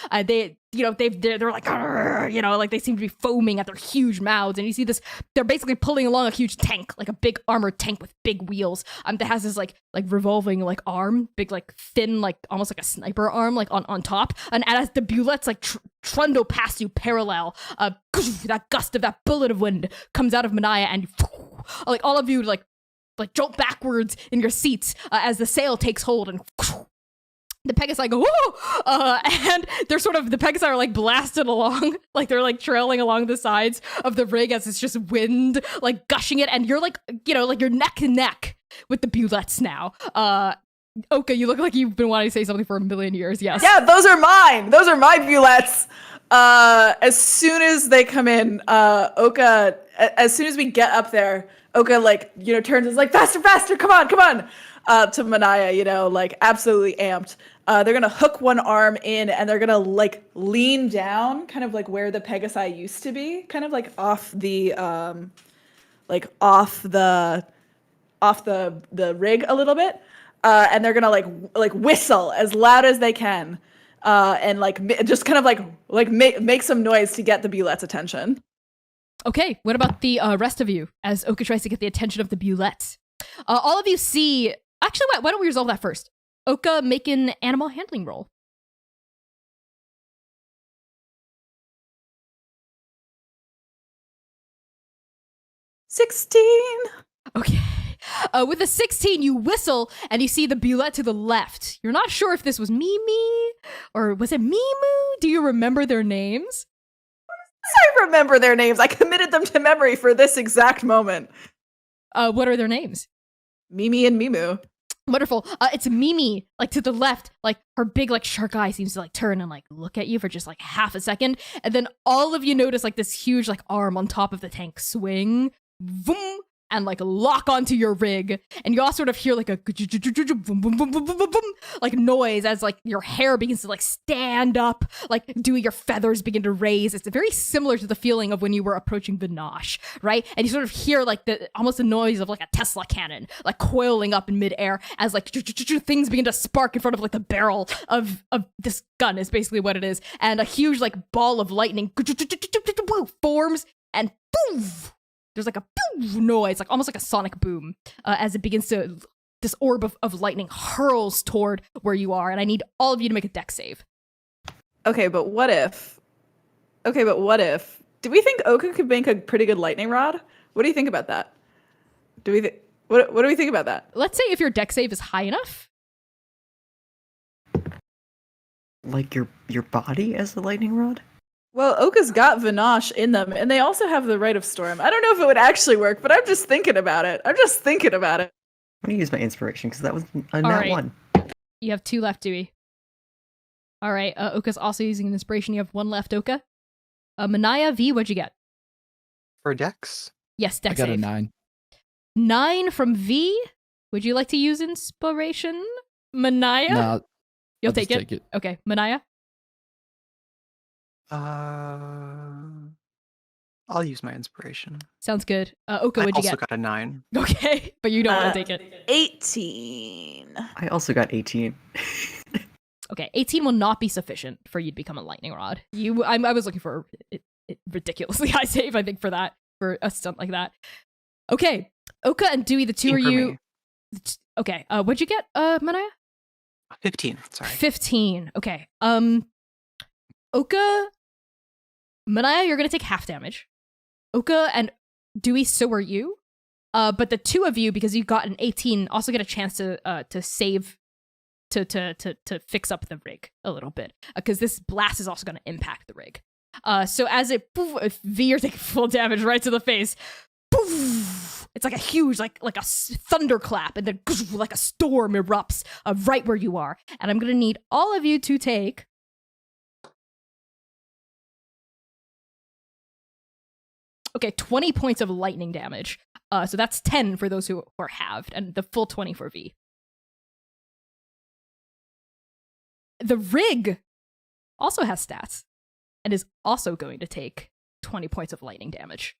they're like, like they seem to be foaming at their huge mouths. And you see this, they're basically pulling along a huge tank, like a big armored tank with big wheels. That has this like revolving like arm, big like thin, like almost like a sniper arm, like on top. And as the bullets like trundle past you parallel, that gust of that bullet of wind comes out of Manaya, and like all of you like jump backwards in your seats as the sail takes hold, and the Pegasi go, whoa! And they're the Pegasi are like blasted along, like they're like trailing along the sides of the rig as it's just wind like gushing it, and you're like, like you're neck to neck with the bullets now. Oka, you look like you've been wanting to say something for a million years. Yes. Yeah, those are mine. Those are my bullets. As soon as they come in, Oka, as soon as we get up there, Oka turns and is like, faster, come on. To Manaya, like absolutely amped. They're gonna hook one arm in, and they're gonna like lean down, kind of like where the Pegasi used to be, kind of like off the rig a little bit, and they're gonna like whistle as loud as they can, and just kind of make some noise to get the bullets' attention. Okay, what about the rest of you as Oka tries to get the attention of the bullets? All of you see. Actually, why don't we resolve that first? Oka, make an animal handling roll. 16. Okay. With a 16, you whistle and you see the bullet to the left. You're not sure if this was Mimi or was it Mimu? Do you remember their names? I remember their names. I committed them to memory for this exact moment. What are their names? Mimi and Mimu. Wonderful. It's Mimi, like to the left, like her big like shark eye seems to like turn and like look at you for just like half a second. And then all of you notice like this huge like arm on top of the tank swing, boom, and like lock onto your rig. And you all sort of hear like a like noise as like your hair begins to like stand up, like your feathers begin to raise. It's very similar to the feeling of when you were approaching the Nosh, right? And you sort of hear like almost the noise of like a Tesla cannon, like coiling up in midair as like things begin to spark in front of like the barrel of this gun is basically what it is. And a huge like ball of lightning forms and poof! There's like a boom noise, like almost like a sonic boom, as it begins to, this orb of lightning hurls toward where you are, and I need all of you to make a dex save. Okay, but what if? Do we think Oka could make a pretty good lightning rod? What do you think about that? What do we think about that? Let's say if your dex save is high enough. Like your body as a lightning rod? Well, Oka's got Vinosh in them, and they also have the Rite of Storm. I don't know if it would actually work, but I'm just thinking about it. I'm gonna use my inspiration because that was a nat right. 1. You have 2 left, Dewey. All right, Oka's also using an inspiration. You have 1 left, Oka. Manaya, V, what'd you get? For Dex? Yes, I dex got save. a 9. 9 from V. Would you like to use inspiration? Manaya? Nah, You'll I'll take just it? take it. Okay, Manaya? I'll use my inspiration. Sounds good. Oka, I what'd you also get? got a 9. Okay, but you don't want to take it. 18. I also got 18. Okay, 18 will not be sufficient for you to become a lightning rod. I was looking for a ridiculously high save, I think, for a stunt like that. Okay, Oka and Dewey, the two are you. Okay, what'd you get, Manaya? 15. Sorry. 15. Okay. Oka, Manaya, you're gonna take half damage. Oka and Dewey, so are you. But the two of you, because you got an 18, also get a chance to save to fix up the rig a little bit, because this blast is also going to impact the rig. So as it poof, V, you're taking full damage right to the face. Poof, it's like a huge like a thunderclap, and then like a storm erupts right where you are. And I'm going to need all of you to take 20 points of lightning damage. So that's 10 for those who are halved, and the full 20 for V. The rig also has stats and is also going to take 20 points of lightning damage.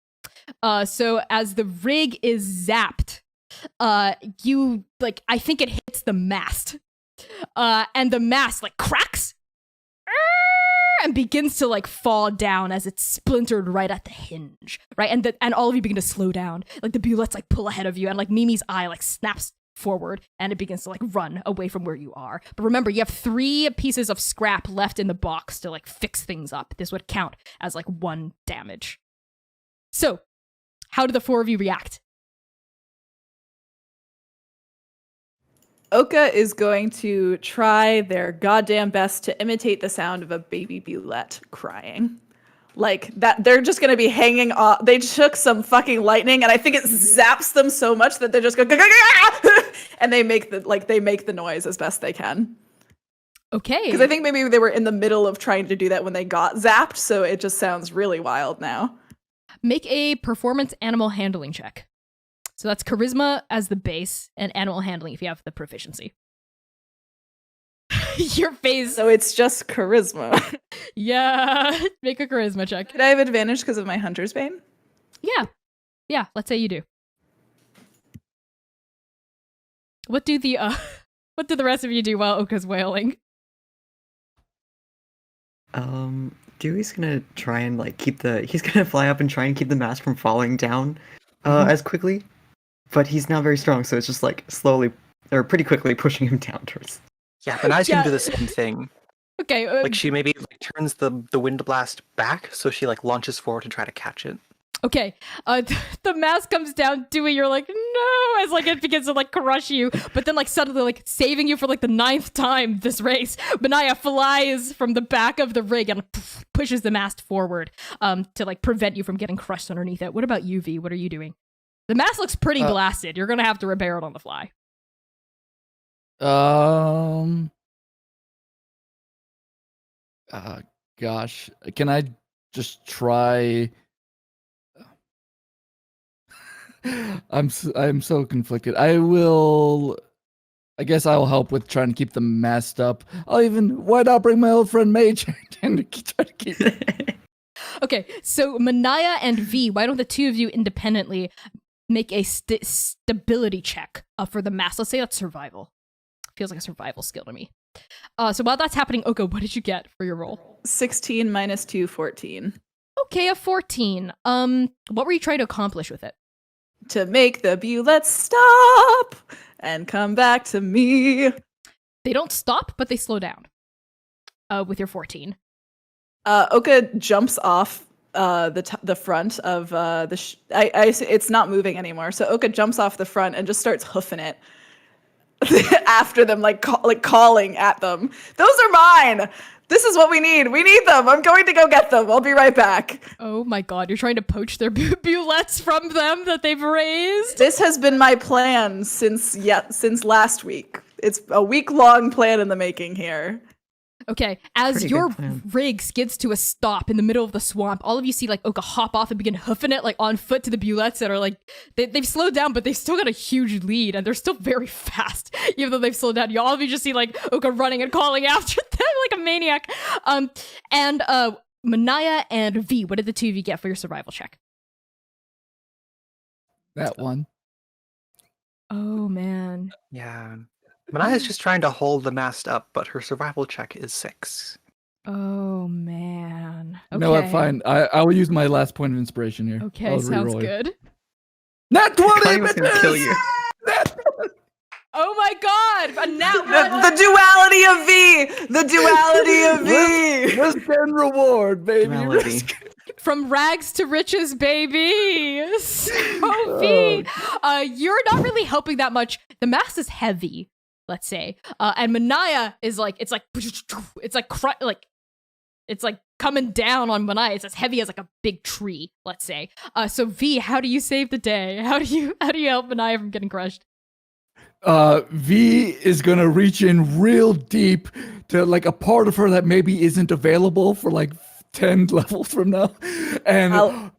So as the rig is zapped, you I think it hits the mast, and the mast cracks and begins to like fall down as it's splintered right at the hinge, right? And all of you begin to slow down. Like the bullets like pull ahead of you, and like Mimi's eye like snaps forward and it begins to like run away from where you are. But remember, you have 3 pieces of scrap left in the box to like fix things up. This would count as like 1 damage. So, how do the 4 of you react? Oka is going to try their goddamn best to imitate the sound of a baby bulette crying. Like that, they're just gonna be hanging off. They took some fucking lightning, and I think it zaps them so much that they just go, and they make the noise as best they can. Okay. Because I think maybe they were in the middle of trying to do that when they got zapped, so it just sounds really wild now. Make a performance animal handling check. So that's charisma as the base and animal handling if you have the proficiency. Your face. So it's just charisma. Yeah. Make a charisma check. Did I have advantage because of my hunter's bane? Yeah. Let's say you do. What do the rest of you do while Oka's wailing? Dewey's gonna try and like he's gonna fly up and try and keep the mask from falling down as quickly. But he's not very strong, so it's just like slowly or pretty quickly pushing him down towards. Yeah, but I's gonna do the same thing. Okay. Like she maybe like turns the wind blast back, so she like launches forward to try to catch it. Okay. The mask comes down, Dewey, you're like, no, as like it begins to like crush you, but then like suddenly like saving you for like the 9th time this race, Manaya flies from the back of the rig and pushes the mast forward to like prevent you from getting crushed underneath it. What about you, V? What are you doing? The mast looks pretty blasted. You're gonna have to repair it on the fly. Gosh, can I just try? I'm so conflicted. I guess I'll help with trying to keep them masked up. Why not bring my old friend Mage and try to keep Okay, so Manaya and V, why don't the 2 of you independently make a stability check for the mask? Let's say that's survival. Feels like a survival skill to me. So while that's happening, Oka, what did you get for your roll? 16 minus 2, 14. Okay, a 14. What were you trying to accomplish with it? To make the bullets stop and come back to me. They don't stop, but they slow down. With your 14. Oka jumps off the front of it's not moving anymore. So Oka jumps off the front and just starts hoofing it after them, like calling at them. Those are mine. This is what we need. We need them. I'm going to go get them. I'll be right back. Oh my god, you're trying to poach their bullets from them that they've raised? This has been my plan since last week. It's a week-long plan in the making here. Okay, as Pretty your good plan. rig skids to a stop in the middle of the swamp, all of you see like Oka hop off and begin hoofing it like on foot to the bullets that are like, they've slowed down, but they've still got a huge lead and they're still very fast, even though they've slowed down. All of you just see like Oka running and calling after them like a maniac. And Manaya and V, what did the 2 of you get for your survival check? that one? Oh man. Yeah. Manaya's just trying to hold the mast up, but her survival check is 6. Oh man. Okay. No, I'm fine. I will use my last point of inspiration here. Okay, I'll sounds reroll it. good. Nat 20! Connie was gonna kill you. Oh my god! A nat one. The duality of V. The duality of V. Risk and reward, baby. Duality. Risk. From rags to riches, baby. So V, you're not really helping that much. The mask is heavy, let's say, and Manaya is like it's like coming down on Manaya. It's as heavy as like a big tree, let's say. So V, how do you save the day? How do you help Manaya from getting crushed? V is gonna reach in real deep to like a part of her that maybe isn't available for like 10 levels from now, and all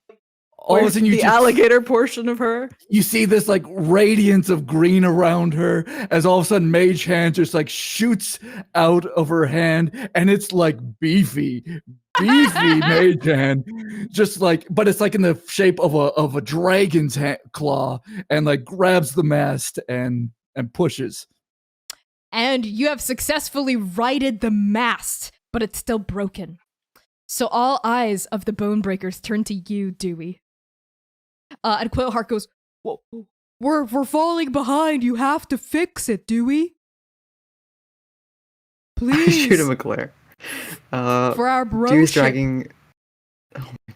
of a sudden the alligator portion of her. You see this like radiance of green around her as all of a sudden Mage Hand just like shoots out of her hand, and it's like beefy Mage Hand, just like, but it's like in the shape of a dragon's claw, and like grabs the mast and pushes. And you have successfully righted the mast, but it's still broken. So all eyes of the Bone Breakers turn to you, Dewey. And Quailheart goes, "Whoa, we're falling behind. You have to fix it, Dewey. I Please." shoot him a glare. For our bro Dewey's ship. dragging. Oh my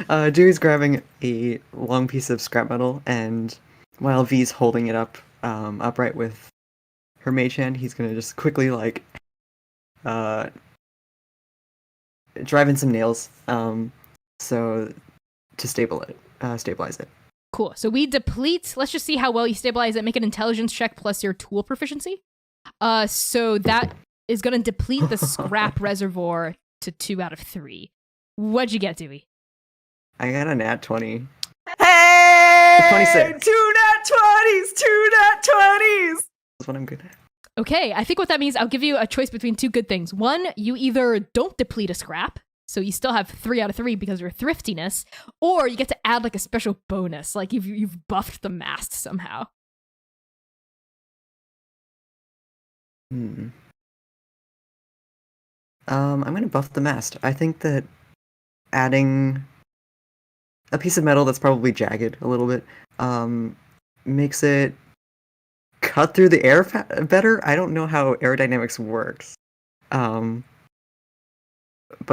god. Dewey's grabbing a long piece of scrap metal, and while V's holding it up, upright with her mage hand, he's gonna just quickly drive in some nails, so to stabilize it. Cool. So we deplete. Let's just see how well you stabilize it. Make an intelligence check plus your tool proficiency. So that is going to deplete the scrap reservoir to 2 out of 3. What'd you get, Dewey? I got a nat 20. Hey! 26. 2 nat 20s! 2 nat 20s! That's what I'm good at. Okay, I think what that means, I'll give you a choice between 2 good things. One, you either don't deplete a scrap, so you still have 3 out of 3 because of your thriftiness, or you get to add like a special bonus, like you've buffed the mast somehow. I'm gonna buff the mast. I think that adding a piece of metal that's probably jagged a little bit makes it cut through the air better. I don't know how aerodynamics works, but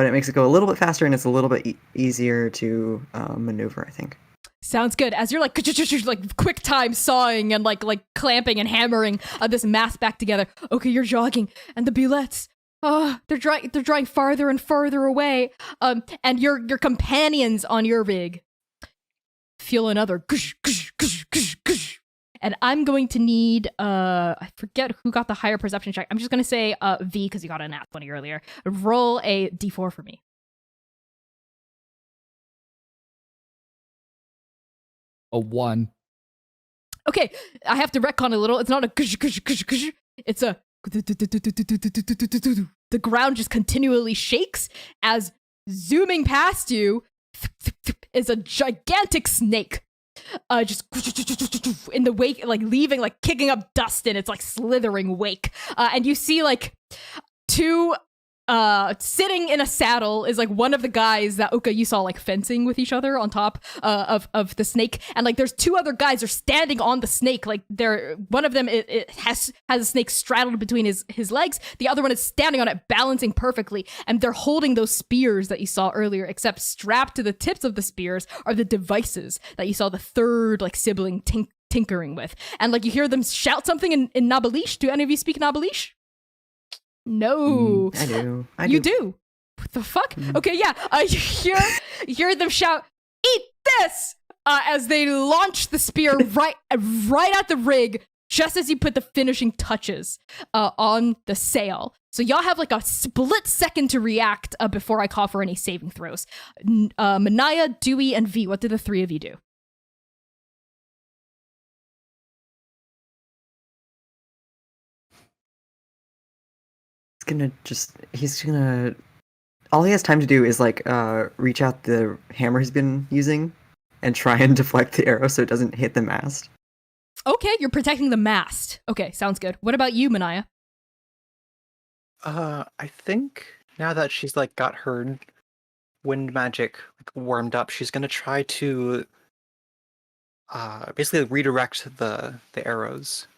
it makes it go a little bit faster, and it's a little bit easier to maneuver, I think. Sounds good. As you're like quick time sawing and like clamping and hammering this mass back together. Okay, you're jogging, and the bullets, they're drawing farther and farther away. And your companions on your rig feel another gush, gush, gush, gush, gush. And I'm going to need I forget who got the higher perception check. I'm just gonna say V because you got a nat 20 earlier. Roll a d4 for me. A 1. Okay, I have to retcon a little. It's not a gush, gush, gush, gush. It's a the ground just continually shakes as zooming past you is a gigantic snake. Just in the wake, like leaving, like kicking up dust in its like slithering wake. And you see like 2 sitting in a saddle is like one of the guys that Oka you saw like fencing with each other on top of the snake, and like there's 2 other guys are standing on the snake, like they're one of them it has a snake straddled between his legs, the other one is standing on it balancing perfectly, and they're holding those spears that you saw earlier, except strapped to the tips of the spears are the devices that you saw the third like sibling tinkering with, and like you hear them shout something in Nabalish. Do any of you speak Nabalish? No. I do. You do? What the fuck? Okay, yeah. You hear them shout, "Eat this!" As they launch the spear right at the rig, just as you put the finishing touches on the sail. So y'all have like a split second to react before I call for any saving throws. Manaya, Dewey, and V, what did the 3 of you do? All he has time to do is like reach out the hammer he's been using and try and deflect the arrow so it doesn't hit the mast. Okay, you're protecting the mast. Okay, sounds good. What about you, Manaya? I think now that she's like got her wind magic like warmed up, she's gonna try to basically redirect the arrows.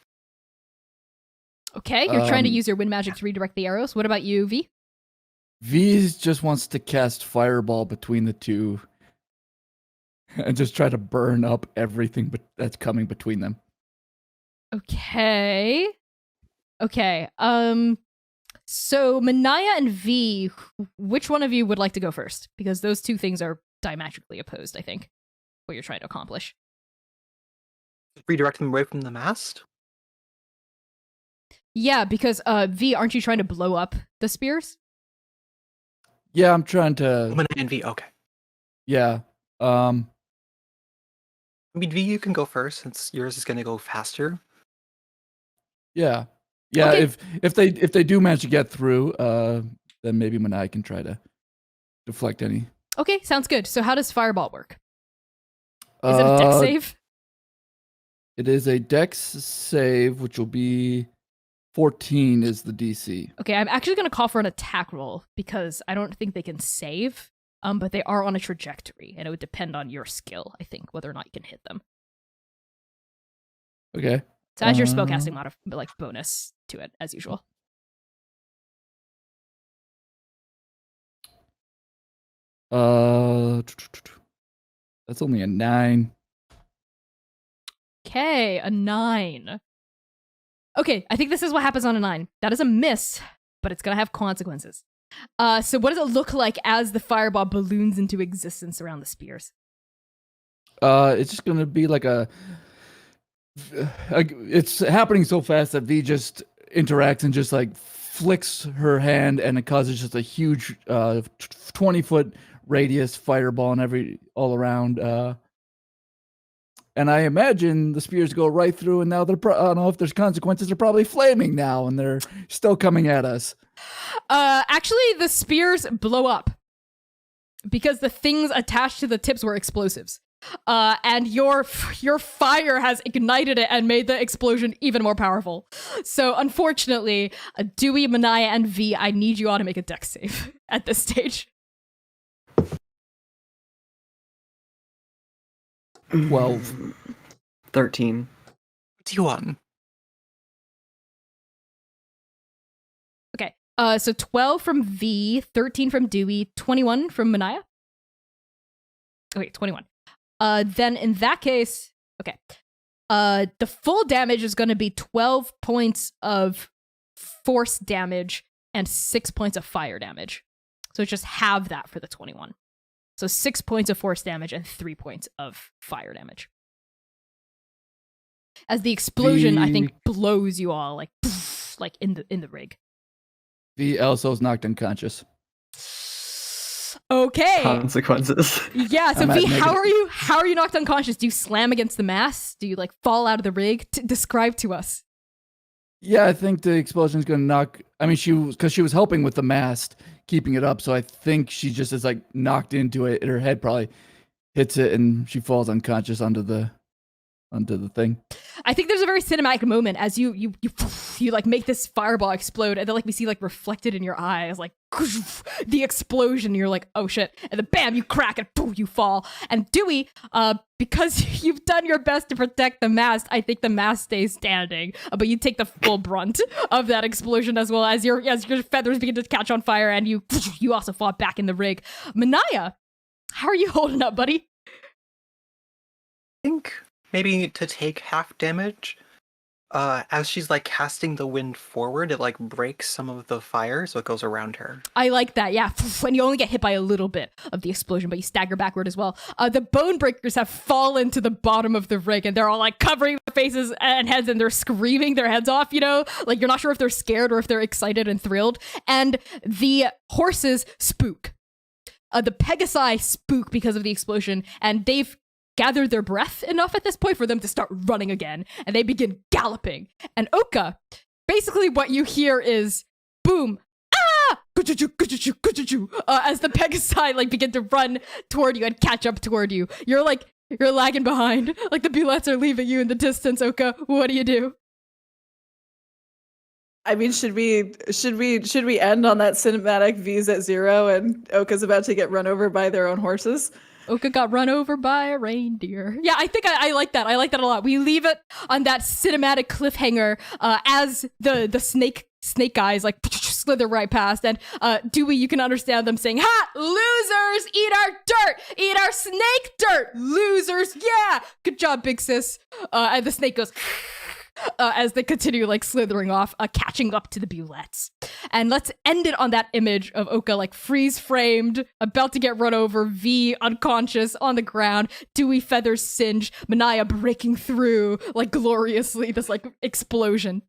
Okay, you're trying to use your wind magic to redirect the arrows. What about you, V? V just wants to cast fireball between the 2 and just try to burn up everything that's coming between them. Okay. So Manaya and V, which one of you would like to go first? Because those 2 things are diametrically opposed, I think, what you're trying to accomplish. Redirect them away from the mast? Yeah, because V, aren't you trying to blow up the spears? Yeah, I'm trying to. Manaya and V, okay. Yeah. I mean, V, you can go first since yours is gonna go faster. Yeah. Yeah. Okay. If they do manage to get through, then maybe Manai can try to deflect any. Okay, sounds good. So how does fireball work? Is it a dex save? It is a dex save, which will be 14 is the DC. Okay, I'm actually going to call for an attack roll because I don't think they can save, but they are on a trajectory, and it would depend on your skill, I think, whether or not you can hit them. Okay. So add your spellcasting bonus to it, as usual. That's only a 9. Okay, a 9. Okay, I think this is what happens on a 9. That is a miss, but it's gonna have consequences. So what does it look like as the fireball balloons into existence around the spears? It's just gonna be like it's happening so fast that V just interacts and just like flicks her hand, and it causes just a huge 20-foot radius fireball and all around. And I imagine the spears go right through, and now I don't know if there's consequences. They're probably flaming now, and they're still coming at us. Actually, the spears blow up because the things attached to the tips were explosives. And your fire has ignited it and made the explosion even more powerful. So, unfortunately, Dewey, Manaya, and V, I need you all to make a dex save at this stage. 12. 13. 21. Okay. So 12 from V, 13 from Dewey, 21 from Manaya. Okay, 21. Then in that case, okay. The full damage is going to be 12 points of force damage and 6 points of fire damage. So just halve that for the 21. So 6 points of force damage and 3 points of fire damage. As the explosion, I think, blows you all like poof, like in the rig. V also is knocked unconscious. Okay. Consequences. Yeah. So I'm V, at how are you knocked unconscious? Do you slam against the mast? Do you like fall out of the rig? Describe to us. Yeah, I think the explosion is going to knock. I mean, she was helping with the mast, keeping it up. So I think she just is like knocked into it. Her head probably hits it, and she falls unconscious onto the thing. I think there's a very cinematic moment as you like make this fireball explode, and then like we see like reflected in your eyes like the explosion. And you're like, oh shit, and then bam, you crack and boom, you fall. And Dewey, because you've done your best to protect the mast, I think the mast stays standing, but you take the full brunt of that explosion as well as your feathers begin to catch on fire, and you also fall back in the rig. Manaya, how are you holding up, buddy? I think maybe to take half damage, as she's like casting the wind forward, it like breaks some of the fire, so it goes around her. I like that, yeah. When you only get hit by a little bit of the explosion, but you stagger backward as well. The bone breakers have fallen to the bottom of the rig, and they're all like covering their faces and heads, and they're screaming their heads off, you know? Like you're not sure if they're scared or if they're excited and thrilled. And the horses spook. The Pegasi spook because of the explosion, and they've gathered their breath enough at this point for them to start running again, and they begin galloping. And Oka, basically what you hear is boom, ah, as the Pegasi like begin to run toward you and catch up toward you. You're lagging behind, like the bullets are leaving you in the distance. Oka, what do you do? I mean, should we end on that cinematic V's at 0 and Oka's about to get run over by their own horses? Oka got run over by a reindeer. Yeah, I think I like that. I like that a lot. We leave it on that cinematic cliffhanger as the snake guys like slither right past, and Dewey, you can understand them saying, "Ha! Losers! Eat our dirt! Eat our snake dirt! Losers! Yeah! Good job, big sis." And the snake goes as they continue like slithering off, catching up to the bullets. And let's end it on that image of Oka like freeze framed, about to get run over, V unconscious on the ground, Dewey feathers singe, Manaya breaking through like gloriously, this like explosion.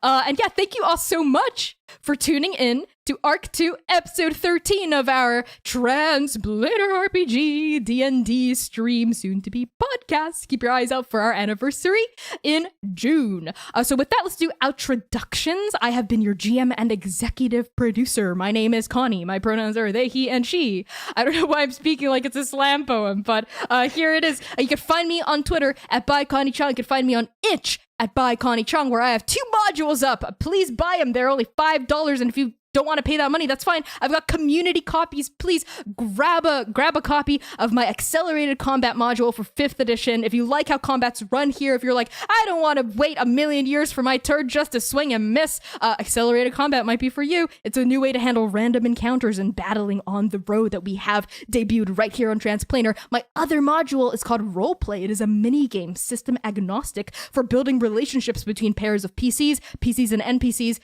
And yeah, thank you all so much for tuning in to Arc 2, Episode 13 of our Transplanar RPG D&D stream, soon to be podcast. Keep your eyes out for our anniversary in June. So with that, let's do outroductions. I have been your GM and executive producer. My name is Connie. My pronouns are they, he, and she. I don't know why I'm speaking like it's a slam poem, but here it is. You can find me on Twitter at @byconniechal. You can find me on itch at Buy Connie Chung, where I have 2 modules up. Please buy them. They're only $5, and if you don't want to pay that money, that's fine. I've got community copies. Please grab a copy of my accelerated combat module for 5th edition. If you like how combat's run here, if you're like, I don't want to wait a million years for my turn just to swing and miss, accelerated combat might be for you. It's a new way to handle random encounters and battling on the road that we have debuted right here on Transplanar. My other module is called Roleplay. It is a mini game, system agnostic, for building relationships between pairs of PCs and NPCs.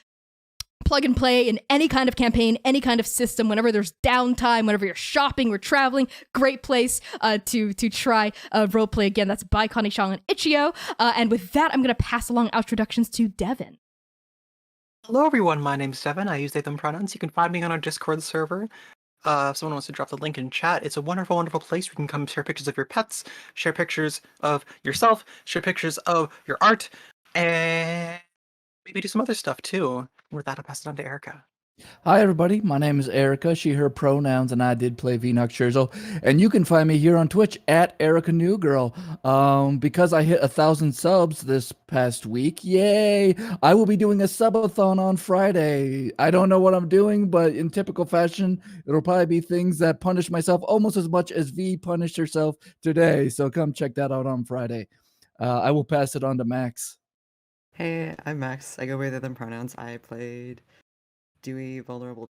Plug and play in any kind of campaign, any kind of system, whenever there's downtime, whenever you're shopping or traveling. Great place to try roleplay. Again, that's by Connie Chong and Itch.io. And with that, I'm going to pass along introductions to Devin. Hello, everyone. My name's Devin. I use they, them pronouns. You can find me on our Discord server. If someone wants to drop the link in chat, it's a wonderful, wonderful place where you can come share pictures of your pets, share pictures of yourself, share pictures of your art, and maybe do some other stuff too. With that, I'll pass it on to Erica. Hi, everybody. My name is Erica, she, her pronouns, and I did play Vinox Scherzo. And you can find me here on Twitch at Erica Newgirl. Because I hit 1,000 subs this past week, yay! I will be doing a subathon on Friday. I don't know what I'm doing, but in typical fashion, it'll probably be things that punish myself almost as much as V punished herself today. So come check that out on Friday. I will pass it on to Max. Hey, I'm Max. I go by they, them pronouns. I played Dewey, Vulnerable